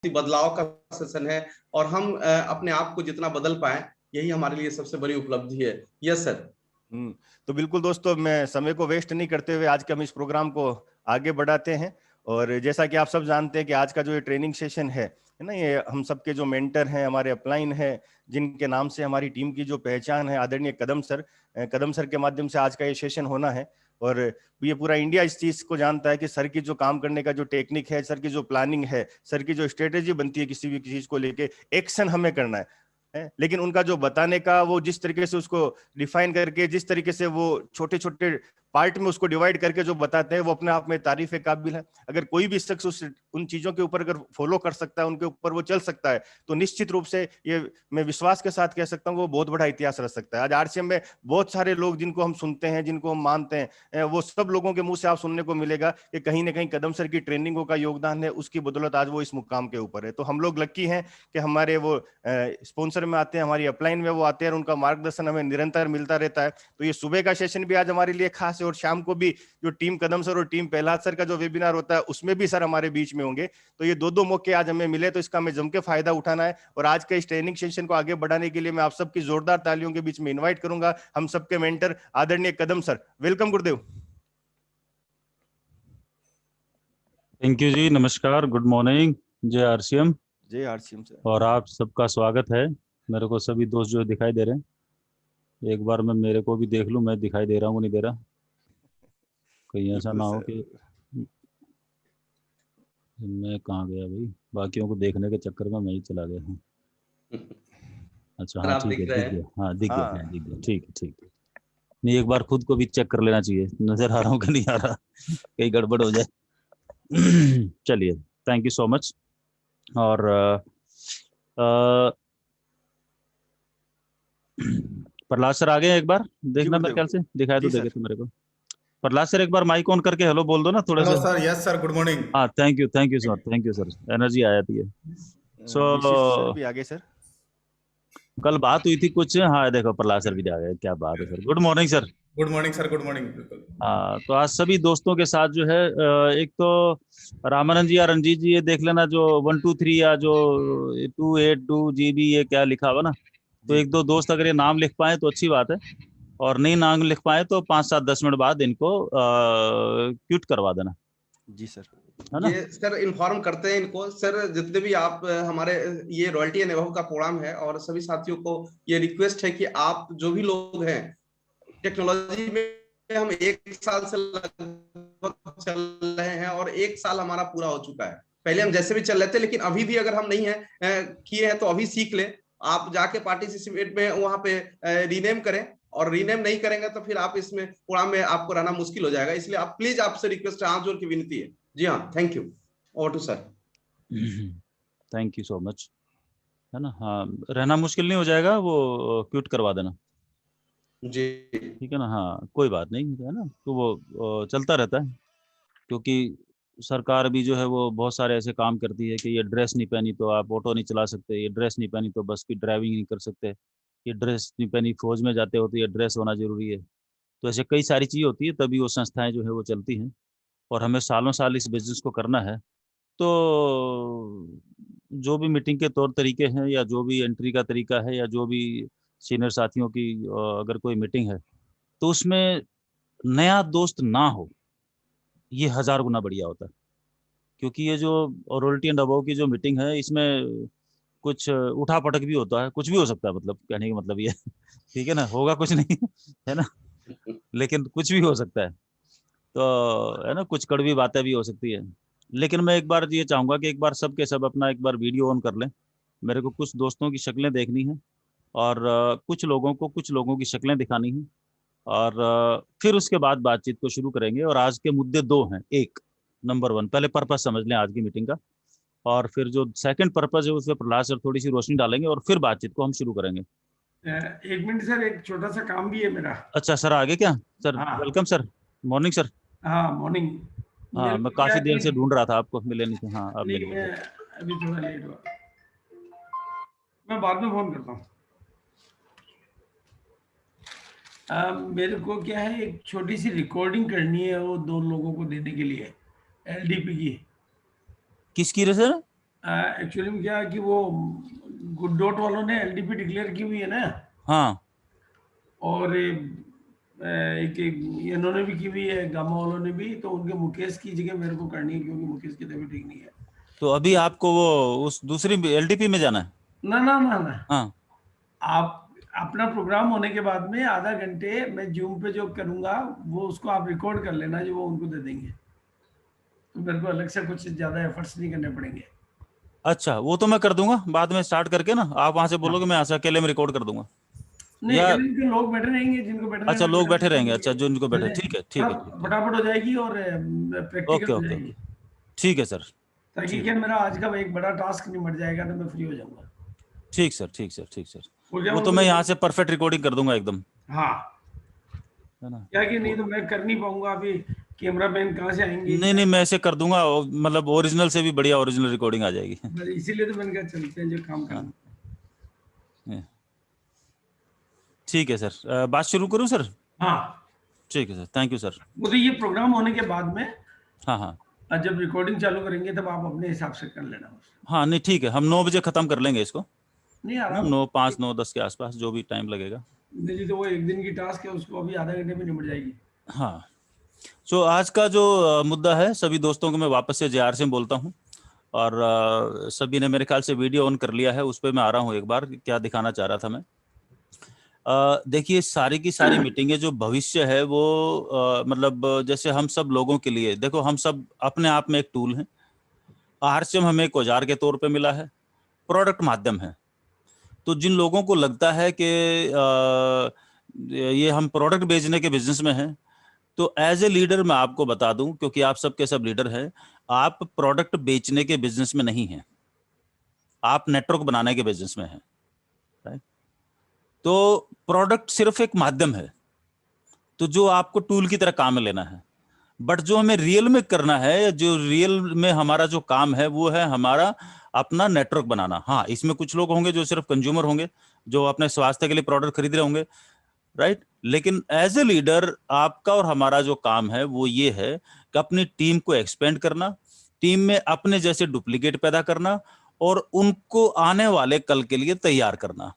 ही बदलाव का सेशन है और हम अपने आप को जितना बदल पाए यही हमारे लिए सबसे बड़ी उपलब्धि है। Yes sir. तो बिल्कुल दोस्तों, मैं समय को वेस्ट नहीं करते हुए आज के हम इस प्रोग्राम को आगे बढ़ाते हैं। और जैसा कि आप सब जानते हैं कि आज का जो ये ट्रेनिंग सेशन है ना, ये हम सबके जो मेंटर हैं, हमारे अपलाइन हैं, जिनके नाम से हमारी टीम की जो पहचान है, आदरणीय कदम सर के माध्यम से आज का ये सेशन होना है। और ये पूरा इंडिया इस चीज को जानता है कि सर की जो काम करने का जो टेक्निक है, सर की जो प्लानिंग है, सर की जो स्ट्रेटेजी बनती है किसी भी चीज को लेके, एक्शन हमें करना है। लेकिन उनका जो बताने का, वो जिस तरीके से उसको डिफाइन करके, जिस तरीके से वो छोटे छोटे पार्ट में उसको डिवाइड करके जो बताते हैं, वो अपने आप में तारीफ काबिल है। अगर कोई भी शख्स उन चीजों के ऊपर अगर फॉलो कर सकता है, उनके ऊपर वो चल सकता है, तो निश्चित रूप से ये मैं विश्वास के साथ कह सकता हूँ वो बहुत बड़ा इतिहास रच सकता है। आज आरसीएम में बहुत सारे लोग जिनको हम सुनते हैं, जिनको हम मानते हैं, वो सब लोगों के मुंह से आप सुनने को मिलेगा कि कहीं ना कहीं कदम सर की ट्रेनिंगों का योगदान है, उसकी बदौलत आज वो इस मुकाम के ऊपर है। तो हम लोग लक्की हैं कि हमारे वो स्पॉन्सर में आते हैं, हमारी अपलाइन में वो आते हैं और उनका मार्गदर्शन हमें निरंतर मिलता रहता है। तो ये सुबह का सेशन भी आज हमारे लिए खास है और शाम को भी जो टीम कदम सर और टीम प्रहलाद सर का जो वेबिनार होता है उसमें भी सर हमारे बीच में होंगे। तो ये दो मौके आज हमें मिले, तो इसका हमें जम के फायदा उठाना है। और आज के इस ट्रेनिंग सेशन को आगे बढ़ाने के लिए मैं आप सबकी जोरदार तालियों के बीच में इन्वाइट करूंगा हम सबके मेंटर आदरणीय कदम sir. Welcome Gurudev. Thank you जी, नमस्कार, गुड मॉर्निंग, जय आरसीएम। जय आरसीएम सर। और आप सबका स्वागत है। मेरे को सभी दोस्त जो दिखाई दे रहे हैं, एक बार मैं मेरे को भी देख लूं, मैं दिखाई दे रहा हूँ नहीं दे रहा, कहीं ऐसा ना हो कि मैं कहाँ गया भाई, बाकियों को देखने के चक्कर में मैं ही चला गया हूँ। अच्छा हाँ ठीक है, दिख गया, हाँ दिख गया, हाँ दिख गया, ठीक है ठीक है। नहीं, एक बार खुद को भी चेक कर लेना चाहिए, नजर आ रहा हूँ कि नहीं आ रहा, कहीं गड़बड़ हो जाए। चलिए, थैंक यू सो मच। और प्रहलाद सर आ गए, एक बार देखना, मेरे ख्याल से दिखाई तो देखे थे मेरे को। प्रहलाद सर एक बार माइक ऑन करके हेलो बोल दो ना थोड़ा सा। Hello sir, yes sir, good morning. हाँ thank you sir, thank you sir, energy आ जाती है। सर भी आगे सर, कल बात हुई थी कुछ, हाँ देखो प्रहलाद सर भी आ गए, क्या बात है sir, good morning sir. Good morning sir, good morning. बिल्कुल। तो आज सभी दोस्तों के साथ जो है, एक तो रामानंद जी या रंजीत जी, ये देख लेना जो 123 या जो 282 GB ये क्या लिखा हुआ ना, तो एक दो दोस्त अगर ये नाम लिख पाए तो अच्छी बात है, और नहीं नाम लिख पाए तो 5-7-10 मिनट बाद इनको क्यूट करवा देना। जी सर, है ना? ये सर इन्फॉर्म करते हैं इनको सर, जितने भी आप हमारे ये रॉयल्टी एंड एबव का प्रोग्राम है और सभी साथियों को ये रिक्वेस्ट है कि आप जो भी लोग हैं टेक्नोलॉजी में, हम 1 साल से लगभग चल रहे हैं और 1 साल हमारा पूरा हो चुका है। पहले हम जैसे भी चल रहे थे, लेकिन अभी भी अगर हम नहीं है किए हैं तो अभी सीख लें। आप जाके पार्टिसिपेट में वहां पे रीनेम करें, और रीनेम नहीं करेंगे तो फिर आप इसमें प्रोग्राम में आपको रहना मुश्किल हो जाएगा। इसलिए आप प्लीज, आपसे रिक्वेस्ट है, हाथ जोड़ की विनती है। जी हाँ, thank you. Over to sir. Thank you so much. है ना? हाँ, रहना मुश्किल नहीं हो जाएगा, वो क्यूट करवा देना। जी ठीक है ना? हाँ कोई बात नहीं, है ना, तो वो चलता रहता है, क्योंकि सरकार भी जो है वो बहुत सारे ऐसे काम करती है कि ये ड्रेस नहीं पहनी तो आप ऑटो नहीं चला सकते, ये ड्रेस नहीं पहनी तो बस की ड्राइविंग नहीं कर सकते, ये ड्रेस नहीं पहनी फौज में जाते हो तो ये ड्रेस होना जरूरी है। तो ऐसे कई सारी चीज़ होती है, तभी वो संस्थाएं जो है वो चलती हैं, और हमें सालों साल इस बिजनेस को करना है। तो जो भी मीटिंग के तौर तरीके हैं, या जो भी एंट्री का तरीका है, या जो भी सीनियर साथियों की अगर कोई मीटिंग है, तो उसमें नया दोस्त ना हो, ये 1000 गुना बढ़िया होता है। क्योंकि ये जो रॉयल्टी एंड अबव की जो मीटिंग है, इसमें कुछ उठा पटक भी होता है, कुछ भी हो सकता है, मतलब कहने का मतलब ये है। ठीक है ना, होगा कुछ नहीं है ना, लेकिन कुछ भी हो सकता है, तो है ना, कुछ कड़वी बातें भी हो सकती है। लेकिन मैं एक बार ये चाहूंगा कि एक बार सब के सब अपना एक बार वीडियो ऑन कर लें, मेरे को कुछ दोस्तों की शक्लें देखनी है, और कुछ लोगों को कुछ लोगों की शक्लें दिखानी है, और फिर उसके बाद बातचीत को शुरू करेंगे। और आज के मुद्दे दो हैं। एक, नंबर 1, पहले पर्पस समझ लें आज की मीटिंग का, और फिर जो सेकंड पर्पस है उस पर प्रहलाद सर थोड़ी सी रोशनी डालेंगे, और फिर बातचीत को हम शुरू करेंगे। 1 मिनट सर, एक छोटा सा काम भी है मेरा। अच्छा सर, आगे क्या सर? हाँ। Welcome sir, morning sir. हाँ मॉर्निंग। हाँ, मैं काफी देर से ढूंढ रहा था आपको, मिले नहीं थे। हाँ अब मिल नहीं, गए। मैं अभी थोड़ा लेट हुआ, मैं बाद में फोन करता हूँ। मेरे को क्या है, एक छोटी सी रिकॉर्डिंग करनी है, वो 2 लोगों को देने के लिए, LDP की। किसकी रे सर? एक्चुअली में क्या है कि वो गुड डॉट वालों ने एलडीपी डिक्लेयर की हुई है ना, हाँ और एक इन्होंने भी की हुई है, गामा वालों ने भी, तो उनके मुकेश की जगह मेरे को करनी है क्योंकि मुकेश की तबीयत ठीक नहीं है। तो अभी आपको वो उस दूसरी एलडीपी में जाना है? ना ना ना ना, हाँ आप अपना प्रोग्राम होने के बाद में आधा घंटे मैं जूम पे जो करूंगा वो उसको आप रिकॉर्ड कर लेना, जो वो उनको दे देंगे, तो मेरे को अलग से कुछ ज्यादा एफर्ट्स नहीं करने पड़ेंगे। अच्छा, वो तो मैं कर दूंगा बाद में स्टार्ट करके ना, आप वहां से हाँ, बोलोगे मैं ऐसा अकेले में रिकॉर्ड कर दूंगा। नहीं या अकेले के लोग बैठे रहेंगे, जिनको बैठना है अच्छा, वो लोग बैठे बैठा रहेंगे, अच्छा जो इनको बैठे, रहेंगे। ठीक है ठीक है ठीक है। फटाफट हो जाएगी और ओके प्रैक्टिकल हो ओके जाएगी, ओके, ठीक है सर। ताकि ठीक क्या मेरा आज का एक बड़ा टास्क निपट जाएगा तो मैं फ्री हो जाऊंगा। ठीक सर, ठीक सर, ठीक सर। वो क्या वो तो मैं यहाँ से परफेक्ट रिकॉर्डिंग कर दूंगा एकदम, हाँ, है ना। क्या कि नहीं तो मैं कर नहीं पाऊंगा अभी, कैमरा मैन कहाँ से आएंगे नहीं क्या। नहीं, मैं ऐसे कर दूंगा, मतलब ओरिजिनल से भी बढ़िया ओरिजिनल रिकॉर्डिंग आ जाएगी। बस इसीलिए तो मैंने कहा चलते हैं जो काम हाँ, करना। ठीक है सर, बात शुरू करूँ सर? हाँ, ठीक है सर, थैंक यू सर। वो तो ये प्रोग्राम होने के बाद में हाँ हाँ जब रिकॉर्डिंग चालू करेंगे तब आप अपने हिसाब से कर लेना बस। हाँ, नहीं ठीक है, हम 9 बजे खत्म कर लेंगे इसको नहीं ना, आराम 9, 5, 9, 10 के आसपास जो भी टाइम लगेगा। नहीं तो वो एक दिन की टास्क है, उसको अभी आधा घंटे में निपट जाएगी। हाँ, सो आज का जो मुद्दा है, सभी दोस्तों को मैं वापस से JR से बोलता हूँ, और सभी ने मेरे ख्याल से वीडियो ऑन कर लिया है, उस पर मैं आ रहा हूँ एक बार, क्या दिखाना चाह रहा था मैं। देखिए, सारी की सारी मीटिंगें जो भविष्य है वो मतलब जैसे हम सब लोगों के लिए, देखो हम सब अपने आप में एक टूल हैं। RCM हमें एक औजार के तौर पे मिला है, प्रोडक्ट माध्यम है। तो जिन लोगों को लगता है कि ये हम प्रोडक्ट बेचने के बिजनेस में हैं, तो एज ए लीडर मैं आपको बता दूं, क्योंकि आप सबके सब लीडर हैं, आप प्रोडक्ट बेचने के बिजनेस में नहीं हैं, आप नेटवर्क बनाने के बिजनेस में हैं, राइट। तो प्रोडक्ट सिर्फ एक माध्यम है, तो जो आपको टूल की तरह काम में लेना है, बट जो हमें रियल में करना है, जो रियल में हमारा जो काम है, वो है हमारा अपना नेटवर्क बनाना। हाँ, इसमें कुछ लोग होंगे जो सिर्फ कंज्यूमर होंगे, जो अपने स्वास्थ्य के लिए प्रोडक्ट खरीद रहे होंगे, राइट। लेकिन एज ए लीडर आपका और हमारा जो काम है वो ये है कि अपनी टीम को एक्सपेंड करना, टीम में अपने जैसे डुप्लीकेट पैदा करना, और उनको आने वाले कल के लिए तैयार करना।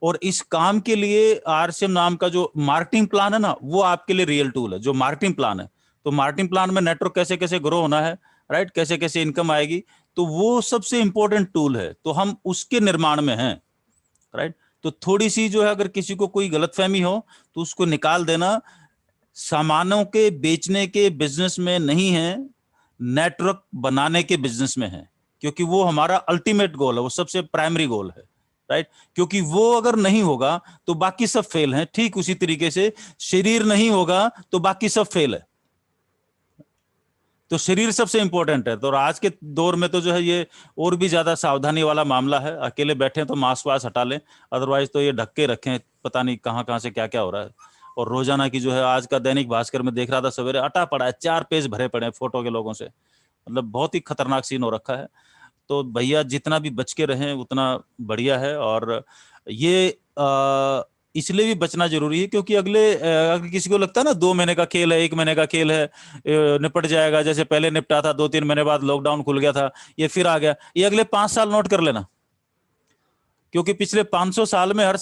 और इस काम के लिए RCM नाम का जो मार्केटिंग प्लान है ना, वो आपके लिए रियल टूल है, जो मार्केटिंग प्लान है। तो मार्केटिंग प्लान में नेटवर्क कैसे कैसे ग्रो होना है, राइट, कैसे कैसे इनकम आएगी, तो वो सबसे इंपॉर्टेंट टूल है, तो हम उसके निर्माण में हैं, राइट। तो थोड़ी सी जो है, अगर किसी को कोई गलतफहमी हो तो उसको निकाल देना। सामानों के बेचने के बिजनेस में नहीं है, नेटवर्क बनाने के बिजनेस में है, क्योंकि वो हमारा अल्टीमेट गोल है, वो सबसे प्राइमरी गोल है, राइट। क्योंकि वो अगर नहीं होगा तो बाकी सब फेल हैं। ठीक उसी तरीके से शरीर नहीं होगा तो बाकी सब फेल है, तो शरीर सबसे इंपॉर्टेंट है। तो आज के दौर में तो जो है ये और भी ज्यादा सावधानी वाला मामला है। अकेले बैठे तो मास्क वास्क हटा लें, अदरवाइज तो ये ढक के रखें, पता नहीं कहाँ कहाँ से क्या क्या हो रहा है। और रोजाना की जो है, आज का दैनिक भास्कर में देख रहा था सवेरे, अटा पड़ा है, 4 पेज भरे पड़े हैं फोटो के लोगों से, मतलब बहुत ही खतरनाक सीन हो रखा है। तो भैया जितना भी बच के रहें उतना बढ़िया है। और ये इसलिए भी बचना जरूरी है क्योंकि अगर किसी को लगता है ना 2 महीने का खेल है, 1 महीने का खेल है, निपट जाएगा, जैसे पहले निपटा था, 2-3 महीने बाद लॉकडाउन खुल गया था, ये फिर आ गया, ये अगले 5 साल नोट कर लेना। क्योंकि पिछले 500 साल में, हर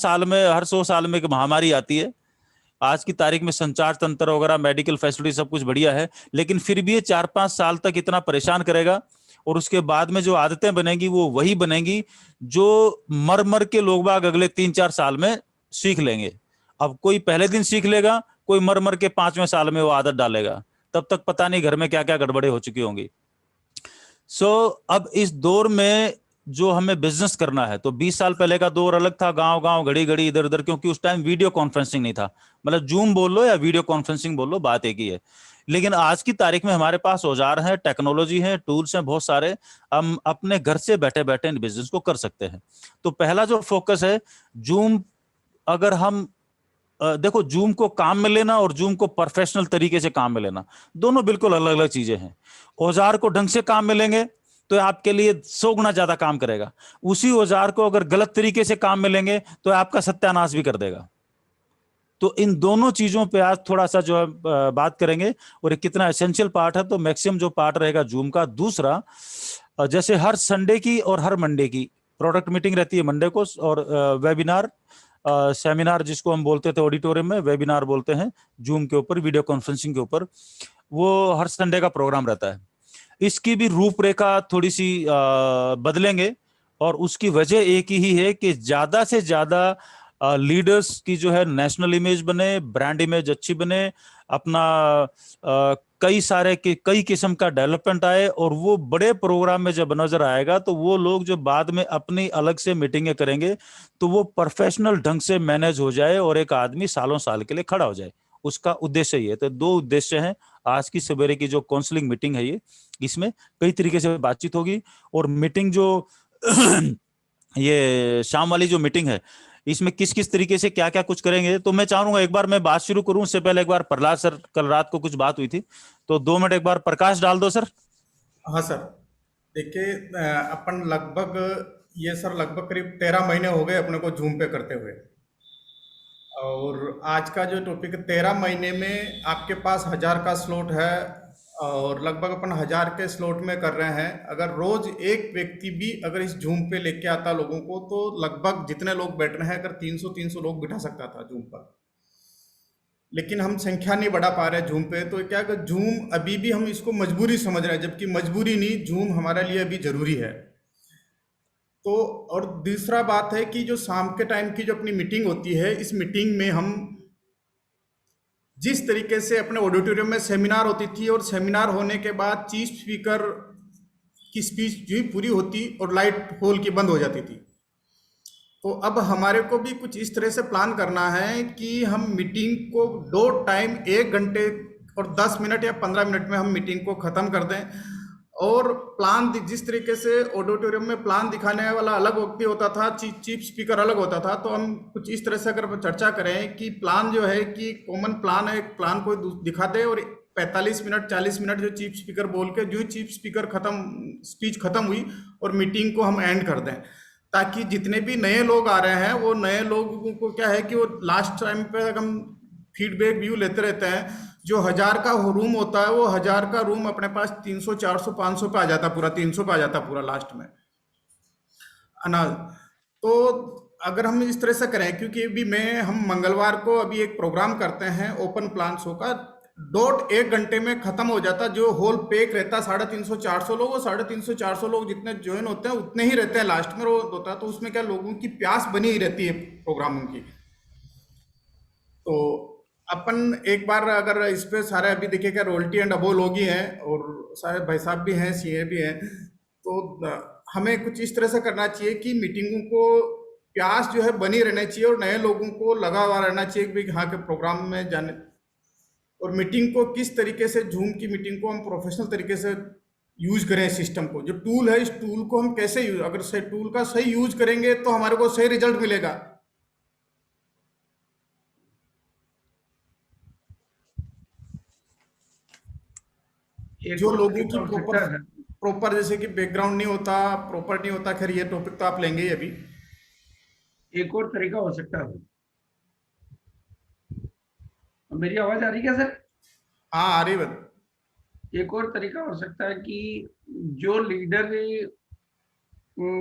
100 साल में एक महामारी आती है। आज की तारीख में संचार तंत्र वगैरह, मेडिकल फैसिलिटी सब कुछ बढ़िया है, लेकिन फिर भी ये 4-5 साल तक इतना परेशान करेगा। और उसके बाद में जो आदतें बनेंगी वो वही बनेंगी जो मर मर के लोग बाग अगले 3-4 साल में सीख लेंगे। अब कोई पहले दिन सीख लेगा, कोई मर मर के 5वें साल में वो आदत डालेगा, तब तक पता नहीं घर में क्या क्या गड़बड़े हो चुकी होंगी। अब इस दौर में जो हमें बिजनेस करना है, तो 20 साल पहले का दौर अलग था, गांव गांव घड़ी घड़ी इधर उधर, क्योंकि उस टाइम वीडियो कॉन्फ्रेंसिंग नहीं था। मतलब जूम बोल लो या वीडियो कॉन्फ्रेंसिंग बोल लो, बात एक ही है। लेकिन आज की तारीख में हमारे पास औजार है, टेक्नोलॉजी है, टूल्स हैं बहुत सारे, हम अपने घर से बैठे बैठे इन बिजनेस को कर सकते हैं। तो पहला जो फोकस है जूम, अगर हम देखो, जूम को काम में लेना और जूम को प्रोफेशनल तरीके से काम में लेना, दोनों बिल्कुल अलग अलग चीजें हैं। औजार को ढंग से काम में लेंगे तो आपके लिए 100 गुना ज्यादा काम करेगा। उसी औजार को अगर गलत तरीके से काम में लेंगे तो आपका सत्यानाश भी कर देगा। तो इन दोनों चीजों पे आज थोड़ा सा जो है बात करेंगे, और ये कितना एसेंशियल पार्ट है। तो मैक्सिमम जो पार्ट रहेगा जूम का। दूसरा, जैसे हर संडे की और हर मंडे की प्रोडक्ट मीटिंग रहती है मंडे को, और वेबिनार सेमिनार जिसको हम बोलते थे ऑडिटोरियम में, वेबिनार बोलते हैं जूम के ऊपर, वीडियो कॉन्फ्रेंसिंग के ऊपर, वो हर संडे का प्रोग्राम रहता है। इसकी भी रूपरेखा थोड़ी सी बदलेंगे, और उसकी वजह एक ही है कि ज्यादा से ज्यादा लीडर्स की जो है नेशनल इमेज बने, ब्रांड इमेज अच्छी बने, अपना कई किस्म का डेवलपमेंट आए, और वो बड़े प्रोग्राम में जब नजर आएगा तो वो लोग जो बाद में अपनी अलग से मीटिंगें करेंगे तो वो प्रोफेशनल ढंग से मैनेज हो जाए और एक आदमी सालों साल के लिए खड़ा हो जाए। उसका उद्देश्य ये है। तो दो उद्देश्य हैं आज की सवेरे की जो काउंसलिंग मीटिंग है ये। इसमें कई तरीके से बातचीत होगी, और मीटिंग जो ये शाम वाली जो मीटिंग है इसमें किस किस तरीके से क्या क्या कुछ करेंगे। तो मैं चाहूंगा एक बार मैं बात शुरू करूं उससे पहले एक बार प्रहलाद सर, कल रात को कुछ बात हुई थी, तो 2 मिनट एक बार प्रकाश डाल दो सर। हाँ सर, देखिए अपन लगभग करीब 13 महीने हो गए अपने को जूम पे करते हुए। और आज का जो टॉपिक है, 13 महीने में आपके पास 1000 का स्लॉट है, और लगभग अपन 1000 के स्लॉट में कर रहे हैं। अगर रोज एक व्यक्ति भी अगर इस जूम पे लेके आता लोगों को, तो लगभग जितने लोग बैठ रहे हैं, अगर 300 लोग बिठा सकता था जूम पर। लेकिन हम संख्या नहीं बढ़ा पा रहे जूम पे। तो क्या, अगर जूम अभी भी हम इसको मजबूरी समझ रहे हैं, जबकि मजबूरी नहीं, जूम हमारे लिए अभी जरूरी है। तो और दूसरा बात है कि जो शाम के टाइम की जो अपनी मीटिंग होती है, इस मीटिंग में हम जिस तरीके से अपने ऑडिटोरियम में सेमिनार होती थी, और सेमिनार होने के बाद चीफ स्पीकर की स्पीच जो पूरी होती और लाइट हॉल की बंद हो जाती थी। तो अब हमारे को भी कुछ इस तरह से प्लान करना है कि हम मीटिंग को दो टाइम 1 घंटे और 10 मिनट या 15 मिनट में हम मीटिंग को ख़त्म कर दें। और प्लान जिस तरीके से ऑडिटोरियम में प्लान दिखाने वाला अलग व्यक्ति होता था, चीफ स्पीकर अलग होता था, तो हम कुछ इस तरह से अगर चर्चा करें कि प्लान जो है कि कॉमन प्लान है, प्लान को दिखा दे, और 45 मिनट 40 मिनट जो चीफ स्पीकर बोल के, जो चीफ स्पीकर स्पीच खत्म हुई और मीटिंग को हम एंड कर दें, ताकि जितने भी नए लोग आ रहे हैं वो नए लोगों को क्या है कि वो लास्ट टाइम पे हम फीडबैक व्यू लेते रहते हैं। जो 1000 का रूम होता है, वो 1000 का रूम अपने पास 300 400 500 पे आ जाता, पूरा 300 पे आ जाता पूरा लास्ट में, है ना। तो अगर हम इस तरह से करें, क्योंकि अभी हम मंगलवार को अभी एक प्रोग्राम करते हैं ओपन प्लान शो का, 1.5 घंटे में खत्म हो जाता। जो होल पेक रहता 350 400 लोग, और 350 400 लोग जितने ज्वाइन होते हैं उतने ही रहते हैं लास्ट में वो होता है। तो उसमें क्या, लोगों की प्यास बनी ही रहती है प्रोग्रामों की। तो अपन एक बार अगर इस पे सारे अभी देखिएगा, रॉयल्टी एंड अबो लोग ही हैं, और सारे भाई साहब भी हैं, सीए भी हैं, तो हमें कुछ इस तरह से करना चाहिए कि मीटिंगों को प्यास जो है बनी रहना चाहिए, और नए लोगों को लगा हुआ रहना चाहिए कि हाँ के प्रोग्राम में जाने। और मीटिंग को किस तरीके से, जूम की मीटिंग को हम प्रोफेशनल तरीके से यूज करें, सिस्टम को, जो टूल है इस टूल को हम कैसे यूज, अगर सही टूल का सही यूज करेंगे तो हमारे को सही रिजल्ट मिलेगा। जो लोगों की प्रॉपर जैसे कि बैकग्राउंड नहीं होता, प्रॉपर नहीं होता, खैर ये टॉपिक तो आप लेंगे ही अभी। एक और तरीका हो सकता है, मेरी आवाज आ रही है सर? हाँ आ रही बात। एक और तरीका हो सकता है कि जो लीडर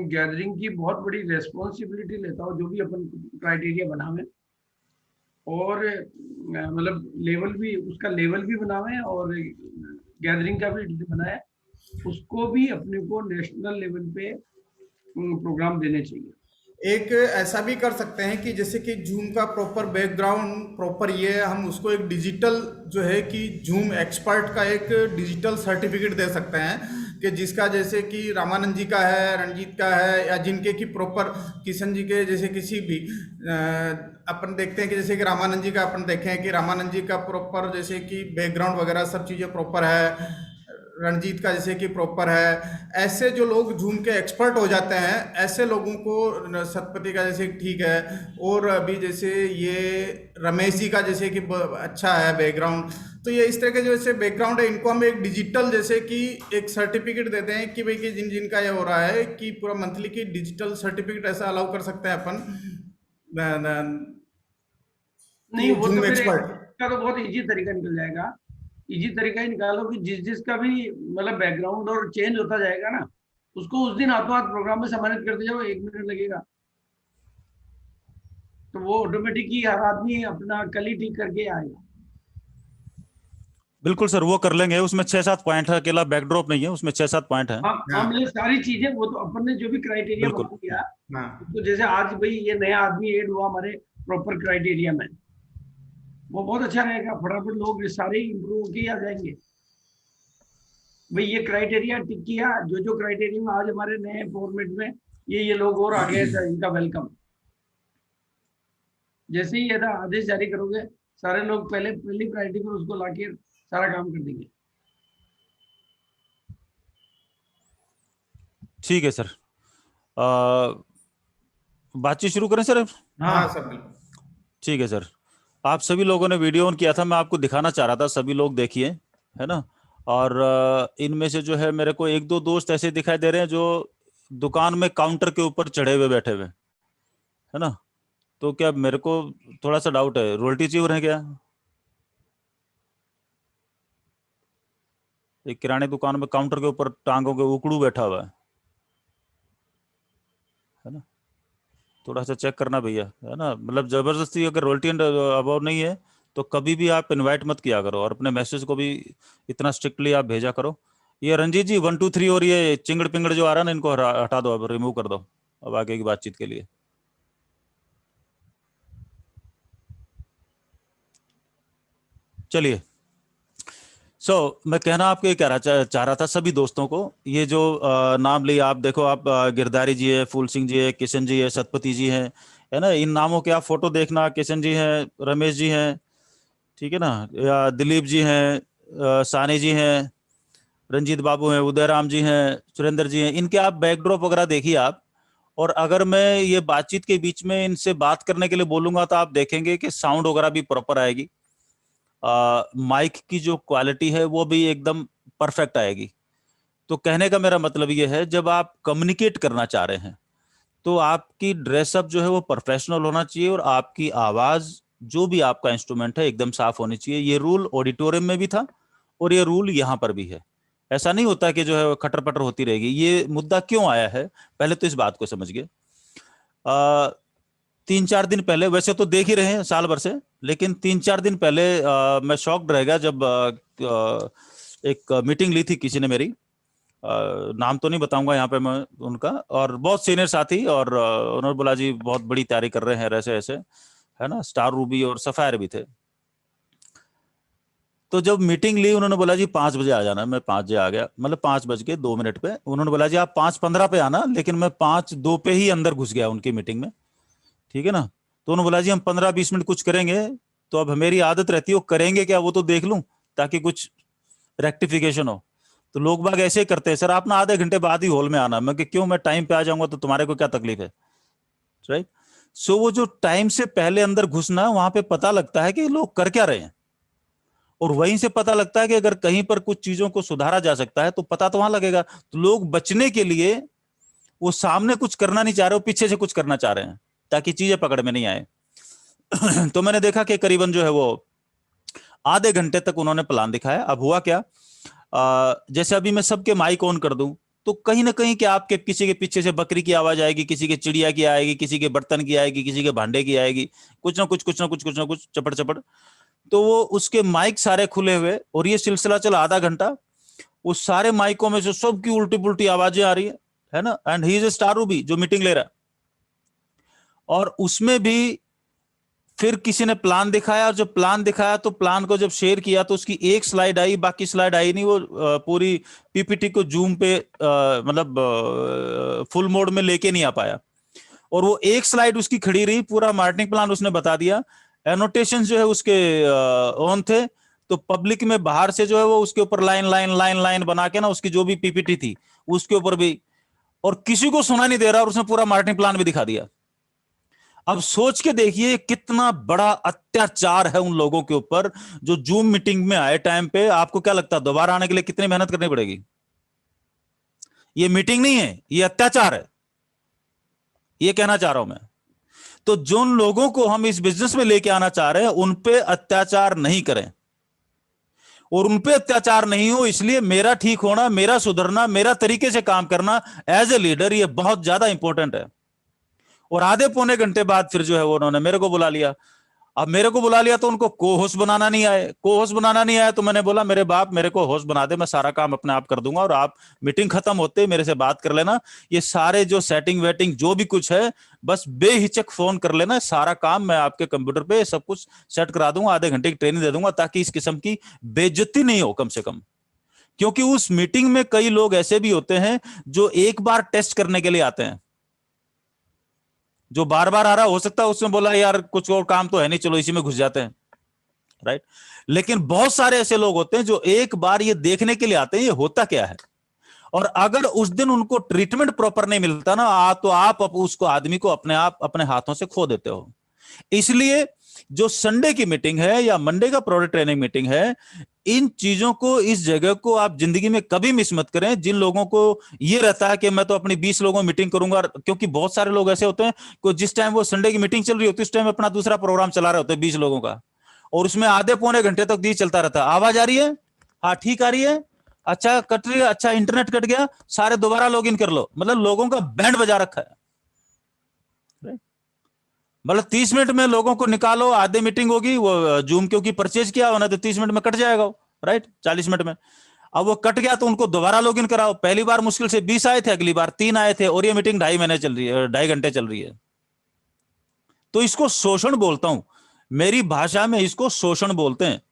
गैदरिंग की बहुत बड़ी रेस्पॉन्सिबिलिटी लेता हो, जो भी अपन क्राइटेरिया बनावे, और मतलब लेवल भी, उसका लेवल भी बनावे और गैदरिंग का भी बनाए, उसको भी अपने को नेशनल लेवल पे प्रोग्राम देने चाहिए। एक ऐसा भी कर सकते हैं कि जैसे कि जूम का प्रॉपर बैकग्राउंड प्रॉपर ये है, हम उसको एक डिजिटल जो है कि जूम एक्सपर्ट का एक डिजिटल सर्टिफिकेट दे सकते हैं, कि जिसका जैसे कि रामानंद जी का है, रणजीत का है, या जिनके की प्रॉपर किशन जी के, जैसे किसी भी अपन देखते हैं कि जैसे कि रामानंद जी का अपन देखें कि रामानंद जी का प्रॉपर जैसे कि बैकग्राउंड वगैरह सब चीज़ें प्रॉपर है, रणजीत का जैसे कि प्रॉपर है। ऐसे जो लोग जूम के एक्सपर्ट हो जाते हैं, ऐसे लोगों को, सतपति का जैसे ठीक है, और अभी जैसे ये रमेश जी का जैसे कि अच्छा है बैकग्राउंड, तो ये इस तरह के जैसे बैकग्राउंड है, इनको हम एक डिजिटल जैसे कि एक सर्टिफिकेट देते हैं कि भाई कि जिनका ये हो रहा है कि पूरा मंथली की डिजिटल सर्टिफिकेट ऐसा अलाउ कर सकते हैं अपन। नहीं, वो जूम तो फिर एक्सपर्ट। का तो बहुत इजी तरीका निकल जाएगा। इजी तरीका ही निकालो कि जिसका भी मतलब बैकग्राउंड और चेंज होता जाएगा ना, उसको उस दिन हाथों हाथ प्रोग्राम में सम्मानित करते जाओ, 1 मिनट लगेगा। तो वो ऑटोमेटिक ही हर आदमी अपना कल ही ठीक करके आएगा। बिल्कुल सर, वो कर लेंगे। उसमें 6-7 पॉइंट है, अकेला बैकड्रॉप नहीं है, उसमें 6-7 पॉइंट है। हम ये सारी चीजें, वो तो अपन ने जो भी क्राइटेरिया बिल्कुल। बना दिया, हाँ तो जैसे आज भाई ये नया आदमी ऐड हुआ हमारे प्रॉपर क्राइटेरिया में, वो बहुत अच्छा रहेगा। फटाफट लोग सारे इंप्रूव होके आ जाएंगे। भाई ये क्राइटेरिया टिक किया, जो जो क्राइटेरिया में आज हमारे नए फॉर्मेट में ये लोग और आ गए, इनका वेलकम। जैसे ही ये था आदेश जारी करोगे, सारे लोग पहली प्रायोरिटी पर उसको लाके सारा काम कर देंगे। ठीक है सर, बातचीत शुरू करें सर? हाँ सर बिल्कुल। ठीक है सर। आप सभी लोगों ने वीडियो ऑन किया था, मैं आपको दिखाना चाह रहा था, सभी लोग देखिए, है ना। और इनमें से जो है मेरे को 1-2 दोस्त ऐसे दिखाई दे रहे हैं जो दुकान में काउंटर के ऊपर चढ़े हुए बैठे हुए, है ना। तो क्या मेरे को थोड़ा सा डाउट है, रोयल्टी चीवर है क्या? एक किराने दुकान में काउंटर के ऊपर टांगों के उकड़ू बैठा हुआ है ना। थोड़ा सा चेक करना भैया, है ना। मतलब जबरदस्ती अगर रॉयल्टी एंड अबाव नहीं है तो कभी भी आप इनवाइट मत किया करो, और अपने मैसेज को भी इतना स्ट्रिक्टली आप भेजा करो। ये रंजीत जी 1 2 3 और ये चिंगड़ पिंगड़ जो आ रहा है ना, इनको हटा दो, अब रिमूव कर दो अब आगे की बातचीत के लिए। चलिए, मैं कहना आपको ये चाह रहा था सभी दोस्तों को, ये जो नाम लिए आप देखो, आप गिरधारी जी है, फूल सिंह जी है, किशन जी है, सतपति जी है ना। इन नामों के आप फोटो देखना, किशन जी हैं, रमेश जी हैं, ठीक है ना, या दिलीप जी हैं, सानी जी हैं, रंजीत बाबू हैं, उदयराम जी हैं, सुरेंद्र जी हैं। इनके आप बैकड्रॉप वगैरह देखिए आप। और अगर मैं ये बातचीत के बीच में इनसे बात करने के लिए बोलूंगा तो आप देखेंगे कि साउंड वगैरह भी प्रॉपर आएगी, माइक की जो क्वालिटी है वो भी एकदम परफेक्ट आएगी। तो कहने का मेरा मतलब ये है, जब आप कम्युनिकेट करना चाह रहे हैं तो आपकी ड्रेसअप जो है वो प्रोफेशनल होना चाहिए, और आपकी आवाज जो भी आपका इंस्ट्रूमेंट है एकदम साफ होनी चाहिए। ये रूल ऑडिटोरियम में भी था और ये रूल यहां पर भी है। ऐसा नहीं होता कि जो है खटर पटर होती रहेगी। ये मुद्दा क्यों आया है, पहले तो इस बात को समझिए। 3-4 दिन पहले, वैसे तो देख ही रहे हैं साल भर से, लेकिन 3-4 दिन पहले मैं शॉक्ड रह गया जब एक मीटिंग ली थी किसी ने मेरी, नाम तो नहीं बताऊंगा यहाँ पे मैं उनका, और बहुत सीनियर साथी, और उन्होंने बोला जी बहुत बड़ी तैयारी कर रहे हैं ऐसे ऐसे, है ना। स्टार रूबी और सफायर भी थे। तो जब मीटिंग ली उन्होंने बोला जी 5 बजे आ जाना। मैं 5 बजे आ गया, मतलब 5:02 पे। उन्होंने बोला जी आप 5:15 पे आना, लेकिन मैं 5:02 पे ही अंदर घुस गया उनकी मीटिंग में, ठीक है ना। तो उन्होंने बोला जी हम 15-20 मिनट कुछ करेंगे। तो अब मेरी आदत रहती है वो करेंगे क्या वो तो देख लूं, ताकि कुछ रेक्टिफिकेशन हो। तो लोग बाग ऐसे ही करते हैं, सर आप ना आधे घंटे बाद ही हॉल में आना। मैं कि क्यों, मैं टाइम पे आ जाऊंगा तो तुम्हारे को क्या तकलीफ है, राइट। सो वो जो टाइम से पहले अंदर घुसना, वहां पे पता लगता है कि लोग कर क्या रहे हैं, और वहीं से पता लगता है कि अगर कहीं पर कुछ चीजों को सुधारा जा सकता है तो पता तो वहां लगेगा। तो लोग बचने के लिए वो सामने कुछ करना नहीं चाह रहे, वो पीछे से कुछ करना चाह रहे हैं ताकि चीजें पकड़ में नहीं आए। तो मैंने देखा कि करीबन जो है वो आधे घंटे तक उन्होंने प्लान दिखाया। अब हुआ क्या, जैसे अभी मैं सबके माइक ऑन कर दूं तो कहीं ना कहीं कि आपके किसी के पीछे से बकरी की आवाज आएगी, किसी के चिड़िया की आएगी, किसी के बर्तन की आएगी, किसी के भांडे की आएगी, कुछ ना कुछ कुछ ना कुछ कुछ ना कुछ चपड़ चपड़। तो वो उसके माइक सारे खुले हुए, और ये सिलसिला चला आधा घंटा। उस सारे माइकों में से सबकी उल्टी पुल्टी आवाजें आ रही है ना। And he is a star Ruby जो मीटिंग ले रहा है। और उसमें भी फिर किसी ने प्लान दिखाया, और जब प्लान दिखाया तो प्लान को जब शेयर किया तो उसकी एक स्लाइड आई, बाकी स्लाइड आई नहीं। वो पूरी पीपीटी को जूम पे मतलब फुल मोड में लेके नहीं आ पाया, और वो एक स्लाइड उसकी खड़ी रही। पूरा मार्केटिंग प्लान उसने बता दिया, एनोटेशन जो है उसके ऑन थे। तो पब्लिक में बाहर से जो है वो उसके ऊपर लाइन लाइन लाइन लाइन बना के ना, उसकी जो भी पीपीटी थी उसके ऊपर भी, और किसी को सुना नहीं दे रहा, और उसने पूरा मार्केटिंग प्लान भी दिखा दिया। अब सोच के देखिए कितना बड़ा अत्याचार है उन लोगों के ऊपर जो जूम मीटिंग में आए टाइम पे। आपको क्या लगता है दोबारा आने के लिए कितनी मेहनत करनी पड़ेगी? ये मीटिंग नहीं है, ये अत्याचार है, ये कहना चाह रहा हूं मैं। तो जिन लोगों को हम इस बिजनेस में लेके आना चाह रहे हैं उन पे अत्याचार नहीं करें, और उन पे अत्याचार नहीं हो, इसलिए मेरा ठीक होना, मेरा सुधरना, मेरा तरीके से काम करना एज ए लीडर, ये बहुत ज्यादा इंपॉर्टेंट है। और आधे पौने घंटे बाद फिर जो है वो उन्होंने मेरे को बुला लिया। अब मेरे को बुला लिया तो उनको को होस्ट बनाना नहीं आए, को होस्ट बनाना नहीं आया तो मैंने बोला मेरे बाप मेरे को होस्ट बना दे, मैं सारा काम अपने आप कर दूंगा और आप मीटिंग खत्म होते मेरे से बात कर लेना, ये सारे जो सेटिंग वेटिंग जो भी कुछ है बस बेहिचक फोन कर लेना, सारा काम मैं आपके कंप्यूटर पे सब कुछ सेट करा दूंगा, आधे घंटे की ट्रेनिंग दे दूंगा ताकि इस किस्म की बेइज्जती नहीं हो कम से कम। क्योंकि उस मीटिंग में कई लोग ऐसे भी होते हैं जो एक बार टेस्ट करने के लिए आते हैं, जो बार बार आ रहा, हो सकता है उसमें बोला यार कुछ और काम तो है नहीं, चलो इसी में घुस जाते हैं, राइट। लेकिन बहुत सारे ऐसे लोग होते हैं जो एक बार ये देखने के लिए आते हैं ये होता क्या है, और अगर उस दिन उनको ट्रीटमेंट प्रॉपर नहीं मिलता ना तो आप उसको आदमी को अपने आप अपने हाथों से खो देते हो। इसलिए जो संडे की मीटिंग है या मंडे का प्रोडक्ट ट्रेनिंग मीटिंग है, इन चीजों को, इस जगह को आप जिंदगी में कभी मिस मत करें। जिन लोगों को ये रहता है कि मैं तो अपनी 20 लोगों में मीटिंग करूंगा, क्योंकि बहुत सारे लोग ऐसे होते हैं कि जिस टाइम वो संडे की मीटिंग चल रही होती है उस टाइम अपना दूसरा प्रोग्राम चला रहे होते हैं 20 लोगों का, और उसमें आधे पौने घंटे तक ये चलता रहता है। आवाज आ रही है? हाँ ठीक आ रही है, अच्छा कट रही है, अच्छा इंटरनेट कट गया, सारे दोबारा लॉग इन कर लो। मतलब लोगों का बैंड बजा रखा है, मतलब 30 मिनट में लोगों को निकालो, आधे मीटिंग होगी, वो जूम क्योंकि परचेज किया होना तो 30 मिनट में कट जाएगा, राइट, 40 मिनट में। अब वो कट गया तो उनको दोबारा लॉग इन कराओ। पहली बार मुश्किल से 20 आए थे, अगली बार 3 आए थे, और ये मीटिंग 2.5 महीने चल रही है, 2.5 घंटे चल रही है। तो इसको शोषण बोलता हूं, मेरी भाषा में इसको शोषण बोलते हैं,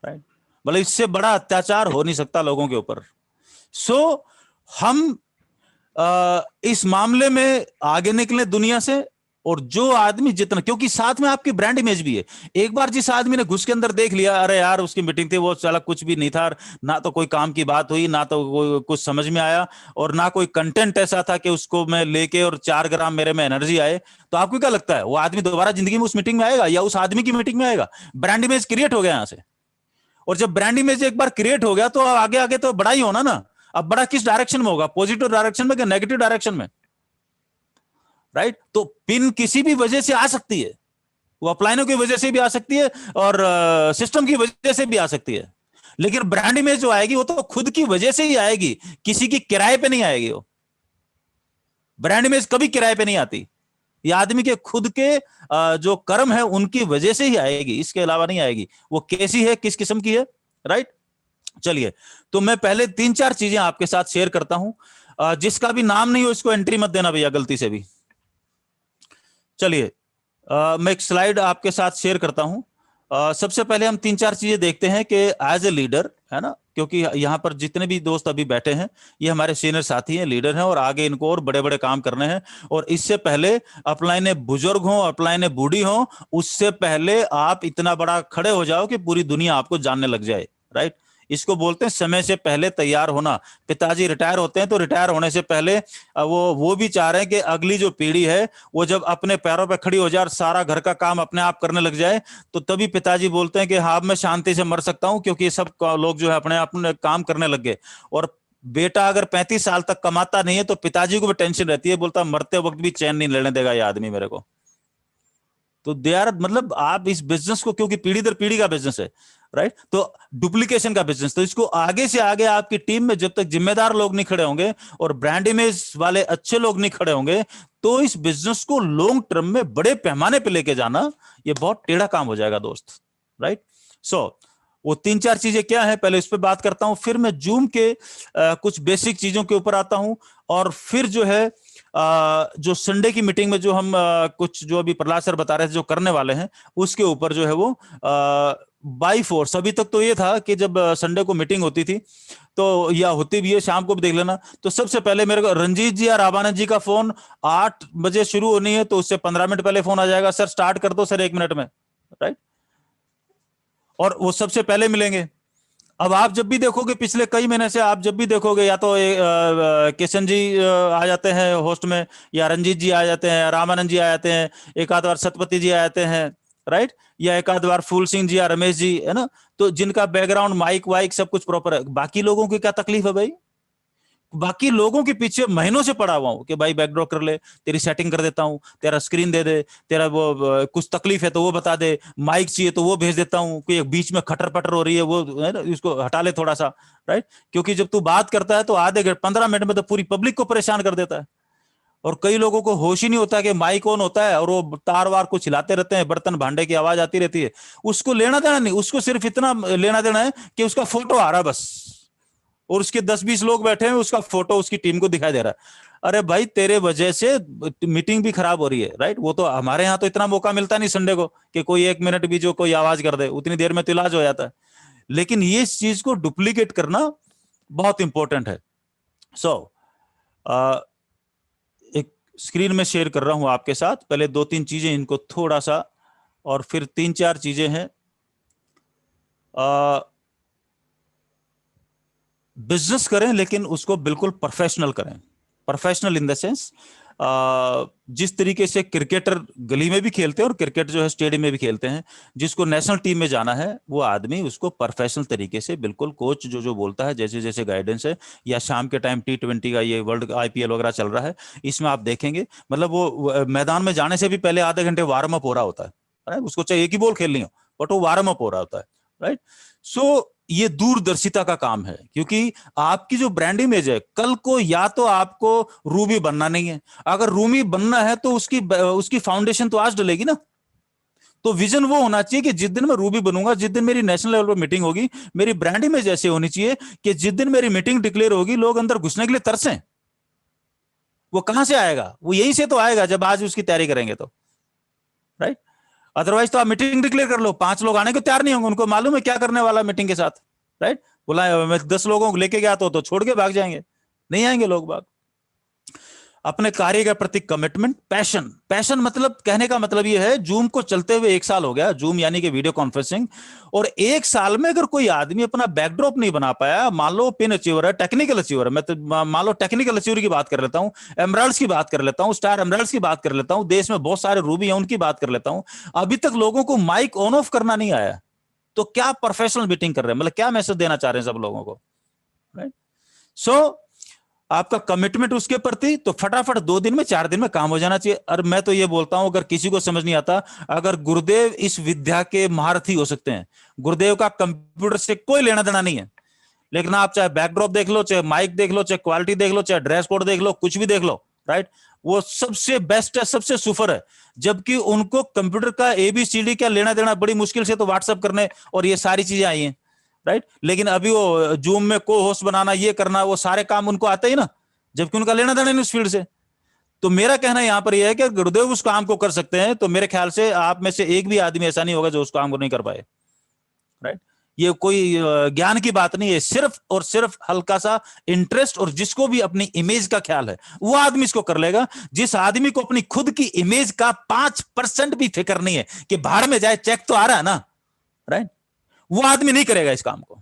राइट। मतलब इससे बड़ा अत्याचार हो नहीं सकता लोगों के ऊपर। सो हम इस मामले में आगे निकले दुनिया से, और जो आदमी जितना, क्योंकि साथ में आपकी ब्रांड इमेज भी है। एक बार जिस आदमी ने घुस के अंदर देख लिया, अरे यार उसकी मीटिंग थी, वो साला कुछ भी नहीं था, ना तो कोई काम की बात हुई, ना तो कोई कुछ समझ में आया, और ना कोई कंटेंट ऐसा था कि उसको मैं लेके और 4 ग्राम मेरे में एनर्जी आए, तो आपको क्या लगता है वो आदमी दोबारा जिंदगी में उस मीटिंग में आएगा या उस आदमी की मीटिंग में आएगा? ब्रांड इमेज क्रिएट हो गया यहां से, और जब ब्रांड इमेज एक बार क्रिएट हो गया तो आगे आगे तो बड़ा ही होना ना। अब बड़ा किस डायरेक्शन में होगा, पॉजिटिव डायरेक्शन में कि नेगेटिव डायरेक्शन में, राइट। तो पिन किसी भी वजह से आ सकती है, वो अपलाइनों की वजह से भी आ सकती है और सिस्टम की वजह से भी आ सकती है, लेकिन ब्रांड इमेज जो आएगी वो तो खुद की वजह से ही आएगी, किसी की किराए पे नहीं आएगी। वो ब्रांड इमेज कभी किराए पे नहीं आती, ये आदमी के खुद के जो कर्म है उनकी वजह से ही आएगी, इसके अलावा नहीं आएगी। वो कैसी है, किस किस्म की है, राइट। चलिए, तो मैं पहले 3-4 चीजें आपके साथ शेयर करता हूं। जिसका भी नाम नहीं हो इसको एंट्री मत देना भैया गलती से भी। चलिए, मैं एक स्लाइड आपके साथ शेयर करता हूं। सबसे पहले हम 3-4 चीजें देखते हैं कि एज ए लीडर, है ना, क्योंकि यहां पर जितने भी दोस्त अभी बैठे हैं ये हमारे सीनियर साथी हैं, लीडर हैं, और आगे इनको और बड़े बड़े काम करने हैं। और इससे पहले अपलाइन बुजुर्ग हो, अपलाइन बूढ़ी हो, उससे पहले आप इतना बड़ा खड़े हो जाओ कि पूरी दुनिया आपको जानने लग जाए, राइट। इसको बोलते हैं समय से पहले तैयार होना। पिताजी रिटायर होते हैं तो रिटायर होने से पहले वो भी चाह रहे हैं कि अगली जो पीढ़ी है वो जब अपने पैरों पे खड़ी हो जाए और सारा घर का काम अपने आप करने लग जाए, तो तभी पिताजी बोलते हैं कि हाँ मैं शांति से मर सकता हूं, क्योंकि सब लोग जो है अपने काम करने लग गए। और बेटा अगर 35 साल तक कमाता नहीं है तो पिताजी को भी टेंशन रहती है, बोलता मरते वक्त भी चैन नहीं लेने देगा ये आदमी मेरे को। तो दे आर, मतलब आप इस बिजनेस को, क्योंकि पीढ़ी दर पीढ़ी का बिजनेस है, राइट, तो डुप्लीकेशन का बिजनेस, तो इसको आगे से आगे आपकी टीम में जब तक जिम्मेदार लोग नहीं खड़े होंगे और ब्रांड इमेज वाले अच्छे लोग नहीं खड़े होंगे, तो इस बिजनेस को लॉन्ग टर्म में बड़े पैमाने पे लेके जाना ये बहुत टेढ़ा काम हो जाएगा दोस्त, राइट। सो वो 3-4 चीजें क्या है, पहले इस पे बात करता हूं, फिर मैं जूम के कुछ बेसिक चीजों के ऊपर आता हूं, और फिर जो है जो संडे की मीटिंग में जो हम कुछ जो अभी प्रहलाद सर बता रहे थे जो करने वाले हैं उसके ऊपर जो है वो बाई फोर्स। अभी तक तो ये था कि जब संडे को मीटिंग होती थी तो, या होती भी है, शाम को भी देख लेना, तो सबसे पहले मेरे को रंजीत जी या रामानंद जी का फोन 8 बजे शुरू होनी है तो उससे 15 मिनट पहले फोन आ जाएगा, सर स्टार्ट कर दो सर 1 मिनट में, राइट, और वो सबसे पहले मिलेंगे। अब आप जब भी देखोगे पिछले कई महीने से आप जब भी देखोगे, या तो किशन जी आ जाते हैं होस्ट में, या रंजीत जी आ जाते हैं, रामानंद जी आ जाते हैं, एक आध बार सतपति जी आ जाते हैं, राइट, या एक आध बार फूल सिंह जी या रमेश जी, है ना, तो जिनका बैकग्राउंड माइक वाइक सब कुछ प्रॉपर है। बाकी लोगों की क्या तकलीफ है भाई? बाकी लोगों के पीछे महीनों से पड़ा हुआ हूं कि भाई बैकड्रॉप कर ले, तेरी सेटिंग कर देता हूं, तेरा स्क्रीन दे दे, तेरा वो कुछ तकलीफ है तो वो बता दे, माइक चाहिए तो वो भेज देता हूं, कोई बीच में खटर पटर हो रही है वो है ना, इसको हटा ले थोड़ा सा, राइट। क्योंकि जब तू बात करता है तो आधे घंटे 15 मिनट में तो पूरी पब्लिक को परेशान कर देता है। और कई लोगों को होश ही नहीं होता कि माइक ऑन होता है और वो तार वार को हिलाते रहते हैं, बर्तन भांडे की आवाज आती रहती है, उसको लेना देना नहीं, उसको सिर्फ इतना लेना देना है कि उसका फोटो आ रहा है बस, और उसके 10-20 लोग बैठे हैं, उसका फोटो उसकी टीम को दिखाई दे रहा है। अरे भाई तेरे वजह से मीटिंग भी खराब हो रही है, राइट। वो तो हमारे यहाँ तो इतना मौका मिलता नहीं संडे को कि कोई 1 मिनट भी जो कोई आवाज कर दे, उतनी देर में तो इलाज हो जाता है। लेकिन ये इस चीज को डुप्लीकेट करना बहुत इंपॉर्टेंट है। सो एक स्क्रीन में शेयर कर रहा हूं आपके साथ, पहले 2-3 चीजें इनको थोड़ा सा, और फिर 3-4 चीजें हैं। बिजनेस करें लेकिन उसको बिल्कुल प्रोफेशनल करें। प्रोफेशनल इन द सेंस जिस तरीके से क्रिकेटर गली में भी खेलते हैं और क्रिकेट जो है स्टेडियम में भी खेलते हैं, जिसको नेशनल टीम में जाना है वो आदमी उसको प्रोफेशनल तरीके से बिल्कुल कोच जो जो बोलता है, जैसे जैसे गाइडेंस है, या शाम के टाइम T20 का ये वर्ल्ड IPL वगैरह चल रहा है, इसमें आप देखेंगे मतलब वो मैदान में जाने से भी पहले आधे घंटे वार्म अप हो रहा होता है, उसको चाहे एक ही बॉल खेलनी हो बट वो वार्म अप हो रहा होता है, राइट। सो ये दूरदर्शिता का काम है, क्योंकि आपकी जो ब्रांड इमेज है, कल को या तो आपको रूबी बनना नहीं है, अगर रूबी बनना है तो उसकी फाउंडेशन तो आज डलेगी ना। तो विजन वो होना चाहिए कि जिस दिन मैं रूबी बनूंगा, जिस दिन मेरी नेशनल लेवल पर मीटिंग होगी, मेरी ब्रांड इमेज ऐसे होनी चाहिए कि जिस दिन मेरी मीटिंग डिक्लेयर होगी लोग अंदर घुसने के लिए तरसें। वो कहां से आएगा? वो यहीं से तो आएगा जब आज उसकी तैयारी करेंगे तो, राइट। अदरवाइज तो आप मीटिंग डिक्लेयर कर लो, 5 लोग आने को तैयार नहीं होंगे, उनको मालूम है क्या करने वाला मीटिंग के साथ, राइट। बोला मैं 10 लोगों को लेके गया तो छोड़ के भाग जाएंगे, नहीं आएंगे लोग बाग। अपने कार्य के प्रति कमिटमेंट, पैशन मतलब कहने का मतलब यह है, जूम को चलते हुए 1 साल हो गया, जूम यानी कि वीडियो कॉन्फ्रेंसिंग, और 1 साल में अगर कोई आदमी अपना बैकड्रॉप नहीं बना पाया, मान लो पिन अचीवर है, टेक्निकल अचीवर है, मैं तो मान लो टेक्निकल अचीवर की बात कर लेता हूं, एमराल्ड्स की बात कर लेता हूं, स्टार एमराल्ड्स की बात कर लेता हूं, देश में बहुत सारे रूबी हैं उनकी बात कर लेता हूं, अभी तक लोगों को माइक ऑन ऑफ करना नहीं आया, तो क्या प्रोफेशनल मीटिंग कर रहे हैं, मतलब क्या मैसेज देना चाह रहे हैं सब लोगों को, राइट। सो आपका कमिटमेंट उसके प्रति, तो फटाफट 2 दिन में 4 दिन में काम हो जाना चाहिए। और मैं तो ये बोलता हूं, अगर किसी को समझ नहीं आता, अगर गुरुदेव इस विद्या के महारथी हो सकते हैं, गुरुदेव का कंप्यूटर से कोई लेना देना नहीं है, लेकिन आप चाहे बैकड्रॉप देख लो, चाहे माइक देख लो, चाहे क्वालिटी देख लो, चाहे ड्रेस कोड देख लो, कुछ भी देख लो, राइट, वो सबसे बेस्ट है, सबसे सुपर है। जबकि उनको कंप्यूटर का ABCD क्या लेना देना, बड़ी मुश्किल से तो व्हाट्सएप करने और ये सारी चीजें आई हैं, राइट। लेकिन अभी वो जूम में को होस्ट बनाना, ये करना, वो सारे काम उनको आते ही ना, जबकि उनका लेना देना नहीं उस फील्ड से। तो मेरा कहना यहां पर यह है कि गुरुदेव उस काम को कर सकते हैं, तो मेरे ख्याल से आप में से एक भी आदमी ऐसा नहीं होगा जो उस काम को नहीं कर पाए, राइट। ये कोई ज्ञान की बात नहीं है, सिर्फ और सिर्फ हल्का सा इंटरेस्ट, और जिसको भी अपनी इमेज का ख्याल है वो आदमी इसको कर लेगा। जिस आदमी को अपनी खुद की इमेज का 5% भी फिक्र नहीं है कि बाहर में जाए, चेक तो आ रहा है ना, राइट, वो आदमी नहीं करेगा इस काम को,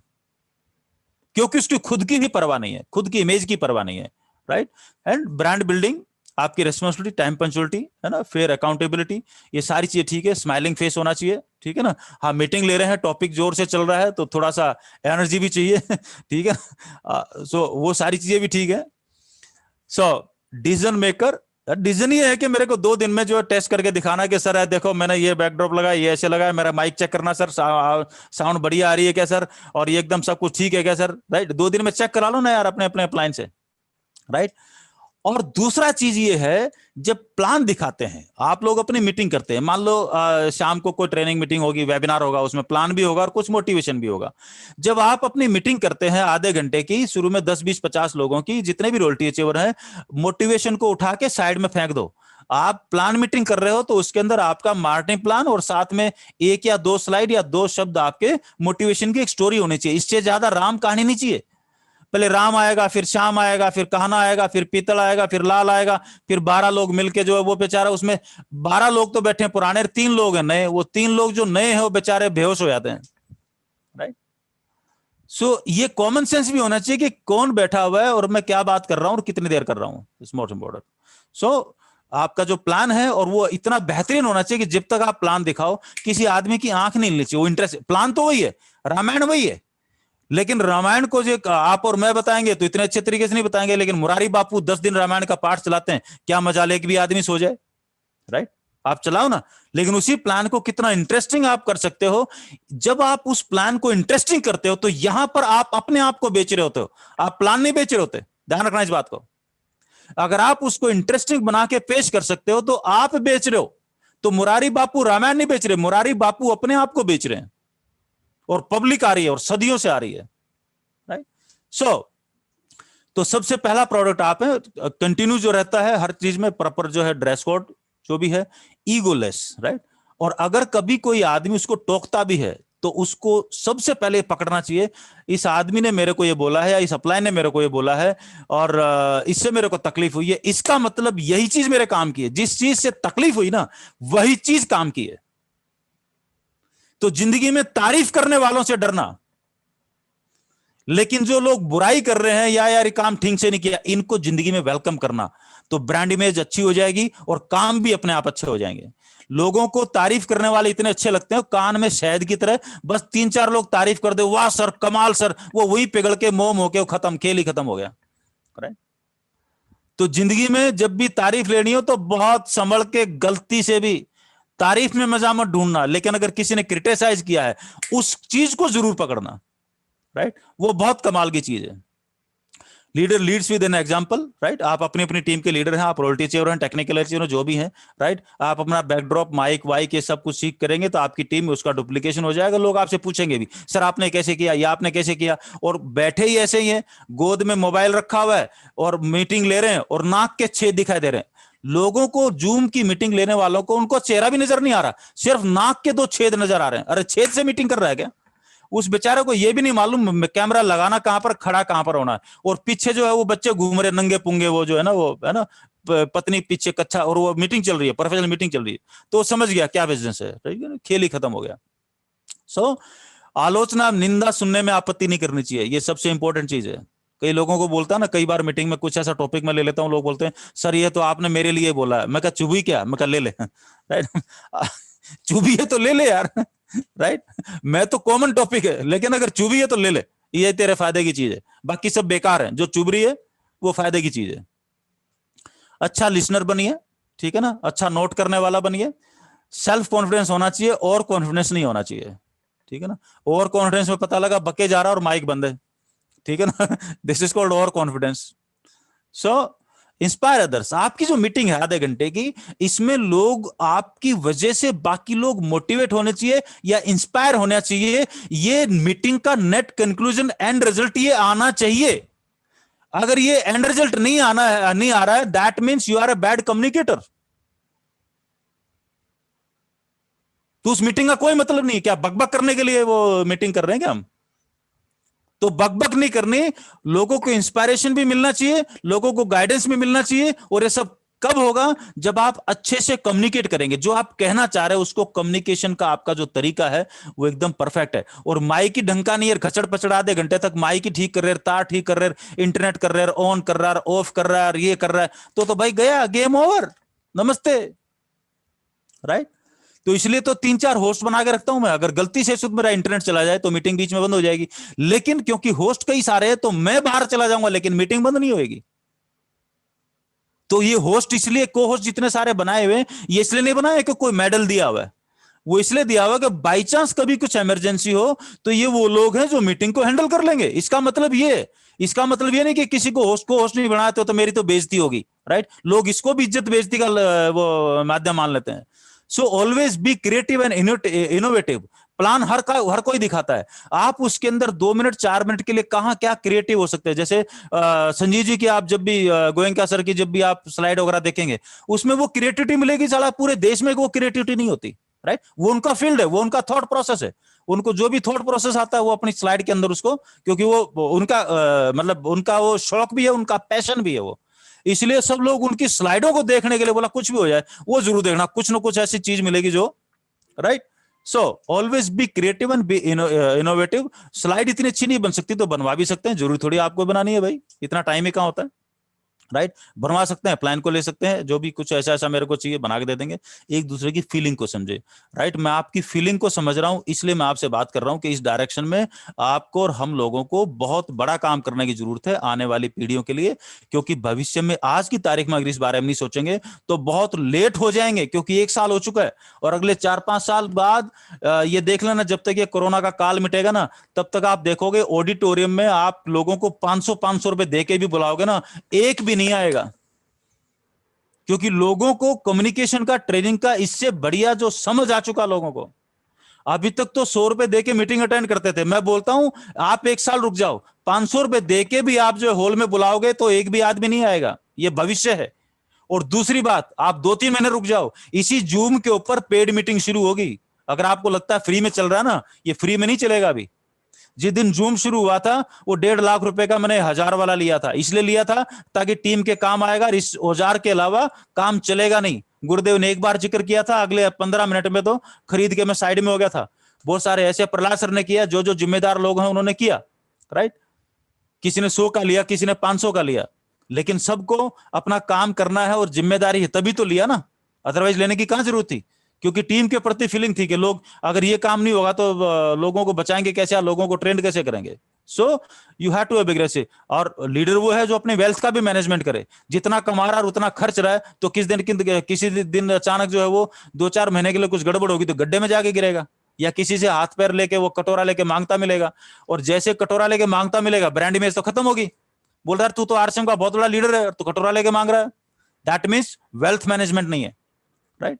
क्योंकि उसकी खुद की भी परवाह नहीं है, खुद की इमेज की परवाह नहीं है, राइट। एंड ब्रांड बिल्डिंग, आपकी रेस्पॉन्सिबिलिटी, टाइम पंक्चुअलिटी है ना, फेयर अकाउंटेबिलिटी, ये सारी चीजें ठीक है, स्माइलिंग फेस होना चाहिए, ठीक है ना। हाँ, मीटिंग ले रहे हैं, टॉपिक जोर से चल रहा है तो थोड़ा सा एनर्जी भी चाहिए, ठीक है। सो वो सारी चीजें भी ठीक है। सो डिसीजन मेकर, डिसीजन ये है कि मेरे को 2 दिन में जो है टेस्ट करके दिखाना है कि सर देखो मैंने ये बैकड्रॉप लगाया, ये ऐसे लगाया, मेरा माइक चेक करना सर, साउंड बढ़िया आ रही है क्या सर, और ये एकदम सब कुछ ठीक है क्या सर, राइट। 2 दिन में चेक करा लो ना यार अपने अपने अप्लायंस से, राइट। और दूसरा चीज ये है, जब प्लान दिखाते हैं, आप लोग अपनी मीटिंग करते हैं, मान लो शाम को कोई ट्रेनिंग मीटिंग होगी, वेबिनार होगा, उसमें प्लान भी होगा और कुछ मोटिवेशन भी होगा। जब आप अपनी मीटिंग करते हैं आधे घंटे की, शुरू में 10, 20, 50 लोगों की, जितने भी रोयल्टी अचीवर हैं, मोटिवेशन को उठा के साइड में फेंक दो। आप प्लान मीटिंग कर रहे हो तो उसके अंदर आपका मार्केटिंग प्लान और साथ में 1 या 2 स्लाइड या 2 शब्द आपके मोटिवेशन की एक स्टोरी होनी चाहिए। इससे ज्यादा राम कहानी नहीं चाहिए। पहले राम आएगा, फिर श्याम आएगा, फिर कहना आएगा, फिर पीतल आएगा, फिर लाल आएगा, फिर 12 लोग मिलके जो है वो बेचारा, उसमें 12 लोग तो बैठे हैं पुराने, 3 लोग हैं नए, वो 3 लोग जो नए हैं वो बेचारे बेहोश हो जाते हैं, राइट। सो ये कॉमन सेंस भी होना चाहिए कि कौन बैठा हुआ है और मैं क्या बात कर रहा हूं और कितनी देर कर रहा हूं, इट्स मोस्ट इंपॉर्टेंट। सो आपका जो प्लान है और वो इतना बेहतरीन होना चाहिए कि जब तक आप प्लान दिखाओ किसी आदमी की आंख नहीं हिलनी चाहिए, वो इंटरेस्ट, प्लान तो वही है, रामायण वही है, लेकिन रामायण को जो आप और मैं बताएंगे तो इतने अच्छे तरीके से नहीं बताएंगे, लेकिन मुरारी बापू 10 दिन रामायण का पाठ चलाते हैं, क्या मजाल एक भी आदमी सो जाए, राइट? आप चलाओ ना, लेकिन उसी प्लान को कितना इंटरेस्टिंग आप कर सकते हो। जब आप उस प्लान को इंटरेस्टिंग करते हो तो यहां पर आप अपने आप को बेच रहे होते हो, आप प्लान नहीं बेच रहे होते, ध्यान रखना इस बात को। अगर आप उसको इंटरेस्टिंग बना के पेश कर सकते हो तो आप बेच रहे हो। तो मुरारी बापू रामायण नहीं बेच रहे, मुरारी बापू अपने आप को बेच रहे हैं, और पब्लिक आ रही है और सदियों से आ रही है, राइट? सो तो सबसे पहला प्रोडक्ट आप है, कंटिन्यू जो रहता है हर चीज में, प्रॉपर जो है ड्रेस कोड जो भी है, ईगोलेस, राइट? और अगर कभी कोई आदमी उसको टोकता भी है तो उसको सबसे पहले पकड़ना चाहिए, इस आदमी ने मेरे को ये बोला है या इस अप्लाई ने मेरे को ये बोला है और इससे मेरे को तकलीफ हुई है, इसका मतलब यही चीज मेरे काम की है, जिस चीज से तकलीफ हुई ना वही चीज काम की है। तो जिंदगी में तारीफ करने वालों से डरना, लेकिन जो लोग बुराई कर रहे हैं या यार ये काम ठीक से नहीं किया, इनको जिंदगी में वेलकम करना, तो ब्रांड इमेज अच्छी हो जाएगी और काम भी अपने आप अच्छे हो जाएंगे। लोगों को तारीफ करने वाले इतने अच्छे लगते हैं कान में शहद की तरह, बस 3-4 लोग तारीफ कर दे, वाह सर कमाल सर, वो वही पिघल के मोम होके खत्म, खेल ही खत्म हो गया, राइट? तो जिंदगी में जब भी तारीफ लेनी हो तो बहुत संभल के, गलती से भी तारीफ में मजा मत ढूंढना, लेकिन अगर किसी ने क्रिटिसाइज किया है उस चीज को जरूर पकड़ना, राइट? वो बहुत कमाल की चीज है। Leader leads with an example, right? आप अपनी अपनी टीम के लीडर हैं, आप रोयल्टी चेयर हैं, टेक्निकल चेयर जो भी हैं, राइट? आप अपना बैकड्रॉप, माइक वाइक ये सब कुछ सीख करेंगे तो आपकी टीम में उसका डुप्लीकेशन हो जाएगा। लोग आपसे पूछेंगे भी, सर आपने कैसे किया, या आपने कैसे किया, और बैठे ही ऐसे ही है, गोद में मोबाइल रखा हुआ है और मीटिंग ले रहे हैं और नाक के छेद दिखाई दे रहे हैं। लोगों को जूम की मीटिंग लेने वालों को उनको चेहरा भी नजर नहीं आ रहा, सिर्फ नाक के 2 छेद नजर आ रहे हैं। अरे छेद से मीटिंग कर रहा है क्या? उस बेचारे को ये भी नहीं मालूम कैमरा लगाना कहां पर, खड़ा कहां पर होना है, और पीछे जो है वो बच्चे घूम रहे नंगे पुंगे, वो जो है ना, वो है ना पत्नी पीछे कच्चा, और वो मीटिंग चल रही है, प्रोफेशनल मीटिंग चल रही है, तो समझ गया क्या बिजनेस है, ठीक है ना? खेल ही खत्म हो गया। सो आलोचना, निंदा सुनने में आपत्ति नहीं करनी चाहिए, ये सबसे इंपॉर्टेंट चीज है। कई लोगों को बोलता है ना, कई बार मीटिंग में कुछ ऐसा टॉपिक में ले लेता हूं, लोग बोलते हैं सर ये तो आपने मेरे लिए बोला है, मैं कहा चुभी क्या, मैं कहा ले ले, राइट? चुभी है तो ले ले यार, राइट? मैं तो कॉमन टॉपिक है, लेकिन अगर चुभी है तो ले ले, ये तेरे फायदे की चीज है, बाकी सब बेकार है, जो चुभ रही है वो फायदे की चीज है। अच्छा लिसनर बनिए, ठीक है ना? अच्छा नोट करने वाला बनिए। सेल्फ कॉन्फिडेंस होना चाहिए और कॉन्फिडेंस नहीं होना चाहिए, ठीक है ना? ओवर कॉन्फिडेंस में पता लगा बके जा रहा और माइक बंद है, ठीक है ना? This is called over confidence. So inspire others, आपकी जो मीटिंग है आधे घंटे की, इसमें लोग आपकी वजह से, बाकी लोग मोटिवेट होने चाहिए या इंस्पायर होना चाहिए। ये मीटिंग का नेट कंक्लूजन, एंड रिजल्ट ये आना चाहिए। अगर ये एंड रिजल्ट नहीं आ रहा है, that means you are a bad communicator. तो उस मीटिंग का कोई मतलब नहीं। क्या बकबक करने के लिए वो मीटिंग कर रहे हैं क्या हम? तो बकबक नहीं करनी, लोगों को इंस्पायरेशन भी मिलना चाहिए, लोगों को गाइडेंस भी मिलना चाहिए। और ये सब कब होगा? जब आप अच्छे से कम्युनिकेट करेंगे, जो आप कहना चाह रहे हैं उसको, कम्युनिकेशन का आपका जो तरीका है वो एकदम परफेक्ट है। और माइक की ढंका नहीं है, खचड़ पचड़ आधे घंटे तक माइक ही ठीक कर रहे, तार ठीक कर रहे, इंटरनेट कर रहे, ऑन कर रहा है, ऑफ कर रहा है, ये कर रहा है, तो भाई गया, गेम ओवर, नमस्ते, राइट? तो इसलिए तो 3-4 होस्ट बना के रखता हूं मैं। अगर गलती से शुद्ध मेरा इंटरनेट चला जाए तो मीटिंग बीच में बंद हो जाएगी, लेकिन क्योंकि होस्ट कई सारे हैं तो मैं बाहर चला जाऊंगा, लेकिन मीटिंग बंद नहीं होगी। तो ये होस्ट इसलिए, को होस्ट जितने सारे बनाए हुए, ये इसलिए नहीं बनाए कि कोई मेडल दिया हुआ है, वो इसलिए दिया हुआ कि बाई चांस कभी कुछ इमरजेंसी हो तो ये वो लोग हैं जो मीटिंग को हैंडल कर लेंगे। इसका मतलब ये नहीं कि किसी को होस्ट नहीं बनाया तो मेरी तो बेइज्जती होगी, राइट? लोग इसको भी इज्जत बेइज्जती का वो माध्यम मान लेते हैं। So always be creative and innovative. Plan हर कोई दिखाता है, आप उसके अंदर 2 मिनट 4 मिनट के लिए कहां क्या क्रिएटिव हो सकते हैं। जैसे संजीव जी की आप जब भी, गोयनका सर की जब भी आप स्लाइड वगैरह देखेंगे, उसमें वो क्रिएटिविटी मिलेगी। साला पूरे देश में वो क्रिएटिविटी नहीं होती, राइट? वो उनका फील्ड है, वो उनका थॉट प्रोसेस है, उनको जो भी थॉट प्रोसेस आता है वो अपनी स्लाइड के अंदर उसको, क्योंकि वो उनका मतलब उनका वो शौक भी है, उनका पैशन भी है वो। इसलिए सब लोग उनकी स्लाइडों को देखने के लिए, बोला कुछ भी हो जाए वो जरूर देखना, कुछ ना कुछ ऐसी चीज मिलेगी जो, right? So always be creative and B innovative. Slide इतनी अच्छी नहीं बन सकती तो बनवा भी सकते हैं, जरूरी थोड़ी आपको बनानी है भाई, इतना टाइम ही कहां होता है। राइट। बनवा सकते हैं, प्लान को ले सकते हैं, जो भी कुछ ऐसा ऐसा मेरे को चाहिए बना के दे देंगे। एक दूसरे की फीलिंग को समझे, राइट। मैं आपकी फीलिंग को समझ रहा हूं, इसलिए मैं आपसे बात कर रहा हूं कि इस डायरेक्शन में आपको और हम लोगों को बहुत बड़ा काम करने की जरूरत है आने वाली पीढ़ियों के लिए, क्योंकि भविष्य में आज की तारीख में अगर इस बारे में नहीं सोचेंगे तो बहुत लेट हो जाएंगे, क्योंकि 1 साल हो चुका है और अगले 4-5 साल बाद ये देख लेना, जब तक ये कोरोना का काल मिटेगा ना, तब तक आप देखोगे ऑडिटोरियम में आप लोगों को 500 रुपए दे के भी बुलाओगे ना, एक भी नहीं आएगा। क्योंकि लोगों को कम्युनिकेशन का, ट्रेनिंग का इससे बढ़िया जो समझ आ चुका लोगों को। अभी तक तो 100 रुपए दे के मीटिंग अटेंड करते थे। मैं बोलता हूं आप 1 साल रुक जाओ, 500 रुपए दे के भी आप जो हॉल में बुलाओगे तो एक भी आदमी नहीं आएगा। ये भविष्य है। और दूसरी बात, आप 2-3 महीने रुक जाओ, इसी जूम के ऊपर पेड मीटिंग शुरू होगी। अगर आपको लगता है फ्री में चल रहा है ना, ये फ्री में नहीं चलेगा। अभी जिस दिन जूम शुरू हुआ था वो 1.5 लाख रुपए का मैंने 1000 वाला लिया था। इसलिए लिया था ताकि टीम के काम आएगा, इस औजार के अलावा काम चलेगा नहीं। गुरुदेव ने एक बार जिक्र किया था, अगले 15 मिनट में तो खरीद के मैं साइड में हो गया था। बहुत सारे ऐसे प्रहलाद सर ने किया, जो जो जिम्मेदार लोग हैं उन्होंने किया, राइट। किसी ने 100 का लिया, किसी ने 500 का लिया, लेकिन सबको अपना काम करना है और जिम्मेदारी है तभी तो लिया ना, अदरवाइज लेने की कहां जरूरत थी। क्योंकि टीम के प्रति फीलिंग थी कि लोग, अगर ये काम नहीं होगा तो लोगों को बचाएंगे कैसे, लोगों को ट्रेंड कैसे करेंगे। So you have to be aggressive. और लीडर वो है जो अपने वेल्थ का भी मैनेजमेंट करे। जितना कमा रहा है उतना खर्च रहा है, तो किसी दिन अचानक जो है वो 2-4 महीने के लिए कुछ गड़बड़ होगी तो गड्ढे में जाके गिरेगा, या किसी से हाथ पैर लेके वो कटोरा लेके मांगता मिलेगा। और जैसे कटोरा लेके मांगता मिलेगा, ब्रांड इमेज तो खत्म होगी। बोल रहा है तू तो आरसीएम का बहुत बड़ा लीडर है, तो कटोरा लेके मांग रहा है। दैट मीन्स वेल्थ मैनेजमेंट नहीं है, right.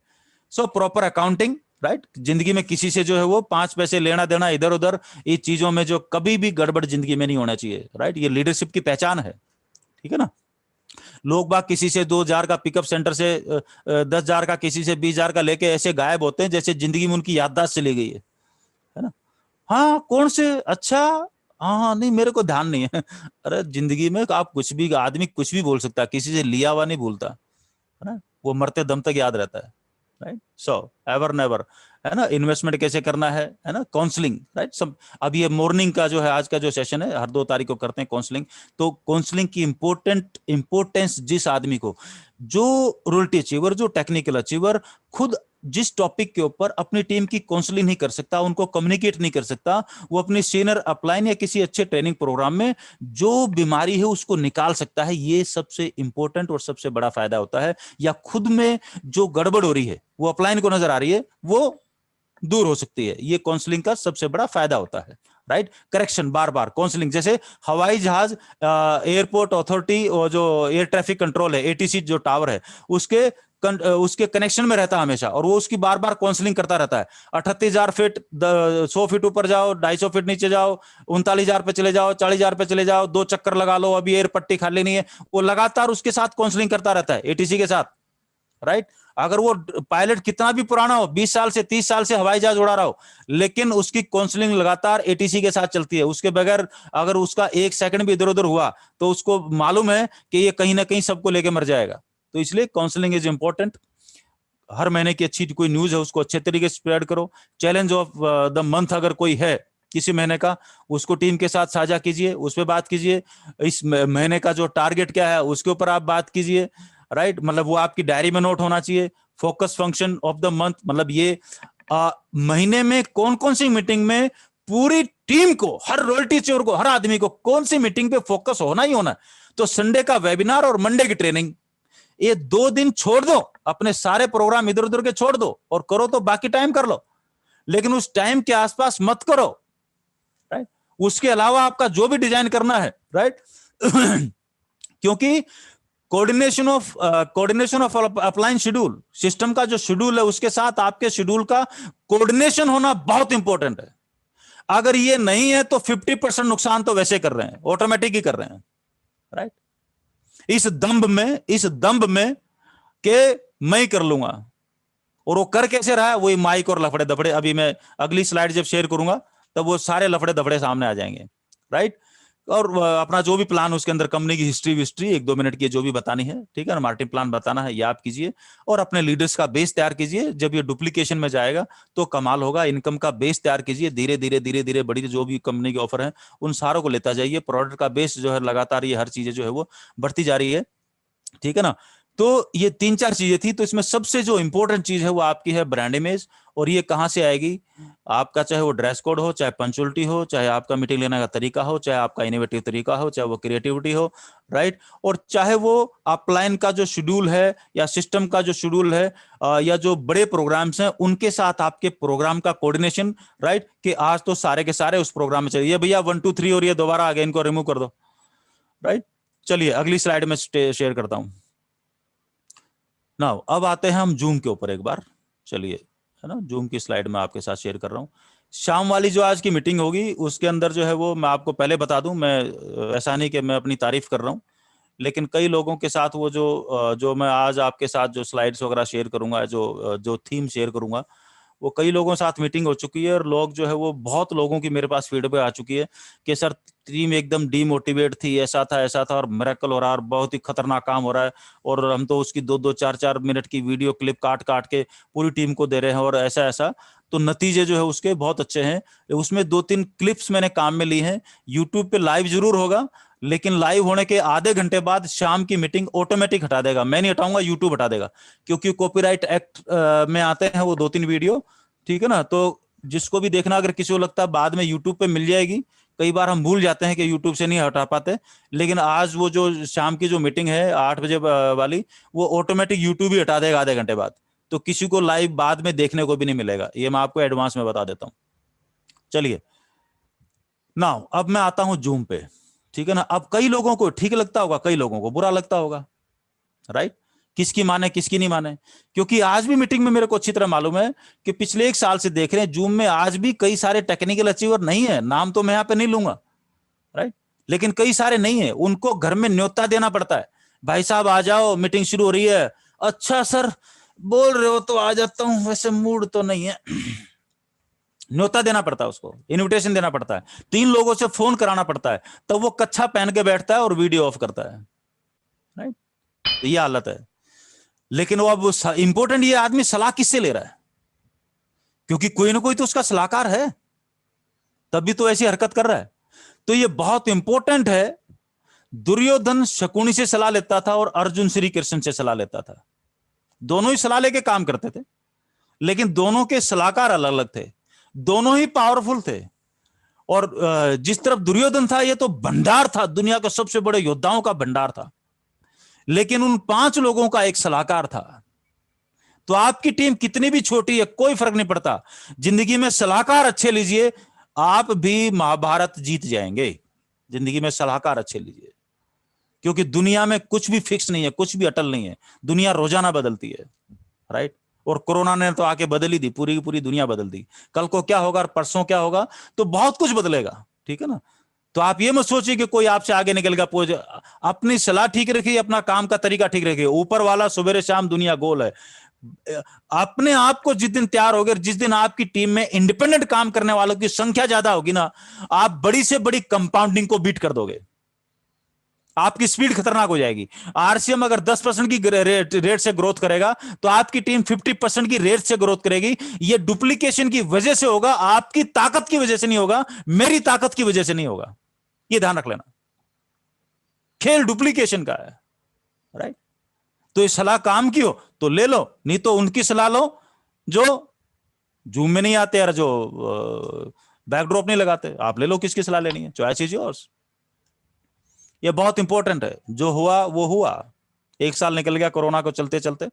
So proper accounting, right. जिंदगी में किसी से जो है वो 5 पैसे लेना देना इधर उधर, ये चीजों में जो कभी भी गड़बड़ जिंदगी में नहीं होना चाहिए, राइट। ये लीडरशिप की पहचान है, ठीक है ना। लोग बाग किसी से 2000 का पिकअप सेंटर से 10,000 का, किसी से 20,000 का लेके ऐसे गायब होते हैं जैसे जिंदगी में उनकी याददाश्त चली गई है ना। हाँ कौन से, अच्छा हाँ नहीं मेरे को ध्यान नहीं है। अरे जिंदगी में आप कुछ भी, आदमी कुछ भी बोल सकता है, किसी से लिया हुआ नहीं भूलता, है ना। वो मरते दम तक याद रहता है, राइट। सो एवर नेवर, है ना। इन्वेस्टमेंट कैसे करना है ना, काउंसलिंग, राइट। सब अब ये मॉर्निंग का जो है आज का जो सेशन है, हर 2 तारीख को करते हैं काउंसलिंग। तो काउंसलिंग की इंपोर्टेंस जिस आदमी को, जो रॉयल्टी अचीवर, जो टेक्निकल अचीवर खुद जिस टॉपिक के ऊपर अपनी टीम की काउंसलिंग नहीं कर सकता, उनको कम्युनिकेट नहीं कर सकता, वो अपनी सीनियर अपलाइन या किसी अच्छे ट्रेनिंग प्रोग्राम में जो बीमारी है उसको निकाल सकता है। ये सबसे इंपॉर्टेंट और सबसे बड़ा फायदा होता है। या खुद में जो गड़बड़ हो रही है वो अपलाइन को नजर आ रही है, वो दूर हो सकती है। ये काउंसलिंग का सबसे बड़ा फायदा होता है, राइट। करेक्शन, बार बार काउंसलिंग। जैसे हवाई जहाज, एयरपोर्ट अथॉरिटी और जो एयर ट्रैफिक कंट्रोल है, एटीसी जो टावर है, उसके कनेक्शन में रहता है हमेशा, और वो उसकी बार बार काउंसलिंग करता रहता है। 38,000 फीट, 100 फीट ऊपर जाओ, 250 फीट नीचे जाओ, 39,000 पे चले जाओ, 40,000 पे चले जाओ, 2 चक्कर लगा लो, अभी एयर पट्टी खाली नहीं है। वो लगातार उसके साथ काउंसलिंग करता रहता है, एटीसी के साथ, राइट। अगर वो पायलट कितना भी पुराना हो, 20 साल से 30 साल से हवाई जहाज उड़ा रहा हो, लेकिन उसकी काउंसलिंग लगातार एटीसी के साथ चलती है। उसके बगैर अगर उसका 1 सेकंड भी इधर उधर हुआ तो उसको मालूम है कि ये कहीं ना कहीं सबको लेके मर जाएगा। तो इसलिए काउंसलिंग इज इंपॉर्टेंट। हर महीने की अच्छी कोई न्यूज है उसको अच्छे तरीके से स्प्रेड करो। चैलेंज ऑफ द मंथ अगर कोई है किसी महीने का, उसको टीम के साथ साझा कीजिए, उस पर बात कीजिए। इस महीने का जो टारगेट क्या है उसके ऊपर आप बात कीजिए, राइट। मतलब वो आपकी डायरी में नोट होना चाहिए। Focus function of the month, मतलब ये महीने में कौन कौन सी मीटिंग में पूरी टीम को, हर रॉयल्टी चोर को, हर आदमी को कौन सी मीटिंग पे फोकस होना ही होना। तो संडे का वेबिनार और मंडे की ट्रेनिंग, ये 2 दिन छोड़ दो, अपने सारे प्रोग्राम इधर उधर के छोड़ दो, और करो तो बाकी टाइम कर लो, लेकिन उस टाइम के आसपास मत करो, राइट। उसके अलावा आपका जो भी डिजाइन करना है, राइट। क्योंकि coordination of upline schedule, system का जो शेड्यूल है उसके साथ आपके शेड्यूल का कोऑर्डिनेशन होना बहुत इंपॉर्टेंट है। अगर ये नहीं है तो 50% नुकसान तो वैसे कर रहे हैं, ऑटोमेटिक ही कर रहे हैं, राइट। इस दंभ में के मैं ही कर लूंगा, और वो कर कैसे रहा है, वही माइक और लफड़े दफड़े। अभी मैं अगली स्लाइड जब शेयर करूंगा तब वो सारे लफड़े दफड़े सामने आ जाएंगे, राइट। और अपना जो भी प्लान उसके अंदर कंपनी की हिस्ट्री 1-2 मिनट की जो भी बतानी है, ठीक है ना, मार्केटिंग प्लान बताना है, ये आप कीजिए। और अपने लीडर्स का बेस तैयार कीजिए। जब ये डुप्लीकेशन में जाएगा तो कमाल होगा। इनकम का बेस तैयार कीजिए, धीरे धीरे बड़ी जो भी कंपनी के ऑफर है उन सारों को लेता जाइए। प्रोडक्ट का बेस जो है लगातार ये हर चीजें जो है वो बढ़ती जा रही है। ठीक है ना। तो ये 3-4 चीजें थी। तो इसमें सबसे जो इंपॉर्टेंट चीज है वो आपकी है ब्रांड इमेज। और ये कहां से आएगी? आपका चाहे वो ड्रेस कोड हो, चाहे पंचुअलिटी हो, चाहे आपका मीटिंग लेने का तरीका हो, चाहे आपका इनोवेटिव तरीका हो, चाहे वो क्रिएटिविटी हो, राइट। और चाहे वो अपलाइन का जो शेड्यूल है या सिस्टम का जो शेड्यूल है, या जो बड़े प्रोग्राम्स हैं उनके साथ आपके प्रोग्राम का कोऑर्डिनेशन, राइट, कि आज तो सारे के सारे उस प्रोग्राम में चाहिए। भैया 1 2 3 और ये दोबारा आ गया, इनको रिमूव कर दो, राइट। चलिए अगली स्लाइड में शेयर करता हूं ना। अब आते हैं हम जूम के ऊपर एक बार। चलिए, है ना, जूम की स्लाइड में आपके साथ शेयर कर रहा हूं। शाम वाली जो आज की मीटिंग होगी उसके अंदर जो है वो मैं आपको पहले बता दूं, मैं ऐसा नहीं कि मैं अपनी तारीफ कर रहा हूं, लेकिन कई लोगों के साथ वो जो मैं आज आपके साथ जो स्लाइड्स वगैरह शेयर करूंगा, जो थीम शेयर करूंगा, वो कई लोगों के साथ मीटिंग हो चुकी है। और लोग जो है वो बहुत लोगों की मेरे पास फीडबैक आ चुकी है कि सर टीम एकदम डीमोटिवेट थी, ऐसा था और मिरेकल हो रहा है और बहुत ही खतरनाक काम हो रहा है, और हम तो उसकी 2-2 4-4 मिनट की वीडियो क्लिप काट काट के पूरी टीम को दे रहे हैं और ऐसा। तो नतीजे जो है उसके बहुत अच्छे हैं। उसमें 2-3 क्लिप्स मैंने काम में ली हैं। यूट्यूब पे लाइव जरूर होगा, लेकिन लाइव होने के आधे घंटे बाद शाम की मीटिंग ऑटोमेटिक हटा देगा। मैं नहीं हटाऊंगा, यूट्यूब हटा देगा, क्योंकि कॉपीराइट एक्ट में आते हैं वो 2-3 वीडियो, ठीक है ना। तो जिसको भी देखना, अगर किसी को लगता है बाद में यूट्यूब पे मिल जाएगी, कई बार हम भूल जाते हैं कि यूट्यूब से नहीं हटा पाते, लेकिन आज वो जो शाम की जो मीटिंग है 8 बजे वाली, वो ऑटोमेटिक यूट्यूब ही हटा देगा आधे घंटे बाद। तो किसी को लाइव बाद में देखने को भी नहीं मिलेगा, ये मैं आपको एडवांस में बता देता हूं। चलिए नाउ अब मैं आता हूं जूम पे, ठीक है ना। अब कई लोगों को ठीक लगता होगा, कई लोगों को बुरा लगता होगा, राइट। किसकी माने किसकी नहीं माने, क्योंकि आज भी मीटिंग में मेरे को अच्छी तरह मालूम है कि पिछले 1 साल से देख रहे हैं जूम में आज भी कई सारे टेक्निकल अचीवर नहीं है, नाम तो मैं यहां पे नहीं लूंगा, राइट, लेकिन कई सारे नहीं है। उनको घर में न्योता देना पड़ता है, भाई साहब आ जाओ मीटिंग शुरू हो रही है। अच्छा सर बोल रहे हो तो आ जाता हूं, वैसे मूड तो नहीं है। न्योता देना पड़ता है, उसको इनविटेशन देना पड़ता है, 3 लोगों से फोन कराना पड़ता है, तब वो कच्छा पहन के बैठता है और वीडियो ऑफ करता है, राइट। तो ये हालत है। लेकिन वो अब इंपॉर्टेंट, ये आदमी सलाह किससे ले रहा है? क्योंकि कोई ना कोई तो उसका सलाहकार है, तभी तो ऐसी हरकत कर रहा है। तो ये बहुत इंपॉर्टेंट है। दुर्योधन शकुनी से सलाह लेता था और अर्जुन श्री कृष्ण से सलाह लेता था। दोनों ही सलाह लेके काम करते थे, लेकिन दोनों के सलाहकार अलग अलग थे, दोनों ही पावरफुल थे। और जिस तरफ दुर्योधन था, ये तो भंडार था, दुनिया के सबसे बड़े योद्धाओं का भंडार था, लेकिन उन 5 लोगों का एक सलाहकार था। तो आपकी टीम कितनी भी छोटी है, कोई फर्क नहीं पड़ता, जिंदगी में सलाहकार अच्छे लीजिए, आप भी महाभारत जीत जाएंगे। जिंदगी में सलाहकार अच्छे लीजिए, क्योंकि दुनिया में कुछ भी फिक्स नहीं है, कुछ भी अटल नहीं है, दुनिया रोजाना बदलती है, राइट। और कोरोना ने तो आके बदल ही दी, पूरी की पूरी दुनिया बदल दी। कल को क्या होगा और परसों क्या होगा, तो बहुत कुछ बदलेगा, ठीक है ना। तो आप ये मत सोचिए कि कोई आपसे आगे निकल गया। अपनी सलाह ठीक रखिए, अपना काम का तरीका ठीक रखिए, ऊपर वाला सवेरे शाम दुनिया गोल है। अपने आप को जिस दिन तैयार होगे, जिस दिन आपकी टीम में इंडिपेंडेंट काम करने वालों की संख्या ज्यादा होगी ना, आप बड़ी से बड़ी कंपाउंडिंग को बीट कर दोगे, आपकी स्पीड खतरनाक हो जाएगी। आरसीएम अगर 10% की रेट से ग्रोथ करेगा, तो आपकी टीम 50% की रेट से ग्रोथ करेगी। ये डुप्लीकेशन की वजह से होगा, आपकी ताकत की वजह से नहीं होगा, मेरी ताकत की वजह से नहीं होगा, ये ध्यान रख लेना। खेल डुप्लीकेशन का है, राइट। तो ये सलाह काम की हो तो ले लो, नहीं तो उनकी सलाह लो जो जूम में नहीं आते यार, जो बैकड्रॉप नहीं लगाते, आप ले लो किसकी सलाह लेनी है, चॉइस इज योर्स। ये बहुत इंपॉर्टेंट है। जो हुआ वो हुआ, 1 साल निकल गया कोरोना को चलते चलते।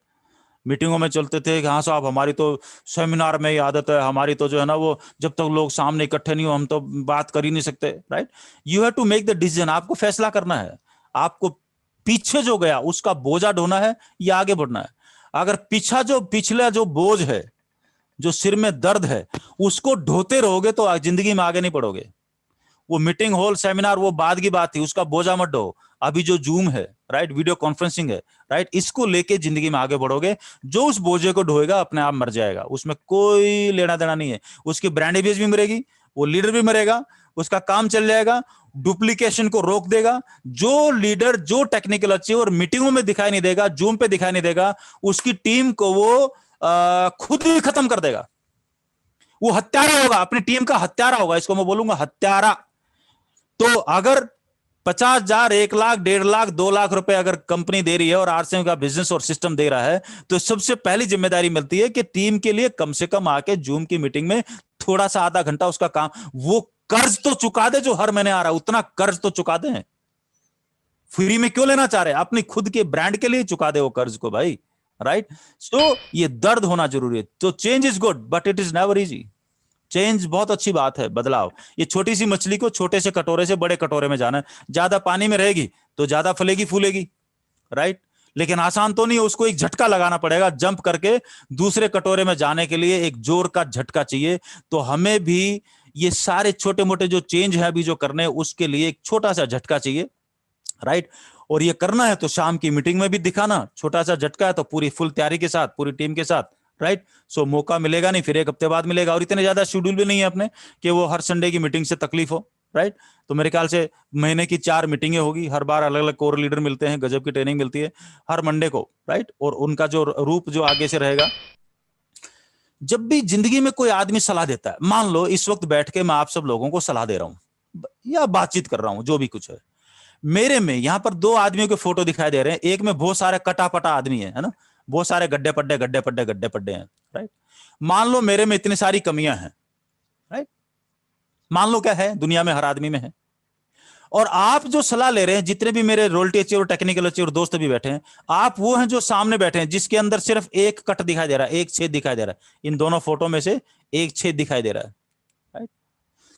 मीटिंगों में चलते थे कि हाँ साहब हमारी तो सेमिनार में ही आदत है, हमारी तो जो है ना वो जब तक लोग सामने इकट्ठे नहीं हो हम तो बात कर ही नहीं सकते, right. You have to make the decision, आपको फैसला करना है, आपको पीछे जो गया उसका बोझा ढोना है या आगे बढ़ना है। अगर पिछला जो बोझ है, जो सिर में दर्द है, उसको ढोते रहोगे तो जिंदगी में आगे नहीं बढ़ोगे। वो मीटिंग हॉल सेमिनार वो बाद की बात थी, उसका बोझा मत ढो। अभी जो जूम है, राइट, वीडियो कॉन्फ्रेंसिंग है, राइट, इसको लेके जिंदगी में आगे बढ़ोगे। जो उस बोझे को ढोएगा अपने आप मर जाएगा, उसमें कोई लेना देना नहीं है। उसकी ब्रांड इमेज भी मरेगी, वो लीडर भी मरेगा, उसका काम चल जाएगा, डुप्लीकेशन को रोक देगा। जो लीडर, जो टेक्निकल अचीवर मीटिंगों में दिखाई नहीं देगा, जूम पे दिखाई नहीं देगा, उसकी टीम को वो खुद ही खत्म कर देगा। वो हत्यारा होगा, अपनी टीम का हत्यारा होगा, इसको मैं बोलूंगा हत्यारा। तो अगर 50,000, 1 लाख, 1.5 लाख, 2 लाख रुपए अगर कंपनी दे रही है और आरसीएम का बिजनेस और सिस्टम दे रहा है, तो सबसे पहली जिम्मेदारी मिलती है कि टीम के लिए कम से कम आके जूम की मीटिंग में थोड़ा सा आधा घंटा उसका काम, वो कर्ज तो चुका दे जो हर महीने आ रहा है, उतना कर्ज तो चुका दे। फ्री में क्यों लेना चाह रहे हैं? अपनी खुद के ब्रांड के लिए चुका दे वो कर्ज को भाई, राइट? सो ये दर्द होना जरूरी है। तो change is good but it is never easy. Change बहुत अच्छी बात है, बदलाव। ये छोटी सी मछली को छोटे से कटोरे से बड़े कटोरे में जाना है। ज्यादा पानी में रहेगी तो ज्यादा फलेगी फूलेगी, राइट? लेकिन आसान तो नहीं है, उसको एक झटका लगाना पड़ेगा। जंप करके दूसरे कटोरे में जाने के लिए एक जोर का झटका चाहिए। तो हमें भी ये सारे छोटे मोटे जो चेंज है अभी जो करने हैं, उसके लिए एक छोटा सा झटका चाहिए, राइट? और ये करना है तो शाम की मीटिंग में भी दिखाना। छोटा सा झटका है तो पूरी फुल तैयारी के साथ, पूरी टीम के साथ, राइट? सो मौका मिलेगा नहीं, फिर 1 हफ्ते बाद मिलेगा। और इतने ज्यादा शेड्यूल भी नहीं है अपने कि वो हर संडे की मीटिंग से तकलीफ हो, राइट? तो मेरे ख्याल से महीने की 4 मीटिंगें होगी, हर बार अलग अलग कोर लीडर मिलते हैं, गजब की ट्रेनिंग मिलती है हर मंडे को, राइट? और उनका जो रूप जो आगे से रहेगा, जब भी जिंदगी में कोई आदमी सलाह देता है, मान लो इस वक्त बैठ के मैं आप सब लोगों को सलाह दे रहा हूं या बातचीत कर रहा हूं, जो भी कुछ है, मेरे में यहां पर 2 आदमियों के फोटो दिखाई दे रहे हैं। एक में बहुत सारे कटापटा आदमी है ना, बहुत सारे गड्ढे पड्डे हैं, राइट? मान लो मेरे में इतनी सारी कमियां हैं, राइट? मान लो क्या है, दुनिया में हर आदमी में है। और आप जो सलाह ले रहे हैं, जितने भी मेरे रोयल्टी अच्छे और टेक्निकल अच्छे और दोस्त भी बैठे हैं, आप वो हैं जो सामने बैठे हैं जिसके अंदर सिर्फ एक कट दिखाई दे रहा है, एक छेद दिखाई दे रहा है। इन दोनों फोटो में से एक छेद दिखाई दे रहा है, राइट?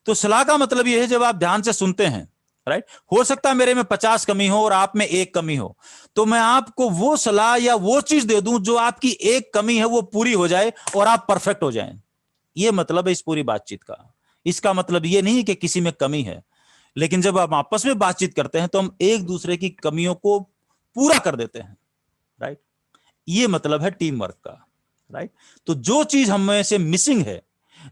तो सलाह का मतलब यह है, जब आप ध्यान से सुनते हैं, राइट? हो सकता है मेरे में 50 कमी हो और आप में 1 कमी हो, तो मैं आपको वो सलाह या वो चीज दे दूं जो आपकी 1 कमी है वो पूरी हो जाए और आप परफेक्ट हो जाएं। ये मतलब है इस पूरी बातचीत का। इसका मतलब ये नहीं कि किसी में कमी है, लेकिन जब हम आपस में बातचीत करते हैं तो हम एक दूसरे की कमियों को पूरा कर देते हैं, राइट? ये मतलब है टीम वर्क का, राइट? तो जो चीज हमें से मिसिंग है,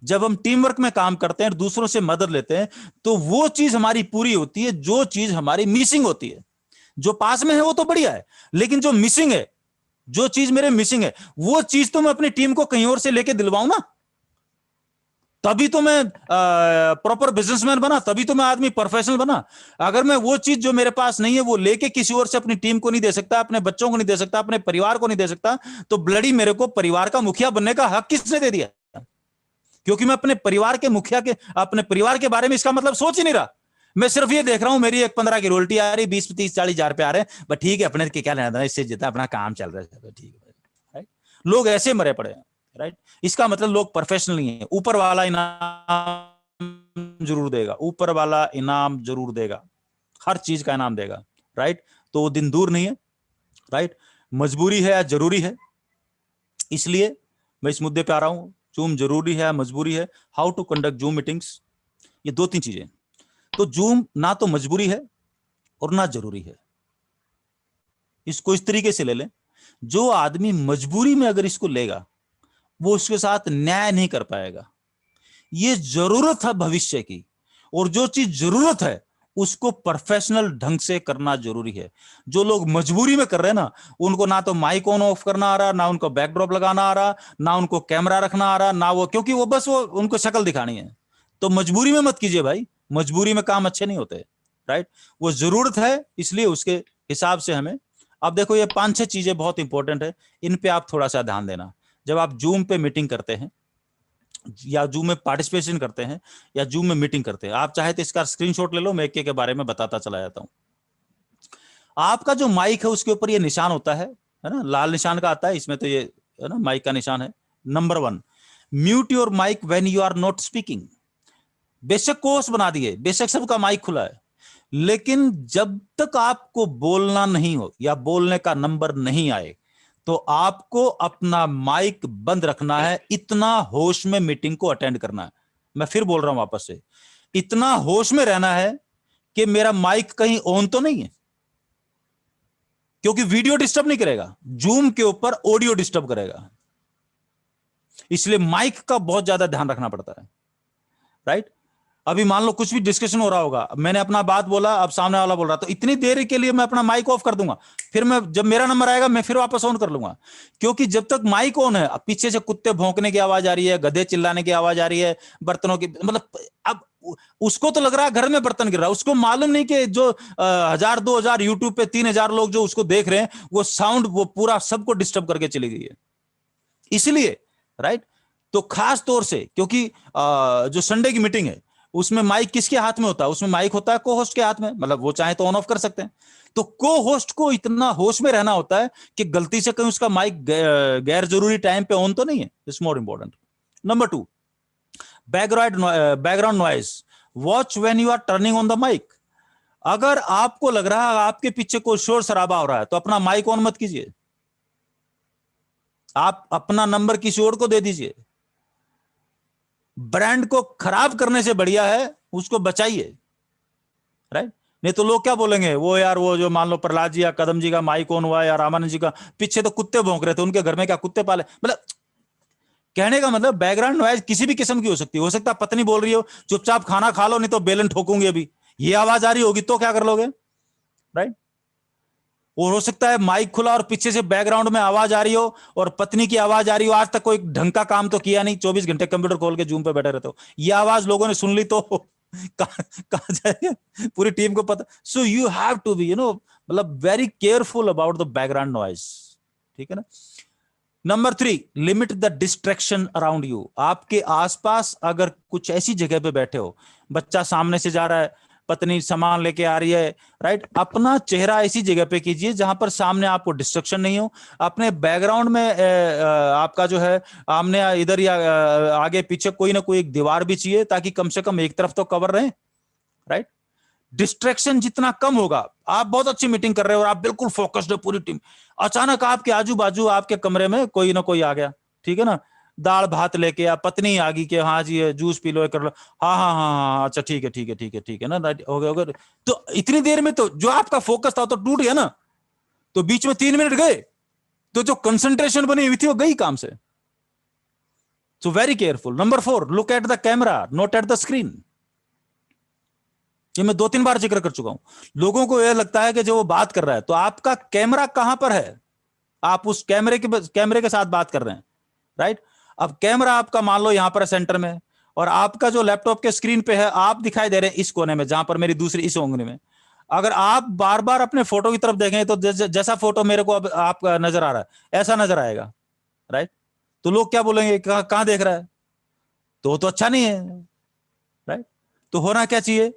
जब हम टीम वर्क में काम करते हैं, दूसरों से मदद लेते हैं, तो वो चीज हमारी पूरी होती है। जो चीज हमारी मिसिंग होती है, जो पास में है वो तो बढ़िया है, लेकिन जो मिसिंग है, जो चीज मेरे मिसिंग है, वो चीज तो मैं अपनी टीम को कहीं और से लेके दिलवाऊं ना, तभी तो मैं प्रॉपर बिजनेसमैन बना, तभी तो मैं आदमी प्रोफेशनल बना। अगर मैं वो चीज जो मेरे पास नहीं है वो लेके किसी और से अपनी टीम को नहीं दे सकता, अपने बच्चों को नहीं दे सकता, अपने परिवार को नहीं दे सकता, तो ब्लडी मेरे को परिवार का मुखिया बनने का हक किसने दे दिया? क्योंकि मैं अपने परिवार के मुखिया के, अपने परिवार के बारे में इसका मतलब सोच ही नहीं रहा। मैं सिर्फ ये देख रहा हूं मेरी 1-15 की रोल्टी आ रही, 20, 30, 40 हजार रुपए आ रहे हैं, बट ठीक है, अपने के क्या लेना देना, इससे जितना अपना काम चल रहा है ठीक है, राइट? लोग ऐसे मरे पड़े हैं, राइट? इसका मतलब लोग प्रोफेशनल नहीं है। ऊपर वाला इनाम जरूर देगा, ऊपर वाला इनाम जरूर देगा, हर चीज का इनाम देगा, राइट? तो वो दिन दूर नहीं है, राइट? मजबूरी है या जरूरी है, इसलिए मैं इस मुद्दे पे आ रहा हूं। जूम जरूरी है, मजबूरी है, how to conduct Zoom meetings, ये 2-3 चीजें। तो जूम ना तो मजबूरी है और ना जरूरी है। इसको इस तरीके से ले लें, जो आदमी मजबूरी में अगर इसको लेगा वो उसके साथ न्याय नहीं कर पाएगा। ये जरूरत है भविष्य की, और जो चीज जरूरत है उसको प्रोफेशनल ढंग से करना जरूरी है। जो लोग मजबूरी में कर रहे हैं ना, उनको ना तो माइक ऑन ऑफ करना आ रहा, ना उनको बैकड्रॉप लगाना आ रहा, ना उनको कैमरा रखना आ रहा, ना वो, क्योंकि वो बस वो उनको शक्ल दिखानी है। तो मजबूरी में मत कीजिए भाई, मजबूरी में काम अच्छे नहीं होते, राइट? वो जरूरत है, इसलिए उसके हिसाब से हमें। अब देखो ये 5-6 चीजें बहुत इंपॉर्टेंट है, इन पे आप थोड़ा सा ध्यान देना। जब आप जूम पे मीटिंग करते हैं या जूम में पार्टिसिपेशन करते हैं या जूम में मीटिंग करते हैं, आप चाहे तो इसका स्क्रीनशॉट ले लो, मैं एक के बारे में बताता चला जाता हूं। आपका जो माइक है उसके ऊपर ये निशान होता है ना, लाल निशान का आता है इसमें, तो ये है ना माइक का निशान है। Number 1, mute your mic when you are not speaking. बेशक कोर्स बना दिए, बेशक सबका माइक खुला है, लेकिन जब तक आपको बोलना नहीं हो या बोलने का नंबर नहीं आए, तो आपको अपना माइक बंद रखना है। इतना होश में मीटिंग को अटेंड करना है। मैं फिर बोल रहा हूं वापस से, इतना होश में रहना है कि मेरा माइक कहीं ऑन तो नहीं है, क्योंकि वीडियो डिस्टर्ब नहीं करेगा, जूम के ऊपर ऑडियो डिस्टर्ब करेगा। इसलिए माइक का बहुत ज्यादा ध्यान रखना पड़ता है, राइट? अभी मान लो कुछ भी डिस्कशन हो रहा होगा, मैंने अपना बात बोला, अब सामने वाला बोल रहा, तो इतनी देर के लिए मैं अपना माइक ऑफ कर दूंगा, फिर मैं जब मेरा नंबर आएगा मैं फिर वापस ऑन कर लूंगा। क्योंकि जब तक माइक ऑन है, पीछे से कुत्ते भौंकने की आवाज आ रही है, गधे चिल्लाने की आवाज आ रही है, बर्तनों की, मतलब अब उसको तो लग रहा है घर में बर्तन गिर रहा है, उसको मालूम नहीं कि जो 1000-2000 यूट्यूब पे 3000 लोग जो उसको देख रहे हैं, वो साउंड वो पूरा सबको डिस्टर्ब करके चली गई है। इसलिए राइट, तो खास तौर से क्योंकि जो संडे की मीटिंग है उसमें माइक किसके हाथ में होता है? उसमें माइक होता है को होस्ट के हाथ में, मतलब वो चाहे तो ऑन ऑफ कर सकते हैं। तो को होस्ट को इतना होश में रहना होता है कि गलती से कहीं उसका माइक गैर जरूरी टाइम पे ऑन तो नहीं है। It's more important. Number 2, background noise. Watch when you are turning on the mic. अगर आपको लग रहा है आपके पीछे कोई शोर शराबा हो रहा है तो अपना माइक ऑन मत कीजिए, आप अपना नंबर किसी और को दे दीजिए। ब्रांड को खराब करने से बढ़िया है उसको बचाइए, राइट? नहीं तो लोग क्या बोलेंगे, वो यार वो जो मान लो प्रहलाद जी या कदम जी का माइक ऑन हुआ या रामानंद जी का, पीछे तो कुत्ते भौंक रहे थे, उनके घर में क्या कुत्ते पाले? मतलब कहने का मतलब बैकग्राउंड नॉइज किसी भी किस्म की हो सकती है। हो सकता है पत्नी बोल रही हो चुपचाप खाना खा लो नहीं तो बेलन ठोकूंगी अभी, ये आवाज आ रही होगी तो क्या कर लोगे, राइट? और हो सकता है माइक खुला और पीछे से बैकग्राउंड में आवाज आ रही हो और पत्नी की आवाज आ रही हो, आज तक कोई ढंग का काम तो किया नहीं, 24 घंटे कंप्यूटर खोल के जूम पे बैठे रहते हो, ये आवाज लोगों ने सुन ली तो कहां जाएगा, पूरी टीम को पता। So you have to be मतलब very careful about the background noise, ठीक है ना। Number 3, limit the distraction around you. आपके आसपास अगर कुछ ऐसी जगह पे बैठे हो, बच्चा सामने से जा रहा है, पत्नी सामान लेके आ रही है, राइट, अपना चेहरा ऐसी जगह पे कीजिए जहां पर सामने आपको डिस्ट्रक्शन नहीं हो। अपने बैकग्राउंड में आपका जो है आमने इधर या आगे पीछे कोई ना कोई एक दीवार भी चाहिए ताकि कम से कम एक तरफ तो कवर रहे, राइट। डिस्ट्रैक्शन जितना कम होगा, आप बहुत अच्छी मीटिंग कर रहे हो और आप बिल्कुल फोकस्ड है पूरी टीम, अचानक आपके आजू बाजू आपके कमरे में कोई ना कोई आ गया, ठीक है ना, दाल भात लेके, या पत्नी आ गई कि हाँ जी जूस पी लो, कर लो, हाँ हाँ हाँ हाँ अच्छा ठीक है ठीक है ठीक है ठीक है ना, हो गया हो गया। तो इतनी देर में तो जो आपका फोकस था तो टूट गया ना, तो बीच में 3 मिनट गए तो जो कंसंट्रेशन बनी हुई थी वो गई काम से। सो very careful. Number 4, look at the camera not at the screen. ये मैं 2-3 बार जिक्र कर चुका हूं। लोगों को यह लगता है कि जो वो बात कर रहा है तो आपका कैमरा कहां पर है, आप उस कैमरे के साथ बात कर रहे हैं, राइट। अब कैमरा आपका मान लो यहां पर सेंटर में, और आपका जो लैपटॉप के स्क्रीन पे है आप दिखाई दे रहे हैं इस कोने में जहां पर मेरी दूसरी इस उंगली में। अगर आप बार बार अपने फोटो की तरफ देखें तो जैसा फोटो मेरे को अब आपका नजर आ रहा है ऐसा नजर आएगा, राइट। तो लोग क्या बोलेंगे, कहां देख रहा है, तो अच्छा नहीं है, राइट। तो होना क्या चाहिए,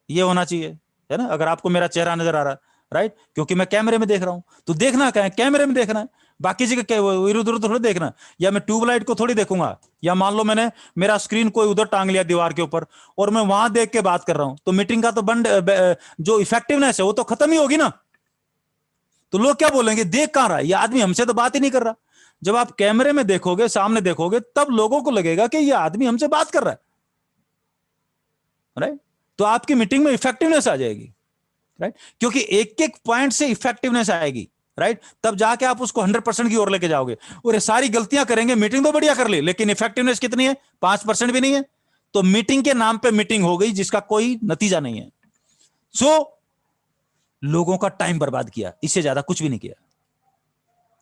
ये होना चाहिए, है ना। अगर आपको मेरा चेहरा नजर आ रहा है, राइट, क्योंकि मैं कैमरे में देख रहा हूं, तो देखना क्या है, कैमरे में देखना है, बाकी जगह इधर उधर थोड़ी देखना है। या मैं ट्यूबलाइट को थोड़ी देखूंगा, या मान लो मैंने मेरा स्क्रीन कोई उधर टांग लिया दीवार के ऊपर और मैं वहां देख के बात कर रहा हूं, तो मीटिंग का तो जो इफेक्टिवनेस है वो तो खत्म ही होगी ना। तो लोग क्या बोलेंगे, देख कहां रहा है ये आदमी, हमसे तो बात ही नहीं कर रहा। जब आप कैमरे में देखोगे, सामने देखोगे, तब लोगों को लगेगा कि ये आदमी हमसे बात कर रहा है, राइट। तो आपकी मीटिंग में इफेक्टिवनेस आ जाएगी, राइट, क्योंकि एक एक पॉइंट से इफेक्टिवनेस आएगी, राइट। तब जाके आप उसको 100% की ओर लेके जाओगे। और ये सारी गलतियां करेंगे, मीटिंग तो बढ़िया कर ली लेकिन इफेक्टिवनेस कितनी है, 5% भी नहीं है, तो मीटिंग के नाम पे मीटिंग हो गई जिसका कोई नतीजा नहीं है। सो लोगों का टाइम बर्बाद किया, इससे ज्यादा कुछ भी नहीं किया,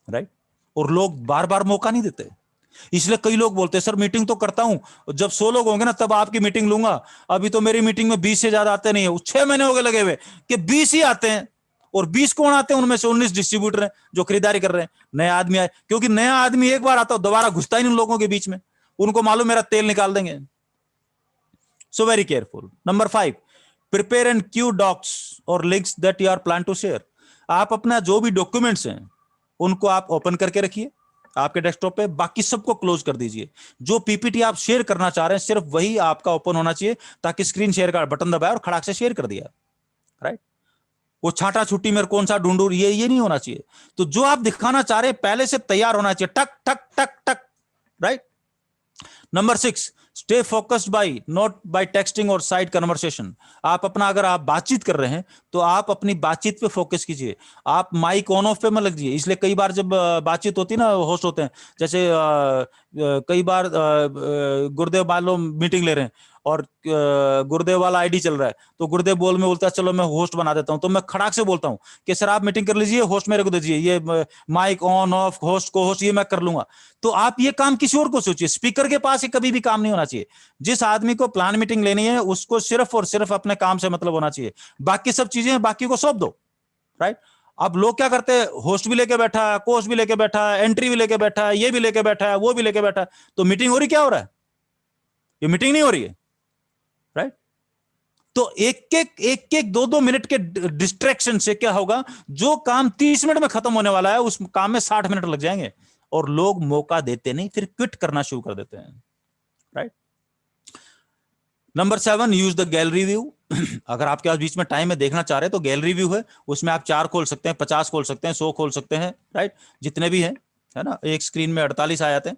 राइट। और लोग बार बार मौका नहीं देते, इसलिए कई लोग बोलते हैं सर मीटिंग तो करता हूं, जब 100 लोग होंगे ना तब आपकी मीटिंग लूंगा, अभी तो मेरी मीटिंग में 20 से ज्यादा आते नहीं है। 6 महीने हो गए लगे हुए कि 20 ही आते हैं, और 20 कौन आते हैं, उनमें से 19 डिस्ट्रीब्यूटर हैं जो खरीदारी कर रहे हैं, नया आदमी आए, क्योंकि नया आदमी एक बार आता है दोबारा घुसता ही नहीं उन लोगों के बीच में, उनको मालूम मेरा तेल निकाल देंगे। So very careful. Number 5, prepare and queue docs और links that you are plan to share. आप अपना जो भी डॉक्यूमेंट्स हैं उनको आप ओपन करके रखिए आपके डेस्कटॉप पे, बाकी सबको क्लोज कर दीजिए। जो पीपीटी आप शेयर करना चाह रहे हैं सिर्फ वही आपका ओपन होना चाहिए, ताकि स्क्रीन शेयर का बटन दबाया और खड़ाक से शेयर कर दिया, राइट। वो छाटा छुट्टी में कौन सा ढूंढूं ये नहीं होना चाहिए। तो जो आप दिखाना चाह रहे हैं पहले से तैयार होना चाहिए, टक टक टक टक, right. Number 6, stay focused by not by texting और साइड कन्वर्सेशन। आप अपना अगर आप बातचीत कर रहे हैं तो आप अपनी बातचीत पे फोकस कीजिए, आप माइक ऑन ऑफ पे मत लगजिए। इसलिए कई बार जब बातचीत होती है ना, होस्ट होते हैं, जैसे कई बार गुरुदेव बालो मीटिंग ले रहे हैं और गुरुदेव वाला आईडी चल रहा है, तो गुरुदेव बोल में बोलता है चलो मैं होस्ट बना देता हूं, तो मैं खड़ाक से बोलता हूं कि सर आप मीटिंग कर लीजिए, होस्ट मेरे को दीजिए, ये माइक ऑन ऑफ होस्ट को होस्ट ये मैं कर लूंगा। तो आप ये काम किसी और को सोचिए, स्पीकर के पास ये कभी भी काम नहीं होना चाहिए। जिस आदमी को प्लान मीटिंग लेनी है उसको सिर्फ और सिर्फ अपने काम से मतलब होना चाहिए, बाकी सब चीजें बाकी को सौंप दो, राइट। अब लोग क्या करते हैं, होस्ट भी लेके बैठा है, कोस्ट भी लेके बैठा है, एंट्री भी लेके बैठा है, ये भी लेके बैठा है, वो भी लेके बैठा है, तो मीटिंग हो रही, क्या हो रहा है? ये मीटिंग नहीं हो रही है, राइट। तो एक एक 2-2 मिनट के डिस्ट्रैक्शन से क्या होगा, जो काम 30 मिनट में खत्म होने वाला है उस काम में 60 मिनट लग जाएंगे, और लोग मौका देते नहीं, फिर क्विट करना शुरू कर देते हैं, right. Number 7, use the gallery view. अगर आपके पास बीच में टाइम में देखना चाह रहे हैं तो गैलरी व्यू है, उसमें आप 4 खोल सकते हैं, 50 खोल सकते हैं, 100 खोल सकते हैं, राइट, जितने भी हैं, है ना। एक स्क्रीन में 48 आ जाते हैं,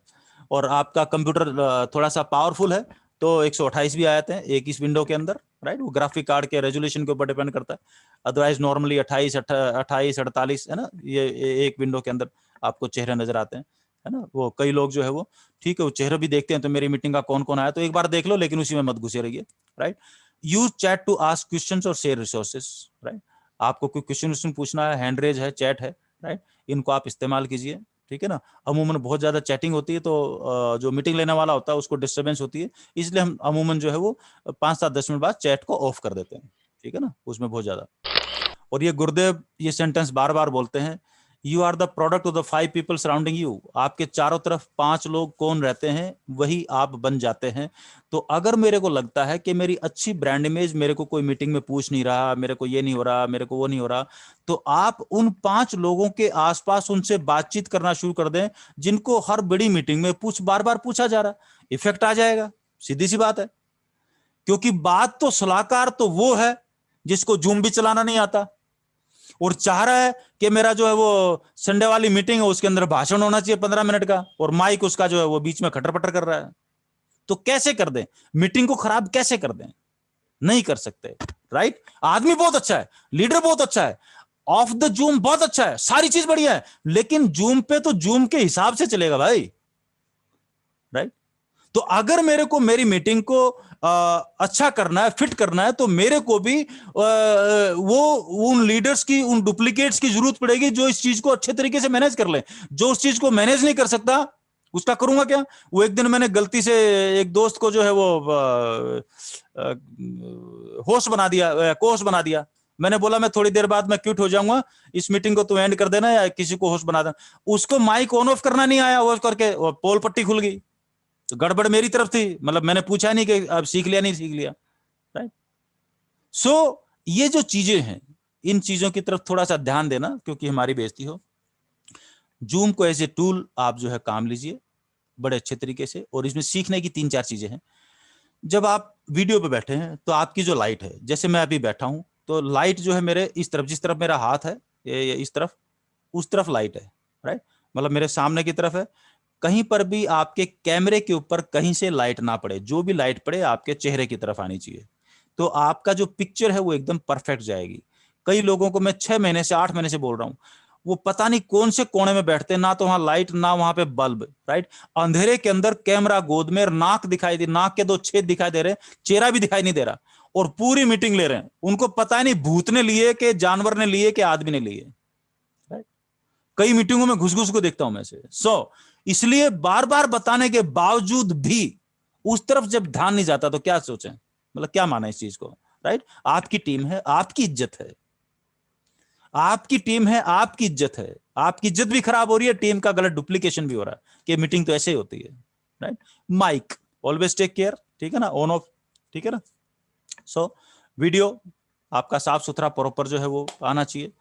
और आपका कंप्यूटर थोड़ा सा पावरफुल है तो 128 भी आ जाते हैं एक इस विंडो के अंदर, राइट। वो ग्राफिक कार्ड के रेजोल्यूशन के ऊपर डिपेंड करता है, अदरवाइज नॉर्मली 28, 48, है ना, ये एक विंडो के अंदर आपको चेहरे नजर आते हैं, है ना। वो कई लोग जो है वो ठीक है वो चेहरा भी देखते हैं, तो मेरी मीटिंग का कौन कौन आया तो एक बार देख लो, लेकिन उसी में मत घुसे रहिए, right. Use chat to ask questions और शेयर रिसोर्सेस, राइट। आपको कोई क्वेश्चन पूछना है, हैंड रेज है, चैट है, राइट, इनको आप इस्तेमाल कीजिए, ठीक है ना। अमूमन बहुत ज्यादा चैटिंग होती है तो जो मीटिंग लेने वाला होता है उसको डिस्टर्बेंस होती है, इसलिए हम अमूमन जो है वो 5-7-10 मिनट बाद चैट को ऑफ कर देते हैं, ठीक है ना, उसमें बहुत ज्यादा। और ये गुरुदेव ये सेंटेंस बार बार बोलते हैं, you are the product of the 5 people surrounding you. आपके चारों तरफ 5 लोग कौन रहते हैं, वही आप बन जाते हैं। तो अगर मेरे को लगता है कि मेरी अच्छी ब्रांड इमेज मेरे को कोई मीटिंग में पूछ नहीं रहा, मेरे को ये नहीं हो रहा, मेरे को वो नहीं हो रहा, तो आप उन 5 लोगों के आसपास उनसे बातचीत करना शुरू कर दें जिनको हर बड़ी मीटिंग में बार बार पूछा जा रहा, इफेक्ट आ जाएगा, सीधी सी बात है। क्योंकि बात तो सलाहकार तो वो है जिसको जूम भी चलाना नहीं आता और चाह रहा है कि मेरा जो है वो संडे वाली मीटिंग है उसके अंदर भाषण होना चाहिए 15 मिनट का, और माइक उसका जो है वो बीच में खटर पटर कर रहा है। तो कैसे कर दें मीटिंग को खराब, कैसे कर दें? नहीं कर सकते, राइट। आदमी बहुत अच्छा है, लीडर बहुत अच्छा है, ऑफ द जूम बहुत अच्छा है, सारी चीज बढ़िया है, लेकिन जूम पे तो जूम के हिसाब से चलेगा भाई, राइट। तो अगर मेरे को मेरी मीटिंग को अच्छा करना है, फिट करना है, तो मेरे को भी वो उन लीडर्स की, उन डुप्लीकेट्स की जरूरत पड़ेगी जो इस चीज को अच्छे तरीके से मैनेज कर ले। जो उस चीज को मैनेज नहीं कर सकता उसका करूंगा क्या? वो एक दिन मैंने गलती से एक दोस्त को जो है वो होस्ट बना दिया, को-होस्ट बना दिया। मैंने बोला मैं थोड़ी देर बाद मैं क्विट हो जाऊंगा, इस मीटिंग को तू एंड कर देना या किसी को होस्ट बना देना। उसको माइक ऑन ऑफ करना नहीं आया, वो करके पोल पट्टी खुल गई। तो गड़बड़ मेरी तरफ थी, मतलब मैंने पूछा नहीं कि अब सीख लिया नहीं सीख लिया, राइट। सो ये जो चीजें हैं इन चीजों की तरफ थोड़ा सा ध्यान देना, क्योंकि हमारी बेइज्जती हो। जूम को एज ए टूल आप जो है काम लीजिए बड़े अच्छे तरीके से, और इसमें सीखने की 3-4 चीजें हैं। जब आप वीडियो पे बैठे हैं तो आपकी जो लाइट है, जैसे मैं अभी बैठा हूं तो लाइट जो है मेरे इस तरफ, जिस तरफ मेरा हाथ है ये इस तरफ, उस तरफ लाइट है, राइट, मतलब मेरे सामने की तरफ है। कहीं पर भी आपके कैमरे के ऊपर कहीं से लाइट ना पड़े, जो भी लाइट पड़े आपके चेहरे की तरफ आनी चाहिए, तो आपका जो पिक्चर है वो एकदम परफेक्ट जाएगी। कई लोगों को मैं 6 महीने से 8 महीने से बोल रहा हूं, वो पता नहीं कौन से कोने में बैठते हैं, ना तो वहां लाइट ना वहां पे बल्ब, राइट। अंधेरे के अंदर कैमरा गोद में, नाक दिखाई दे, नाक के 2 छेद दिखाई दे रहे, चेहरा भी दिखाई नहीं दे रहा, और पूरी मीटिंग ले रहे हैं। उनको पता नहीं भूत ने लिए कि जानवर ने लिए कि आदमी ने लिए, राइट। कई मीटिंगों में घुस घुस को देखता हूं मैं से। इसलिए बार बार बताने के बावजूद भी उस तरफ जब ध्यान नहीं जाता तो क्या सोचें, मतलब क्या माना इस चीज को, राइट। आपकी टीम है, आपकी इज्जत है, आपकी टीम है, आपकी इज्जत है, आपकी इज्जत भी खराब हो रही है, टीम का गलत डुप्लीकेशन भी हो रहा है कि मीटिंग तो ऐसे ही होती है, right. Mic always take care, ठीक है ना, ऑन ऑफ, ठीक है ना। सो वीडियो आपका साफ सुथरा प्रॉपर जो है वो आना चाहिए।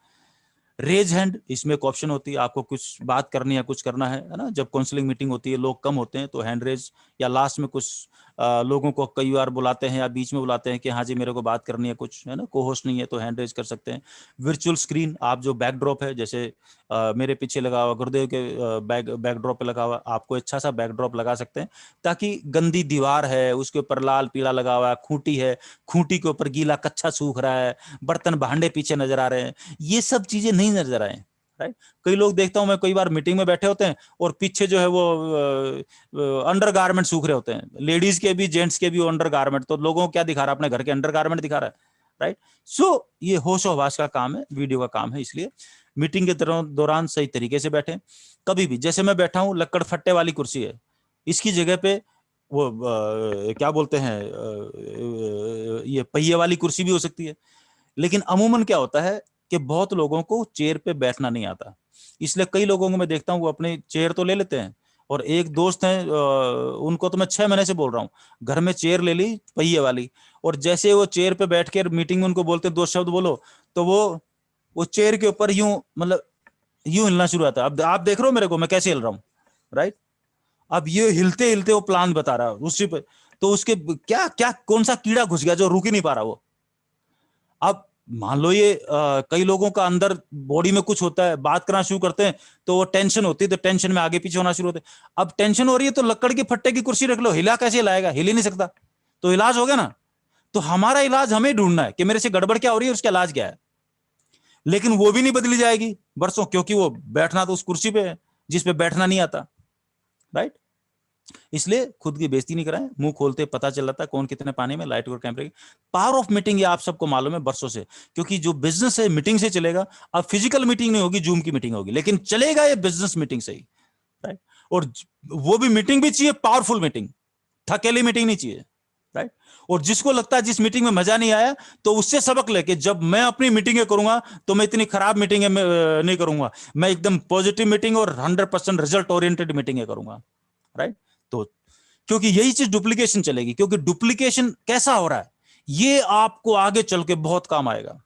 रेज हैंड, इसमें एक ऑप्शन होती है, आपको कुछ बात करनी है, कुछ करना है ना। जब काउंसलिंग मीटिंग होती है, लोग कम होते हैं तो हैंड रेज, या लास्ट में कुछ लोगों को कई बार बुलाते हैं या बीच में बुलाते हैं कि हाँ जी मेरे को बात करनी है कुछ, है ना, को होस्ट नहीं है तो हैंड रेज कर सकते हैं। वर्चुअल स्क्रीन, आप जो बैकड्रॉप है, जैसे मेरे पीछे लगा हुआ गुरुदेव के बैकड्रॉप पे लगा हुआ, आपको अच्छा सा बैकड्रॉप लगा सकते हैं ताकि गंदी दीवार है उसके ऊपर लाल पीला लगा हुआ है, खूंटी है, खूंटी के ऊपर गीला कच्चा सूख रहा है, बर्तन भांडे पीछे नजर आ रहे हैं, ये सब चीजें नहीं नजर आए, राइट। कई लोग देखता हूं मैं, कई बार मीटिंग में बैठे होते हैं और पीछे जो है वो अंडर गारमेंट सूख रहे होते हैं, लेडीज के भी जेंट्स के भी अंडर गारमेंट, तो लोगों को क्या दिखा रहा है, अपने घर के अंडर गारमेंट दिखा रहा है, राइट। सो ये होश हवास का काम है, वीडियो का काम है, इसलिए मीटिंग के दौरान सही तरीके से बैठे। कभी भी, जैसे मैं बैठा हूं, लक्कड़ फट्टे वाली कुर्सी है, इसकी जगह पे वो क्या बोलते हैं ये पहिए वाली कुर्सी भी हो सकती है। लेकिन अमूमन क्या होता है कि बहुत लोगों को चेयर पे बैठना नहीं आता, इसलिए कई लोगों को मैं देखता हूँ वो अपनी चेयर तो ले लेते हैं, और एक दोस्त हैं उनको तो मैं 6 महीने से बोल रहा हूँ, घर में चेयर ले ली पहिए वाली, और जैसे वो चेयर पे बैठ के मीटिंग में उनको बोलते 2 शब्द बोलो, तो वो चेयर के ऊपर यूं मतलब यूं हिलना शुरू होता है। अब आप देख रहे हो मेरे को मैं कैसे हिल रहा हूँ, राइट। अब ये हिलते हिलते वो प्लान बता रहा है उसी पे, तो उसके क्या क्या कौन सा कीड़ा घुस गया जो रुक ही नहीं पा रहा वो। अब मान लो ये कई लोगों का अंदर बॉडी में कुछ होता है, बात करना शुरू करते हैं तो वो टेंशन होती है, तो टेंशन में आगे पीछे होना शुरू होते हैं। अब टेंशन हो रही है तो लकड़ की फट्टे की कुर्सी रख लो, हिला कैसे हिलाएगा, हिल ही नहीं सकता, तो इलाज हो गया ना। तो हमारा इलाज हमें ढूंढना है कि मेरे से गड़बड़ क्या हो रही है, उसका इलाज क्या है। लेकिन वो भी नहीं बदली जाएगी बरसों, क्योंकि वो बैठना तो उस कुर्सी पे है जिस पे बैठना नहीं आता, राइट। इसलिए खुद की बेइज्जती नहीं कराएं, मुंह खोलते पता चल जाता है कौन कितने पानी में, लाइट और कैमरे की पावर ऑफ मीटिंग ये आप सबको मालूम है बरसों से, क्योंकि जो बिजनेस है मीटिंग से चलेगा। अब फिजिकल मीटिंग नहीं होगी, जूम की मीटिंग होगी, लेकिन चलेगा ये बिजनेस मीटिंग से ही, राइट। और वो भी मीटिंग भी चाहिए पावरफुल मीटिंग, थकेली मीटिंग नहीं चाहिए, राइट। और जिसको लगता है जिस मीटिंग में मजा नहीं आया, तो उससे सबक लेके जब मैं अपनी मीटिंगें करूंगा तो मैं इतनी खराब मीटिंगें नहीं करूंगा, मैं एकदम पॉजिटिव मीटिंग और 100% रिजल्ट ओरिएंटेड मीटिंगें करूंगा, राइट। तो क्योंकि यही चीज डुप्लीकेशन चलेगी, क्योंकि डुप्लीकेशन कैसा हो रहा है ये आपको आगे चल के बहुत काम आएगा,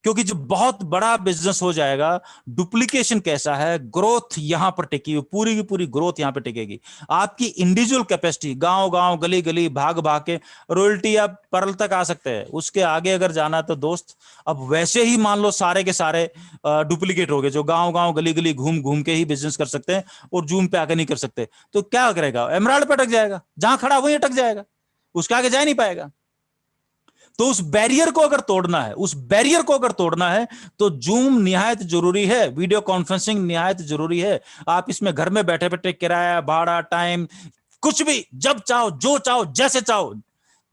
क्योंकि जब बहुत बड़ा बिजनेस हो जाएगा, डुप्लीकेशन कैसा है, ग्रोथ यहां पर टिकी हुई, पूरी की पूरी ग्रोथ यहां पर टिकेगी। आपकी इंडिविजुअल कैपेसिटी, गांव गांव गली गली भाग भाग के रॉयल्टी आप परल तक आ सकते हैं, उसके आगे अगर जाना तो दोस्त अब वैसे ही मान लो सारे के सारे डुप्लीकेट हो गए, जो गांव गांव गली गली घूम घूम के ही बिजनेस कर सकते हैं और जूम पे आके नहीं कर सकते, तो क्या करेगा, एमराल्ड पे अटक जाएगा, जहां खड़ा वहीं अटक जाएगा, उसके आगे जा नहीं पाएगा। तो उस बैरियर को अगर तोड़ना है, उस बैरियर को अगर तोड़ना है तो जूम निहायत जरूरी है, वीडियो कॉन्फ्रेंसिंग निहायत जरूरी है। आप इसमें घर में बैठे बैठे किराया भाड़ा टाइम कुछ भी जब चाहो जो चाहो जैसे चाहो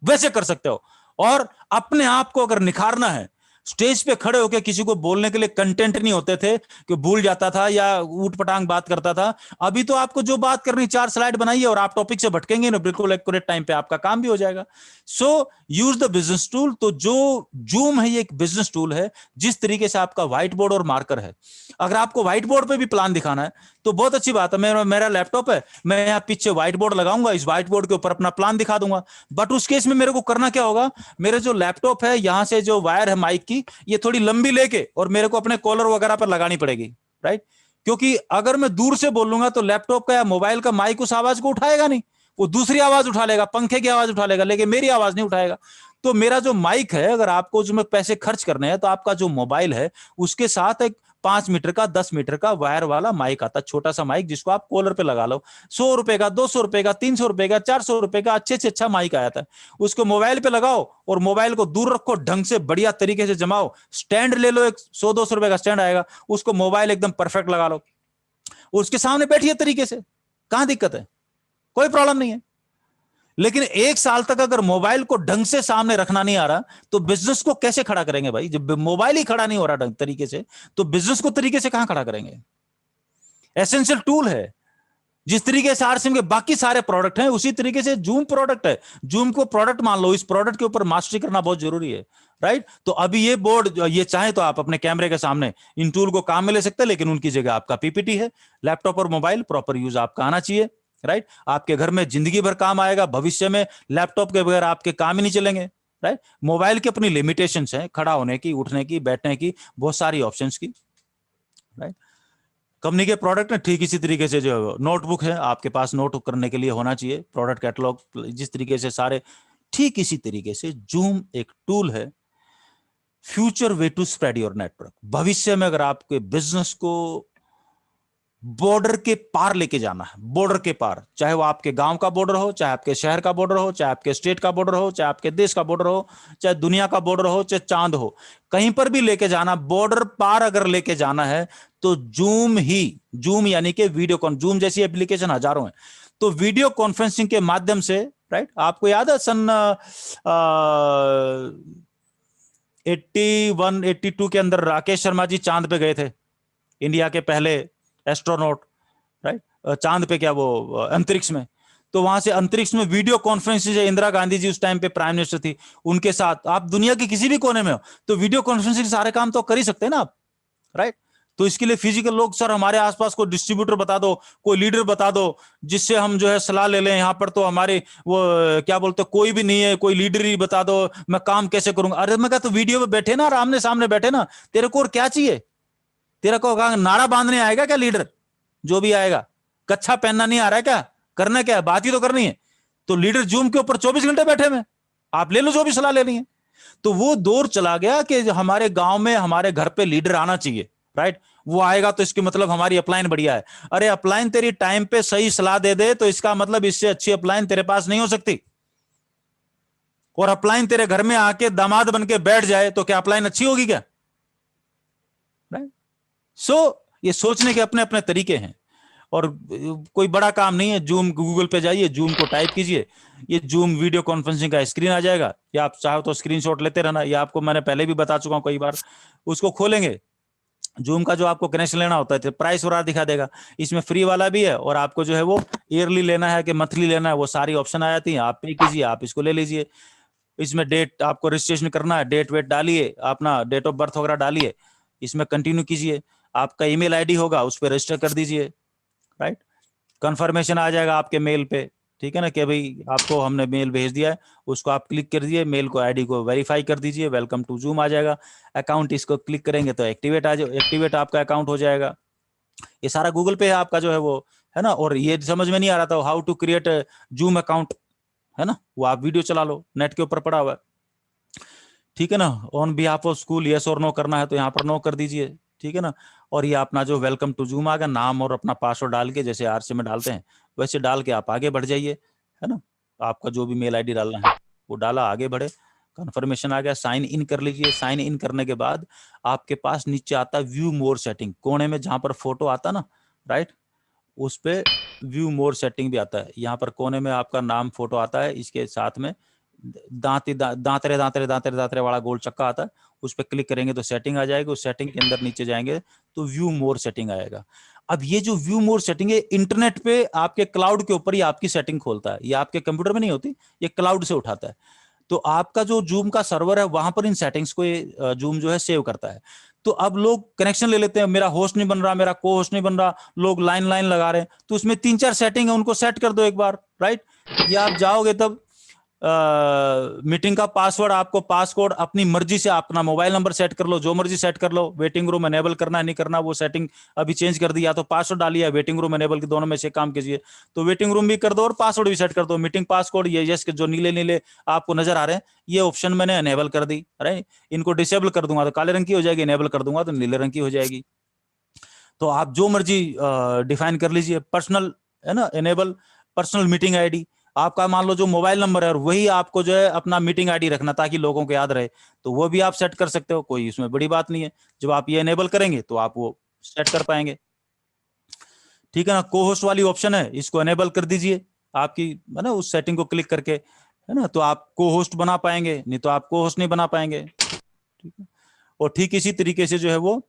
वैसे कर सकते हो। और अपने आप को अगर निखारना है, स्टेज पे खड़े होकर किसी को बोलने के लिए कंटेंट नहीं होते थे कि भूल जाता था या ऊट पटांग बात करता था। अभी तो आपको जो बात करनी 4 स्लाइड बनाइए और आप टॉपिक से भटकेंगे ना, बिल्कुल एक्यूरेट टाइम पे आपका काम भी हो जाएगा। सो यूज द बिजनेस टूल। तो जो जूम है ये एक बिजनेस टूल है, जिस तरीके से आपका व्हाइट बोर्ड और मार्कर है। अगर आपको व्हाइट बोर्ड पे भी प्लान दिखाना है तो बहुत अच्छी बात है, मेरा लैपटॉप है, मैं यहाँ पीछे व्हाइट बोर्ड लगाऊंगा, इस व्हाइट बोर्ड के ऊपर अपना प्लान दिखा दूंगा। बट उस केस में मेरे को करना क्या होगा, मेरे जो लैपटॉप है यहां से जो वायर है माइक की, ये थोड़ी लंबी लेके और मेरे को अपने कॉलर वगैरह पर लगानी पड़ेगी, राइट। क्योंकि अगर मैं दूर से बोलूंगा तो लैपटॉप का या मोबाइल का माइक उस आवाज को उठाएगा नहीं, वो दूसरी आवाज उठा लेगा, पंखे की आवाज उठा लेगा, लेकिन मेरी आवाज नहीं उठाएगा। तो मेरा जो माइक है, अगर आपको उसमें पैसे खर्च करने हैं तो आपका जो मोबाइल है उसके साथ एक 5 मीटर का 10 मीटर का वायर वाला माइक आता है, छोटा सा माइक, जिसको आप कॉलर पे लगा लो। 100 रुपए का, 200 रुपए का, 300 रुपए का, 400 रुपए का अच्छे से अच्छा माइक आया था। उसको मोबाइल पे लगाओ और मोबाइल को दूर रखो, ढंग से बढ़िया तरीके से जमाओ। स्टैंड ले लो, एक 100-200 रुपए का स्टैंड आएगा, उसको मोबाइल एकदम परफेक्ट लगा लो, उसके सामने बैठिए तरीके से, कहां दिक्कत है, कोई प्रॉब्लम नहीं है। लेकिन 1 साल तक अगर मोबाइल को ढंग से सामने रखना नहीं आ रहा तो बिजनेस को कैसे खड़ा करेंगे भाई। जब मोबाइल ही खड़ा नहीं हो रहा ढंग तरीके से तो बिजनेस को तरीके से कहां खड़ा करेंगे। एसेंशियल टूल है, जिस तरीके से आरसीएम के बाकी सारे प्रोडक्ट हैं उसी तरीके से जूम प्रोडक्ट है। जूम को प्रोडक्ट मान लो, इस प्रोडक्ट के ऊपर मास्टरी करना बहुत जरूरी है, राइट। तो अभी ये बोर्ड ये चाहे तो आप अपने कैमरे के सामने इन टूल को काम में ले सकते हैं, लेकिन उनकी जगह आपका पीपीटी है। लैपटॉप और मोबाइल प्रॉपर यूज आपका आना चाहिए, राइट। आपके घर में जिंदगी भर काम आएगा, भविष्य में लैपटॉप के बगैर आपके काम ही नहीं चलेंगे, राइट। मोबाइल की अपनी लिमिटेशंस हैं, खड़ा होने की, उठने की, बैठने की, बहुत सारी ऑप्शंस की, राइट। कंपनी के प्रोडक्ट है ठीक इसी तरीके से, जो नोटबुक है आपके पास नोट करने के लिए होना चाहिए, प्रोडक्ट कैटलॉग जिस तरीके से सारे, ठीक इसी तरीके से जूम एक टूल है, future way to spread your network. भविष्य में अगर आपके बिजनेस को बॉर्डर के पार लेके जाना है, बॉर्डर के पार, चाहे वो आपके गांव का बॉर्डर हो, चाहे आपके शहर का बॉर्डर हो, चाहे आपके स्टेट का बॉर्डर हो, चाहे आपके देश का बॉर्डर हो, चाहे दुनिया का बॉर्डर हो, चाहे चांद हो, कहीं पर भी लेके जाना, बॉर्डर पार अगर लेके जाना है तो जूम यानी कि वीडियो जूम जैसी एप्लीकेशन हजारों है। तो वीडियो कॉन्फ्रेंसिंग के माध्यम से, राइट, आपको याद है सन 81-82 के अंदर राकेश शर्मा जी चांद पे गए थे, इंडिया के पहले एस्ट्रोनॉट, राइट, चांद पे क्या वो अंतरिक्ष में। तो वहां से अंतरिक्ष में वीडियो कॉन्फ्रेंसिंग है, इंदिरा गांधी जी उस टाइम पे प्राइम मिनिस्टर थी, उनके साथ आप दुनिया के किसी भी कोने में हो तो वीडियो कॉन्फ्रेंसिंग सारे काम तो कर ही सकते हैं ना आप, राइट। तो इसके लिए फिजिकल लोग, सर हमारे आसपास कोई डिस्ट्रीब्यूटर बता दो, कोई लीडर बता दो जिससे हम जो है सलाह ले लें, यहाँ पर तो हमारे वो क्या बोलते कोई भी नहीं है, कोई लीडर ही बता दो, मैं काम कैसे करूंगा। अरे मैं कहा तो वीडियो में बैठे ना, आमने सामने बैठे ना, तेरे को और क्या चाहिए, तेरे को नारा बांधने आएगा क्या लीडर, जो भी आएगा कच्छा पहनना नहीं आ रहा है क्या, करना क्या है, बात ही तो करनी है। तो लीडर जूम के ऊपर 24 घंटे बैठे में, आप ले लो जो भी सलाह लेनी है। तो वो दौर चला गया कि हमारे गांव में हमारे घर पे लीडर आना चाहिए, राइट। वो आएगा तो इसके मतलब हमारी अपलाइन बढ़िया है। अरे अपलाइन तेरी टाइम पे सही सलाह दे दे तो इसका मतलब इससे अच्छी अपलाइन तेरे पास नहीं हो सकती। और अपलाइन तेरे घर में आके दामाद बन के बैठ जाए तो क्या अपलाइन अच्छी होगी क्या, राइट। सो ये सोचने के अपने अपने तरीके हैं और कोई बड़ा काम नहीं है। जूम गूगल पे जाइए, जूम को टाइप कीजिए, ये जूम वीडियो कॉन्फ्रेंसिंग का स्क्रीन आ जाएगा, या आप चाहो तो स्क्रीनशॉट लेते रहना, या आपको मैंने पहले भी बता चुका हूं कई बार। उसको खोलेंगे, जूम का जो आपको कनेक्शन लेना होता है तो प्राइस और दिखा देगा, इसमें फ्री वाला भी है और आपको जो है वो ईयरली लेना है कि मंथली लेना है, वो सारी ऑप्शन आ जाती है। आप पे कीजिए, आप इसको ले लीजिए। इसमें डेट आपको रजिस्ट्रेशन करना है, डेट वेट डालिए, अपना डेट ऑफ बर्थ वगैरह डालिए, इसमें कंटिन्यू कीजिए। आपका ईमेल आईडी होगा उस पर रजिस्टर कर दीजिए, राइट। कंफर्मेशन आ जाएगा आपके मेल पे, ठीक है ना, कि भाई आपको हमने मेल भेज दिया है, उसको आप क्लिक कर दीजिए, मेल को आईडी को वेरीफाई कर दीजिए, वेलकम टू जूम आ जाएगा। अकाउंट इसको क्लिक करेंगे तो एक्टिवेट एक्टिवेट आपका अकाउंट हो जाएगा। ये सारा गूगल पे है आपका जो है वो, है ना। और ये समझ में नहीं आ रहा था how to create Zoom account, है ना, वो आप वीडियो चला लो, नेट के ऊपर पड़ा हुआ है, ठीक है ना। On behalf of school yes और नो करना है तो यहाँ पर नो कर दीजिए, ठीक है ना। और ये अपना जो वेलकम टू जूम आ गया, नाम और अपना पासवर्ड डाल के जैसे आरसी में डालते हैं वैसे डाल के आप आगे बढ़ जाइए, है ना। आपका जो भी मेल आईडी डालना है वो डाला, आगे बढ़े। कंफर्मेशन आ गया, साइन इन कर लीजिए। साइन इन करने के बाद आपके पास नीचे आता है व्यू मोर सेटिंग, कोने में जहां पर फोटो आता ना, राइट, उस पे व्यू मोर सेटिंग भी आता है। यहाँ पर कोने में आपका नाम फोटो आता है, इसके साथ में दांतरे दांतरे दांतरे दांतरे वाला गोल चक्का आता है, उस पर क्लिक करेंगे तो सेटिंग आ जाएगी। उस सेटिंग के अंदर नीचे जाएंगे तो व्यू मोर सेटिंग आएगा। अब ये जो व्यू मोर सेटिंग है, इंटरनेट पे आपके क्लाउड के ऊपर ही आपकी सेटिंग खोलता है, ये आपके कंप्यूटर में नहीं होती, ये क्लाउड से उठाता है। तो आपका जो जूम का सर्वर है वहां पर इन सेटिंग्स को ये जूम जो है सेव करता है। तो अब लोग कनेक्शन ले लेते हैं, मेरा होस्ट नहीं बन रहा, मेरा को होस्ट नहीं बन रहा, लोग लाइन लाइन लगा रहे हैं, तो उसमें 3-4 सेटिंग है, उनको सेट कर दो एक बार, राइट। ये आप जाओगे तब मीटिंग का पासवर्ड, आपको पासवर्ड अपनी मर्जी से अपना मोबाइल नंबर सेट कर लो, जो मर्जी सेट कर लो। वेटिंग रूम एनेबल करना है नहीं करना वो सेटिंग अभी चेंज कर दी, या तो पासवर्ड डालिए, वेटिंग रूम एनेबल के दोनों में से काम कीजिए। तो वेटिंग रूम भी कर दो और पासवर्ड भी सेट कर दो। मीटिंग पासवर्ड ये यस जो नीले नीले आपको नजर आ रहे हैं, ये ऑप्शन मैंने एनेबल कर दी, राइट। इनको डिसेबल कर दूंगा तो काले रंग की हो जाएगी, एनेबल कर दूंगा तो नीले रंग की हो जाएगी। तो आप जो मर्जी डिफाइन कर लीजिए। पर्सनल, है ना, एनेबल पर्सनल मीटिंग आईडी, आपका मान लो जो मोबाइल नंबर है और वही आपको जो है अपना मीटिंग आईडी रखना ताकि लोगों को याद रहे, तो वो भी आप सेट कर सकते हो, कोई इसमें बड़ी बात नहीं है। जब आप ये एनेबल करेंगे तो आप वो सेट कर पाएंगे, ठीक है ना। को होस्ट वाली ऑप्शन है, इसको एनेबल कर दीजिए आपकी, है ना, उस सेटिंग को क्लिक करके, है ना, तो आप को होस्ट बना पाएंगे, नहीं तो आप को होस्ट नहीं बना पाएंगे, ठीक है। और ठीक इसी तरीके से जो है वो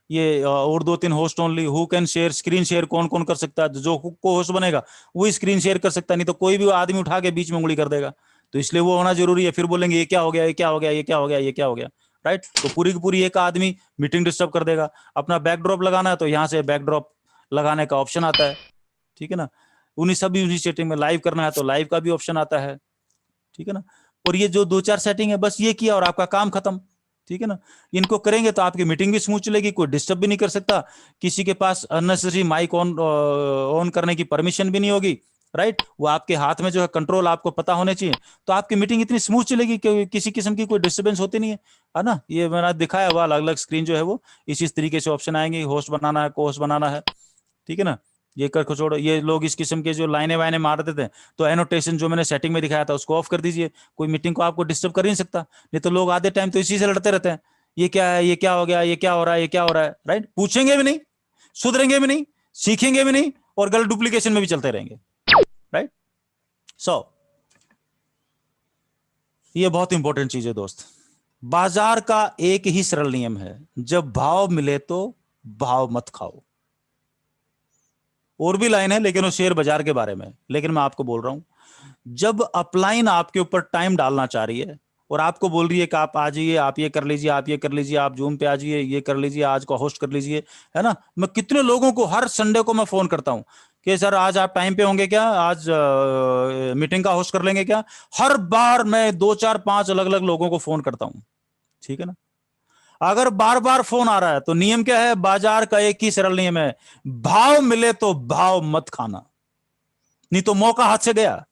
ये और 2-3 host only, who can share, screen share कौन कौन कर सकता है, जो को होस्ट बनेगा वही स्क्रीन शेयर कर सकता है, नहीं तो कोई भी आदमी उठा के बीच में उंगली कर देगा। तो इसलिए वो होना जरूरी है, फिर बोलेंगे ये क्या हो गया, ये क्या हो गया, ये क्या हो गया, ये क्या हो गया, राइट। तो पूरी की पूरी एक आदमी मीटिंग डिस्टर्ब कर देगा। अपना बैकड्रॉप लगाना है तो यहाँ से बैकड्रॉप लगाने का ऑप्शन आता है, ठीक है ना। उन्हीं सभी सेटिंग में लाइव करना है तो लाइव का भी ऑप्शन आता है, ठीक है ना। और ये जो 2-4 सेटिंग है बस ये किया और आपका काम खत्म, ठीक है ना। इनको करेंगे तो आपकी मीटिंग भी स्मूथ चलेगी, कोई डिस्टर्ब भी नहीं कर सकता, किसी के पास अननेसेसरी माइक ऑन करने की परमिशन भी नहीं होगी, राइट। वो आपके हाथ में जो है कंट्रोल आपको पता होने चाहिए, तो आपकी मीटिंग इतनी स्मूथ चलेगी कि किसी किस्म की कोई डिस्टर्बेंस होती नहीं है ना। ये मैंने दिखाया हुआ अलग अलग स्क्रीन जो है वो इसी तरीके से ऑप्शन आएंगे, होस्ट बनाना है, को होस्ट बनाना है, ठीक है ना। ये कर को छोड़ो, ये लोग इस किस्म के जो लाइनें वाइनें मार देते हैं तो एनोटेशन जो मैंने सेटिंग में दिखाया था उसको ऑफ कर दीजिए, कोई मीटिंग को आपको डिस्टर्ब कर ही नहीं सकता। नहीं तो लोग आधे टाइम तो इसी से लड़ते रहते हैं, ये क्या है, ये क्या हो गया, ये क्या हो रहा है, ये क्या हो रहा है, राइट। पूछेंगे भी नहीं, सुधरेंगे भी नहीं, सीखेंगे भी नहीं, और गलत डुप्लीकेशन में भी चलते रहेंगे, राइट। सो ये बहुत इंपॉर्टेंट चीज है दोस्त। बाजार का एक ही सरल नियम है, जब भाव मिले तो भाव मत खाओ। और भी लाइन है लेकिन वो शेयर बाजार के बारे में। लेकिन मैं आपको बोल रहा हूं, जब अपलाइन आपके ऊपर टाइम डालना चाह रही है और आपको बोल रही है कि आप आ जाइए, आप ये कर लीजिए, आप ये कर लीजिए, आप जूम पे आ जाइए, ये कर लीजिए, आज को होस्ट कर लीजिए, है ना। मैं कितने लोगों को हर संडे को मैं फोन करता हूं कि सर आज आप टाइम पे होंगे क्या, आज मीटिंग का होस्ट कर लेंगे क्या। हर बार मैं 2 4 5 अलग अलग लोगों को फोन करता हूं, ठीक है ना। अगर बार बार फोन आ रहा है तो नियम क्या है, बाजार का एक ही सरल नियम है, भाव मिले तो भाव मत खाना, नहीं तो मौका हाथ से गया।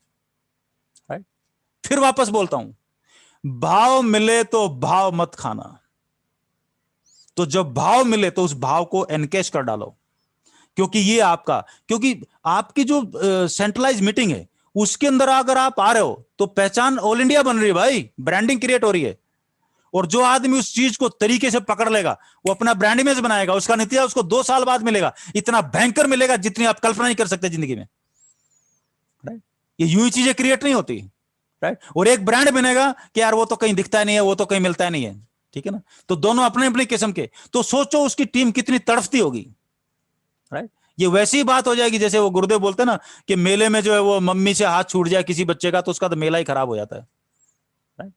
फिर वापस बोलता हूं, भाव मिले तो भाव मत खाना। तो जब भाव मिले तो उस भाव को एनकेश कर डालो, क्योंकि ये आपका, क्योंकि आपकी जो सेंट्रलाइज मीटिंग है उसके अंदर अगर आप आ रहे हो तो पहचान ऑल इंडिया बन रही है भाई, ब्रांडिंग क्रिएट हो रही है। और जो आदमी उस चीज को तरीके से पकड़ लेगा वो अपना ब्रांड इमेज बनाएगा, उसका नतीजा उसको 2 साल बाद मिलेगा, इतना भयंकर मिलेगा जितनी आप कल्पना नहीं कर सकते जिंदगी में। राइट, ये यूं ही चीजें क्रिएट नहीं होती। राइट, और एक ब्रांड बनेगा कि यार वो तो कहीं दिखता नहीं है, वो तो कहीं मिलता नहीं है, ठीक है ना। तो दोनों अपने अपने किस्म के, तो सोचो उसकी टीम कितनी तड़फती होगी। राइट, ये वैसी ही बात हो जाएगी जैसे वो गुरुदेव बोलते हैं ना कि मेले में जो है वो मम्मी से हाथ छूट जाए किसी बच्चे का तो उसका तो मेला ही खराब हो जाता है। राइट,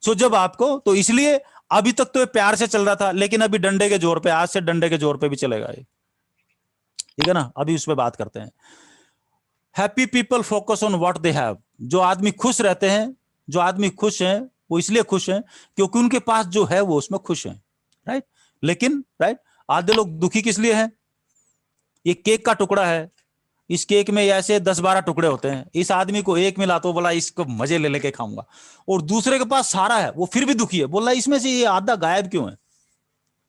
सो जब आपको, तो इसलिए अभी तक तो ये प्यार से चल रहा था, लेकिन अभी डंडे के जोर पे, आज से डंडे के जोर पे भी चलेगा ये, ठीक है ना। अभी उस पर बात करते हैं। Happy people focus on what they have. जो आदमी खुश रहते हैं, जो आदमी खुश हैं वो इसलिए खुश हैं क्योंकि उनके पास जो है वो उसमें खुश हैं। राइट, लेकिन राइट, आधे लोग दुखी किस लिए हैं। ये केक का टुकड़ा है, इस केक में ऐसे 10-12 टुकड़े होते हैं, इस आदमी को एक मिला तो बोला इसको मजे ले लेके खाऊंगा, और दूसरे के पास सारा है वो फिर भी दुखी है, बोला इसमें से ये आधा गायब क्यों है।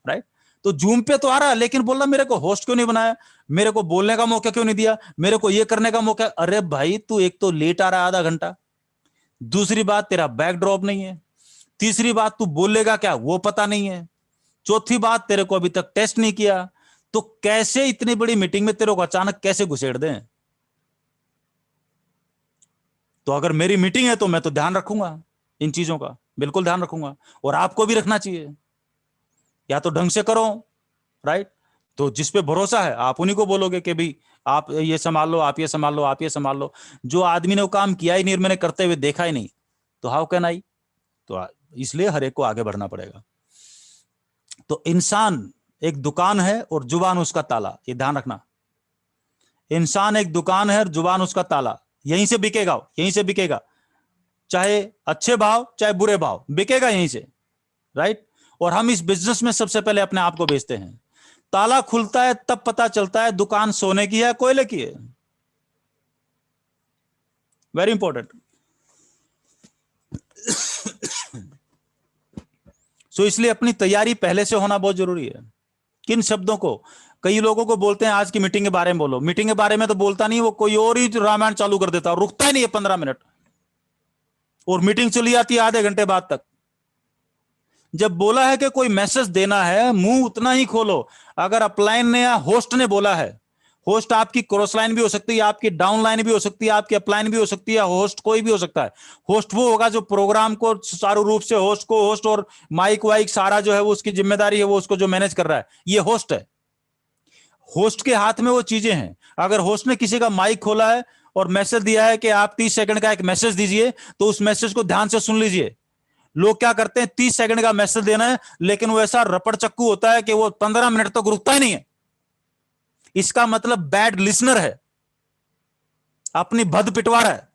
राइट, तो जूम पे तो आ रहा है लेकिन बोल रहा मेरे को होस्ट क्यों नहीं बनाया, मेरे को बोलने का मौका क्यों नहीं दिया, मेरे को ये करने का मौका। अरे भाई तू एक तो लेट आ रहा है आधा घंटा, दूसरी बात तेरा बैकड्रॉप नहीं है, तीसरी बात तू बोलेगा क्या वो पता नहीं है, चौथी बात तेरे को अभी तक टेस्ट नहीं किया, तो कैसे इतनी बड़ी मीटिंग में तेरे को अचानक कैसे घुसेड़ दें। तो अगर मेरी मीटिंग है तो मैं तो ध्यान रखूंगा इन चीजों का, बिल्कुल ध्यान रखूंगा, और आपको भी रखना चाहिए। या तो ढंग से करो, राइट, तो जिस पे भरोसा है आप उन्हीं को बोलोगे कि भाई आप ये संभाल लो, आप ये संभाल लो, आप ये संभाल लो। जो आदमी ने वो काम किया ही नहीं और मैंने करते हुए देखा ही नहीं, तो हाउ कैन आई। तो इसलिए हर एक को आगे बढ़ना पड़ेगा। तो इंसान एक दुकान है और जुबान उसका ताला, ये ध्यान रखना। इंसान एक दुकान है और जुबान उसका ताला, यहीं से बिकेगा, यहीं से बिकेगा, चाहे अच्छे भाव चाहे बुरे भाव, बिकेगा यहीं से। राइट, और हम इस बिजनेस में सबसे पहले अपने आप को बेचते हैं। ताला खुलता है तब पता चलता है दुकान सोने की है कोयले की है। Very important. सो इसलिए अपनी तैयारी पहले से होना बहुत जरूरी है। किन शब्दों को, कई लोगों को बोलते हैं आज की मीटिंग के बारे में बोलो, मीटिंग के बारे में तो बोलता नहीं, वो कोई और ही रामायण चालू कर देता, रुकता ही नहीं है 15 मिनट, और मीटिंग चली जाती है आधे घंटे बाद तक। जब बोला है कि कोई मैसेज देना है, मुंह उतना ही खोलो। अगर अपलाइन ने या होस्ट ने बोला है, होस्ट आपकी क्रॉस लाइन भी हो सकती है, आपकी डाउन लाइन भी हो सकती है, आपकी अपलाइन भी हो सकती है, होस्ट कोई भी हो सकता है। होस्ट वो होगा जो प्रोग्राम को सुचारू रूप से, होस्ट को, होस्ट और माइक वाइक सारा जो है वो उसकी जिम्मेदारी है, वो उसको जो मैनेज कर रहा है ये होस्ट है। होस्ट के हाथ में वो चीजें हैं। अगर होस्ट ने किसी का माइक खोला है और मैसेज दिया है कि आप 30 सेकंड का एक मैसेज दीजिए, तो उस मैसेज को ध्यान से सुन लीजिए। लोग क्या करते हैं, 30 सेकंड का मैसेज देना है लेकिन वो ऐसा रपड़ चक्कू होता है कि वो 15 मिनट तक रुकता ही नहीं है। इसका मतलब बैड लिसनर है, अपनी भद पिटवा रहा है।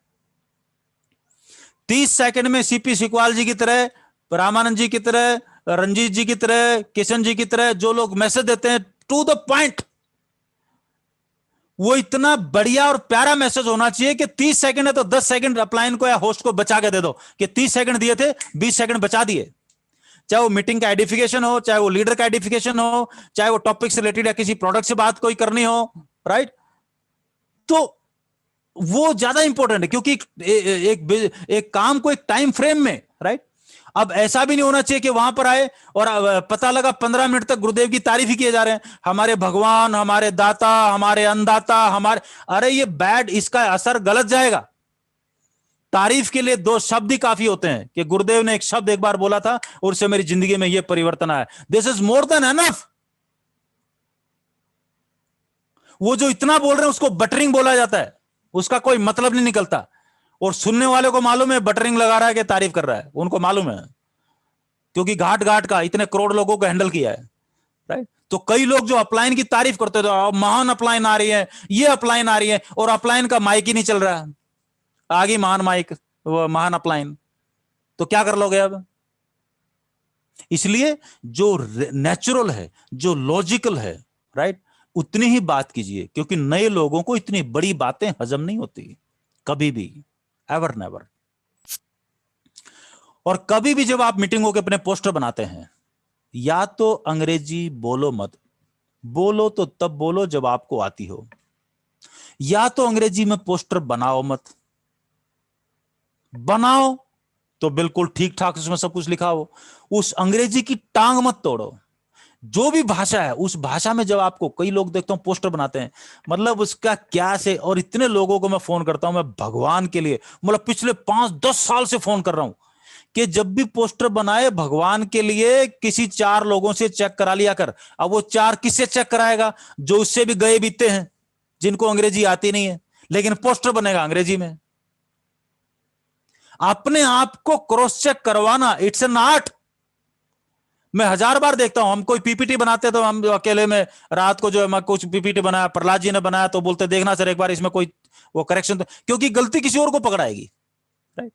30 सेकंड में सीपी सिकवाल जी की तरह, रामानंद जी की तरह, रंजीत जी की तरह, किशन जी की तरह जो लोग मैसेज देते हैं टू द पॉइंट, वो इतना बढ़िया और प्यारा मैसेज होना चाहिए कि 30 सेकंड है तो 10 सेकंड अपलाइन को या होस्ट को बचा के दे दो, कि 30 सेकंड दिए थे 20 सेकंड बचा दिए। चाहे वो मीटिंग का एडिफिकेशन हो, चाहे वो लीडर का एडिफिकेशन हो, चाहे वो टॉपिक से रिलेटेड या किसी प्रोडक्ट से बात कोई करनी हो, राइट, तो वो ज्यादा इंपॉर्टेंट है। क्योंकि एक काम को एक टाइम फ्रेम में, राइट, अब ऐसा भी नहीं होना चाहिए कि वहां पर आए और पता लगा 15 मिनट तक गुरुदेव की तारीफ ही किए जा रहे हैं, हमारे भगवान, हमारे दाता, हमारे अन्नदाता, हमारे, अरे ये बैड, इसका असर गलत जाएगा। तारीफ के लिए 2 शब्द ही काफी होते हैं, कि गुरुदेव ने एक शब्द एक बार बोला था और उससे मेरी जिंदगी में यह परिवर्तन आया, this is more than enough. वो जो इतना बोल रहे हैं उसको बटरिंग बोला जाता है, उसका कोई मतलब नहीं निकलता। और सुनने वाले को मालूम है बटरिंग लगा रहा है कि तारीफ कर रहा है, उनको मालूम है, क्योंकि घाट घाट का इतने करोड़ लोगों को हैंडल किया है, राइट। तो कई लोग जो अपलाइन की तारीफ करते थे, महान अपलाइन आ रही है, ये अपलाइन आ रही है, और अपलाइन का माइक ही नहीं चल रहा है, आ गई महान माइक, वो महान अपलाइन, तो क्या कर लोगे अब? इसलिए जो नेचुरल है, जो लॉजिकल है, राइट, उतनी ही बात कीजिए, क्योंकि नए लोगों को इतनी बड़ी बातें हजम नहीं होती कभी भी, एवर नेवर। और कभी भी जब आप मीटिंगों के अपने पोस्टर बनाते हैं, या तो अंग्रेजी बोलो मत, बोलो तो तब बोलो जब आपको आती हो, या तो अंग्रेजी में पोस्टर बनाओ मत, बनाओ तो बिल्कुल ठीक ठाक उसमें सब कुछ लिखा हो, उस अंग्रेजी की टांग मत तोड़ो। जो भी भाषा है उस भाषा में जब आपको, कई लोग देखता हूं पोस्टर बनाते हैं, मतलब उसका क्या से, और इतने लोगों को मैं फोन करता हूं, मैं भगवान के लिए, मतलब पिछले 5-10 साल से फोन कर रहा हूं कि जब भी पोस्टर बनाए भगवान के लिए किसी 4 लोगों से चेक करा लिया कर। अब वो 4 किससे चेक कराएगा? जो उससे भी गए बीते हैं, जिनको अंग्रेजी आती नहीं है, लेकिन पोस्टर बनेगा अंग्रेजी में। अपने आप को क्रॉस चेक करवाना, इट्स एन आर्ट। मैं 1000 बार देखता हूं, हम कोई पीपीटी बनाते तो हम अकेले में रात को जो है कुछ पीपीटी बनाया, प्रहलाद जी ने बनाया, तो बोलते देखना सर एक बार इसमें कोई वो करेक्शन, तो क्योंकि गलती किसी और को पकड़ाएगी, राइट।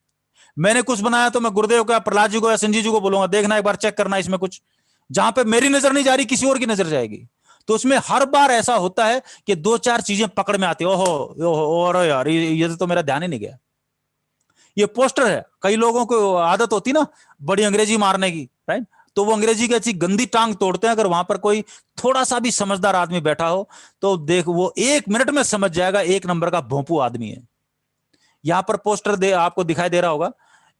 मैंने कुछ बनाया तो मैं गुरुदेव को, प्रहलाद जी को या संजीव जी को बोलूंगा देखना एक बार, चेक करना इसमें कुछ, जहां पे मेरी नजर नहीं जा रही किसी और की नजर जाएगी। तो उसमें हर बार ऐसा होता है कि 2-4 चीजें पकड़ में आती है, ओहो और यार ये तो मेरा ध्यान ही नहीं गया। ये पोस्टर है, कई लोगों को आदत होती ना बड़ी अंग्रेजी मारने की, राइट, तो वो अंग्रेजी की अच्छी गंदी टांग तोड़ते हैं। अगर वहां पर कोई थोड़ा सा भी समझदार आदमी बैठा हो तो देख, वो 1 मिनट में समझ जाएगा 1 नंबर का भोंपू आदमी है। यहां पर पोस्टर आपको दिखाई दे रहा होगा,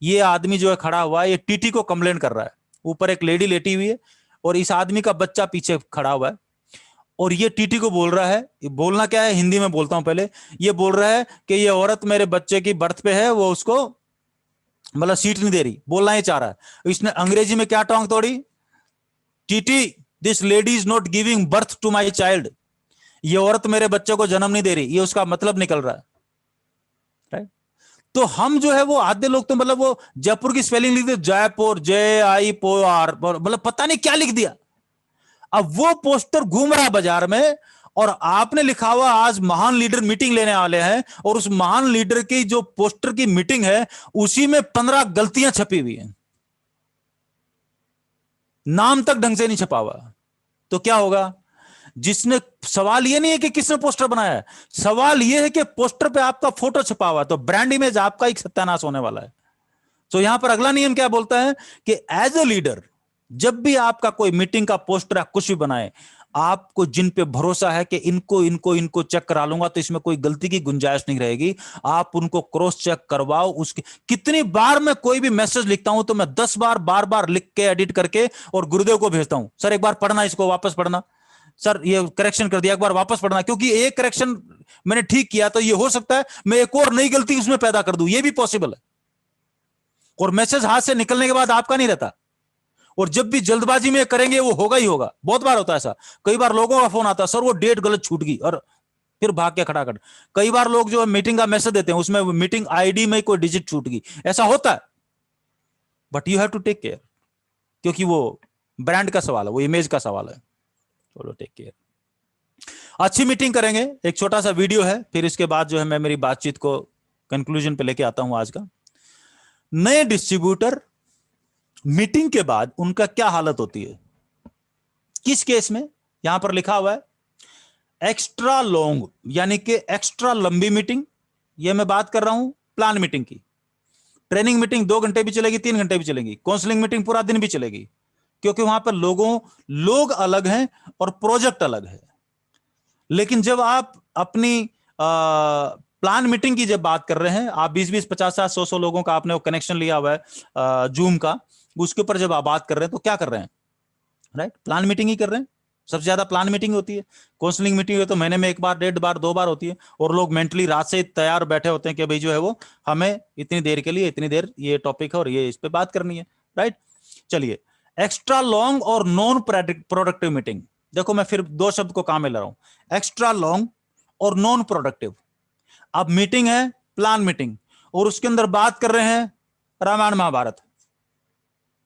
ये आदमी जो है खड़ा हुआ है, ये टीटी को कंप्लेन कर रहा है। ऊपर एक लेडी लेटी हुई है और इस आदमी का बच्चा पीछे खड़ा हुआ है, और ये टीटी को बोल रहा है, बोलना क्या है, हिंदी में बोलता हूं पहले, ये बोल रहा है कि ये औरत मेरे बच्चे की बर्थ पे है, वो उसको मतलब सीट नहीं दे रही, बोलना ही चाह रहा है। इसने अंग्रेजी में क्या टांग तोड़ी? TT, this lady is not giving birth to my child, ये औरत मेरे बच्चे को जन्म नहीं दे रही, ये उसका मतलब निकल रहा है, राइट। तो हम जो है वो आधे लोग तो मतलब वो जयपुर की स्पेलिंग लिख दे, जयपुर JIPOR, मतलब पता नहीं क्या लिख दिया। अब वो पोस्टर घूम रहा है बाजार में, और आपने लिखा हुआ आज महान लीडर मीटिंग लेने वाले हैं, और उस महान लीडर की जो पोस्टर की मीटिंग है उसी में 15 गलतियां छपी हुई हैं, नाम तक ढंग से नहीं छपा हुआ। तो क्या होगा? जिसने, सवाल यह नहीं है कि किसने पोस्टर बनाया है, सवाल यह है कि पोस्टर पे आपका फोटो छपा हुआ है, तो ब्रांड इमेज आपका एक सत्यानाश होने वाला है। तो यहां पर अगला नियम क्या बोलता है कि एज ए लीडर जब भी आपका कोई मीटिंग का पोस्टर या कुछ भी बनाए, आपको जिन पे भरोसा है कि इनको चेक करा लूंगा तो इसमें कोई गलती की गुंजाइश नहीं रहेगी, आप उनको क्रॉस चेक करवाओ। उसके कितनी बार मैं कोई भी मैसेज लिखता हूं तो मैं 10 बार लिख के एडिट करके और गुरुदेव को भेजता हूं, सर एक बार पढ़ना, इसको वापस पढ़ना, सर ये करेक्शन कर दिया, एक बार वापस पढ़ना, क्योंकि एक करेक्शन मैंने ठीक किया तो ये हो सकता है मैं एक और नई गलती उसमें पैदा कर दूं, ये भी पॉसिबल है। और मैसेज हाथ से निकलने के बाद आपका नहीं रहता, और जब भी जल्दबाजी में करेंगे वो होगा ही होगा। बहुत बार होता है ऐसा, कई बार लोगों का फोन आता है, सर वो डेट गलत छूट गई, और फिर भाग के खड़ा कर। कई बार लोग जो मीटिंग का मैसेज देते हैं उसमें मीटिंग आईडी में कोई डिजिट छूट गई, ऐसा होता है। But you have to take care, क्योंकि वो ब्रांड का सवाल है, वो इमेज का सवाल है। चलो टेक केयर, अच्छी मीटिंग करेंगे। एक छोटा सा वीडियो है, फिर इसके बाद जो है मैं मेरी बातचीत को कंक्लूजन पे लेके आता हूं आज का। नए डिस्ट्रीब्यूटर मीटिंग के बाद उनका क्या हालत होती है, किस केस में? यहां पर लिखा हुआ है एक्स्ट्रा लॉन्ग, यानी कि एक्स्ट्रा लंबी मीटिंग। यह मैं बात कर रहा हूं प्लान मीटिंग की। ट्रेनिंग मीटिंग 2 घंटे भी चलेगी, 3 घंटे भी चलेगी, काउंसलिंग मीटिंग पूरा दिन भी चलेगी, क्योंकि वहां पर लोग अलग हैं और प्रोजेक्ट अलग है। लेकिन जब आप अपनी प्लान मीटिंग की जब बात कर रहे हैं, आप 20-20, 50-50, 100-100 लोगों का आपने वो कनेक्शन लिया हुआ है जूम का, उसके ऊपर जब आप बात कर रहे हैं तो क्या कर रहे हैं, राइट, प्लान मीटिंग ही कर रहे हैं। सबसे ज्यादा प्लान मीटिंग होती है। काउंसलिंग मीटिंग है तो महीने में 1 बार, 1.5 बार, 2 बार होती है, और लोग मेंटली रात से तैयार बैठे होते हैं कि भाई जो है वो हमें इतनी देर के लिए, इतनी देर ये टॉपिक है और ये इस पे बात करनी है, राइट। चलिए, एक्स्ट्रा लॉन्ग और नॉन प्रोडक्टिव मीटिंग, देखो मैं फिर दो शब्द को काम में ला रहा हूं, एक्स्ट्रा लॉन्ग और नॉन प्रोडक्टिव। अब मीटिंग है, प्लान मीटिंग, और उसके अंदर बात कर रहे हैं रामायण महाभारत,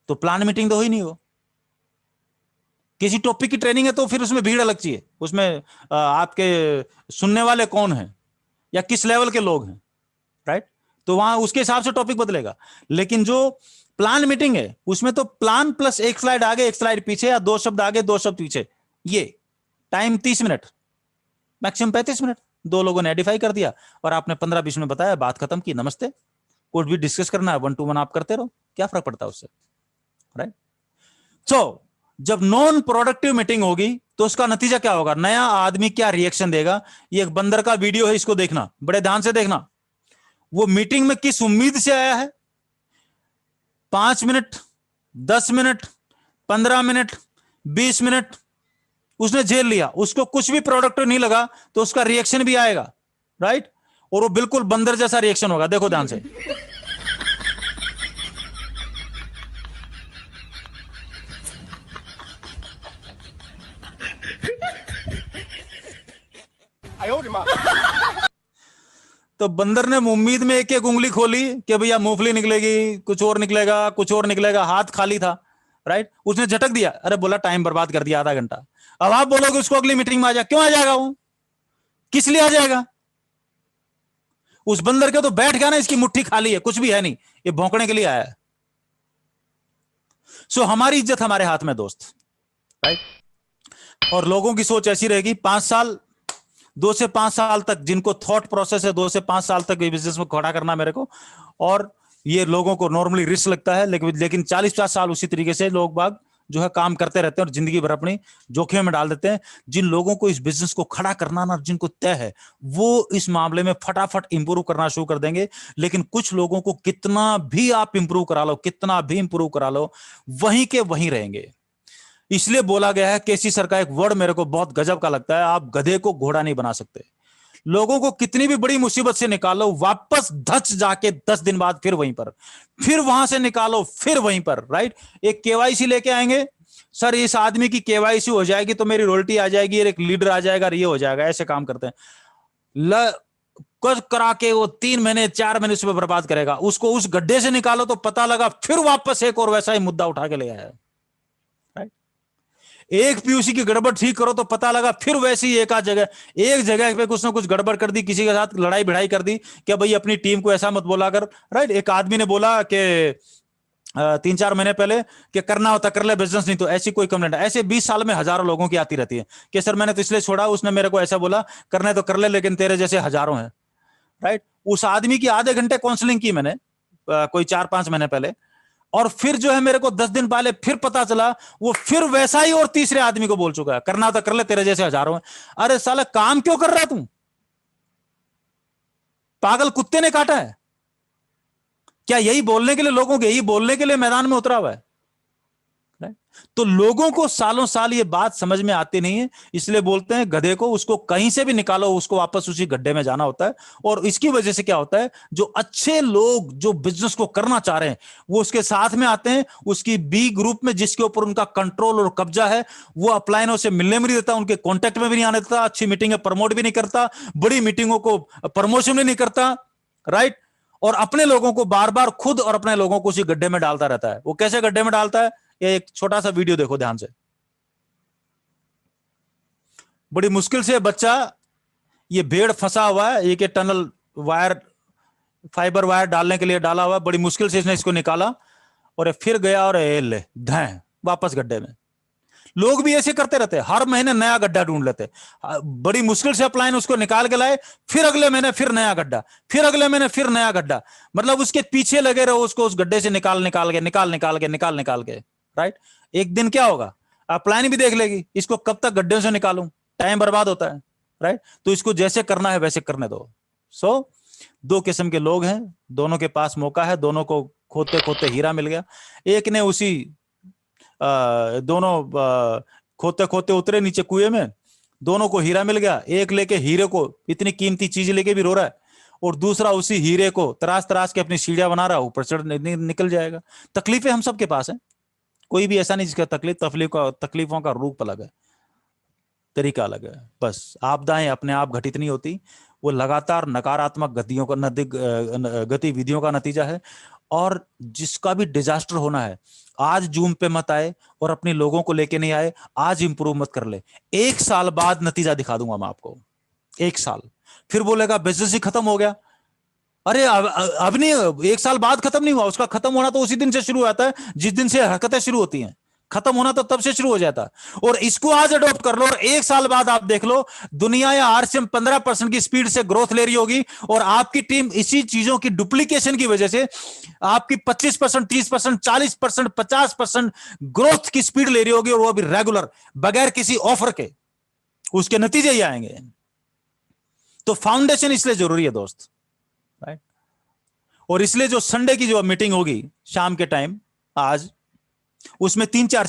तो प्लान मीटिंग तो ही नहीं हो। किसी टॉपिक की ट्रेनिंग है तो फिर उसमें भीड़ अलग चाहिए, उसमें आपके सुनने वाले कौन हैं या किस लेवल के लोग हैं, राइट? तो वहां उसके हिसाब से टॉपिक बदलेगा। लेकिन जो प्लान मीटिंग है उसमें तो प्लान प्लस एक स्लाइड आगे एक स्लाइड पीछे, या दो शब्द आगे दो शब्द पीछे, ये टाइम 30 मिनट मैक्सिमम 35 मिनट, दो लोगों ने एडिफाई कर दिया और आपने 15-20 मिनट बताया, बात खत्म की, नमस्ते। कुछ भी डिस्कस करना है 1-to-1 आप करते रहो, क्या फर्क पड़ता है उससे, राइट? सो जब नॉन प्रोडक्टिव मीटिंग होगी तो उसका नतीजा क्या होगा, नया आदमी क्या रिएक्शन देगा। ये एक बंदर का वीडियो है, इसको देखना, बड़े ध्यान से देखना। वो मीटिंग में किस उम्मीद से आया है, 5 मिनट, 10 मिनट, 15 मिनट, 20 मिनट उसने झेल लिया, उसको कुछ भी प्रोडक्टिव नहीं लगा तो उसका रिएक्शन भी आएगा, राइट? और वो बिल्कुल बंदर जैसा रिएक्शन होगा। देखो ध्यान से, तो बंदर ने उम्मीद में एक एक उंगली खोली कि भैया मूंगफली निकलेगी, कुछ और निकलेगा, कुछ और निकलेगा, हाथ खाली था, राइट? उसने झटक दिया, अरे बोला टाइम बर्बाद कर दिया आधा घंटा। अब आप बोलोगे उसको अगली मीटिंग में आ जा, क्यों आ जाएगा वो, किस लिए आ जाएगा? उस बंदर के तो बैठ गया ना, इसकी मुट्ठी खाली है, कुछ भी है नहीं, ये भौंकने के लिए आया है। सो हमारी इज्जत हमारे हाथ में दोस्त, राइट? और लोगों की सोच ऐसी रहेगी, 5 साल 2 से 5 साल तक जिनको थॉट प्रोसेस है 2 से 5 साल तक ये बिजनेस में खड़ा करना मेरे को, और ये लोगों को नॉर्मली रिस्क लगता है, लेकिन 40-50 साल उसी तरीके से लोग बाग जो है काम करते रहते हैं और जिंदगी भर अपनी जोखिम में डाल देते हैं। जिन लोगों को इस बिजनेस को खड़ा करना ना, जिनको तय है, वो इस मामले में फटाफट इंप्रूव करना शुरू कर देंगे। लेकिन कुछ लोगों को कितना भी आप इंप्रूव करा लो, कितना भी इंप्रूव करा लो, वहीं के वहीं रहेंगे। इसलिए बोला गया है, केसी सर का एक वर्ड मेरे को बहुत गजब का लगता है, आप गधे को घोड़ा नहीं बना सकते। लोगों को कितनी भी बड़ी मुसीबत से निकालो, वापस धच जाके 10 दिन बाद फिर वहीं पर, फिर वहां से निकालो फिर वहीं पर, राइट? एक केवाईसी लेके आएंगे, सर इस आदमी की केवाईसी हो जाएगी तो मेरी रॉयल्टी आ जाएगी, एक लीडर आ जाएगा, ये हो जाएगा, ऐसे काम करते हैं। कुछ करा के वो 3 महीने 4 महीने उसमें बर्बाद करेगा। उसको उस गड्ढे से निकालो तो पता लगा फिर वापस एक और वैसा ही मुद्दा उठा के ले आया। एक पीयूसी की गड़बड़ ठीक करो तो पता लगा फिर वैसी एक जगह पे कुछ ना कुछ गड़बड़ कर दी, किसी के साथ लड़ाई भिड़ाई कर दी, क्या भाई अपनी टीम को ऐसा मत बोला कर, राइट? एक आदमी ने बोला कि 3-4 महीने पहले कि करना होता कर ले, बिजनेस नहीं तो, ऐसी कोई कंप्लेंट। ऐसे 20 साल में हजारों लोगों की आती रहती है कि सर मैंने तो इसलिए छोड़ा, उसने मेरे को ऐसा बोला, करने तो कर ले लेकिन तेरे जैसे हजारों हैं, राइट? उस आदमी की आधे घंटे काउंसलिंग की मैंने कोई 4-5 महीने पहले, और फिर जो है मेरे को 10 दिन पहले फिर पता चला वो फिर वैसा ही और तीसरे आदमी को बोल चुका है, करना तो कर ले तेरे जैसे हजारों हैं। अरे साला काम क्यों कर रहा है तू, पागल कुत्ते ने काटा है क्या? यही बोलने के लिए लोगों के, यही बोलने के लिए मैदान में उतरा हुआ है। तो लोगों को सालों साल ये बात समझ में आती नहीं है, इसलिए बोलते हैं गधे को उसको कहीं से भी निकालो, उसको वापस उसी गड्ढे में जाना होता है। और इसकी वजह से क्या होता है, जो अच्छे लोग जो बिजनेस को करना चाह रहे हैं वो उसके साथ में आते हैं, उसकी बी ग्रुप में जिसके ऊपर उनका कंट्रोल और कब्जा है, वो अपलाइनों से मिलने में नहीं देता, उनके कॉन्टेक्ट में भी नहीं आने देता, अच्छी मीटिंगें प्रमोट भी नहीं करता, बड़ी मीटिंगों को प्रमोशन भी नहीं करता, राइट? और अपने लोगों को बार बार खुद और अपने लोगों को उसी गड्ढे में डालता रहता है। वो कैसे गड्ढे में डालता है, ये एक छोटा सा वीडियो देखो ध्यान से। बड़ी मुश्किल से बच्चा, ये भेड़ फंसा हुआ है, एक टनल वायर, फाइबर वायर डालने के लिए डाला हुआ है, बड़ी मुश्किल से इसने इसको निकाला और फिर गया और ले धैं वापस गड्ढे में। लोग भी ऐसे करते रहते हैं, हर महीने नया गड्ढा ढूंढ लेते, बड़ी मुश्किल से अपलाइन उसको निकाल के लाए, फिर अगले महीने फिर नया गड्ढा, फिर अगले महीने फिर नया गड्ढा, मतलब उसके पीछे लगे रहो, उसको उस गड्ढे से निकाल के, राइट? एक दिन क्या होगा, अपलाइन भी देख लेगी इसको कब तक गड्ढे से निकालूं, टाइम बर्बाद होता है, राइट? तो इसको जैसे करना है वैसे करने दो। सो 2 किस्म के लोग हैं, दोनों के पास मौका है, दोनों को खोदते खोदते हीरा मिल गया। एक ने उसी दोनों खोदते खोदते उतरे नीचे कुएं में, दोनों को हीरा मिल गया। एक लेके हीरे को, इतनी कीमती चीज लेके भी रो रहा है, और दूसरा उसी हीरे को तराश तराश के अपनी सीढ़ियां बना रहा है, ऊपर चढ़ निकल जाएगा। तकलीफें हम सबके पास हैं, कोई भी ऐसा नहीं जिसका तकलीफों का रूप अलग है, तरीका अलग है। बस आपदाएं अपने आप घटित नहीं होती, वो लगातार नकारात्मक गतिविधियों का नतीजा है। और जिसका भी डिजास्टर होना है, आज जूम पे मत आए और अपने लोगों को लेके नहीं आए, आज इंप्रूव मत कर ले। 1 साल बाद नतीजा दिखा दूंगा मैं आपको, 1 साल। फिर बोलेगा बिजनेस ही खत्म हो गया। अरे अब नहीं, 1 साल बाद खत्म नहीं हुआ, उसका खत्म होना तो उसी दिन से शुरू होता है जिस दिन से हरकतें शुरू होती हैं। खत्म होना तो तब से शुरू हो जाता है। और इसको आज अडॉप्ट कर लो और 1 साल बाद आप देख लो, दुनिया या आरसीएम 15% की स्पीड से ग्रोथ ले रही होगी, और आपकी टीम इसी चीजों की डुप्लीकेशन की वजह से आपकी 25%, 30%, 40%, 50% ग्रोथ की स्पीड ले रही होगी, और वो भी रेगुलर, बगैर किसी ऑफर के। उसके नतीजे ही आएंगे। तो फाउंडेशन इसलिए जरूरी है दोस्त, राइट। और इसलिए जो संडे की जो मीटिंग होगी शाम के टाइम आज, उसमें 3-4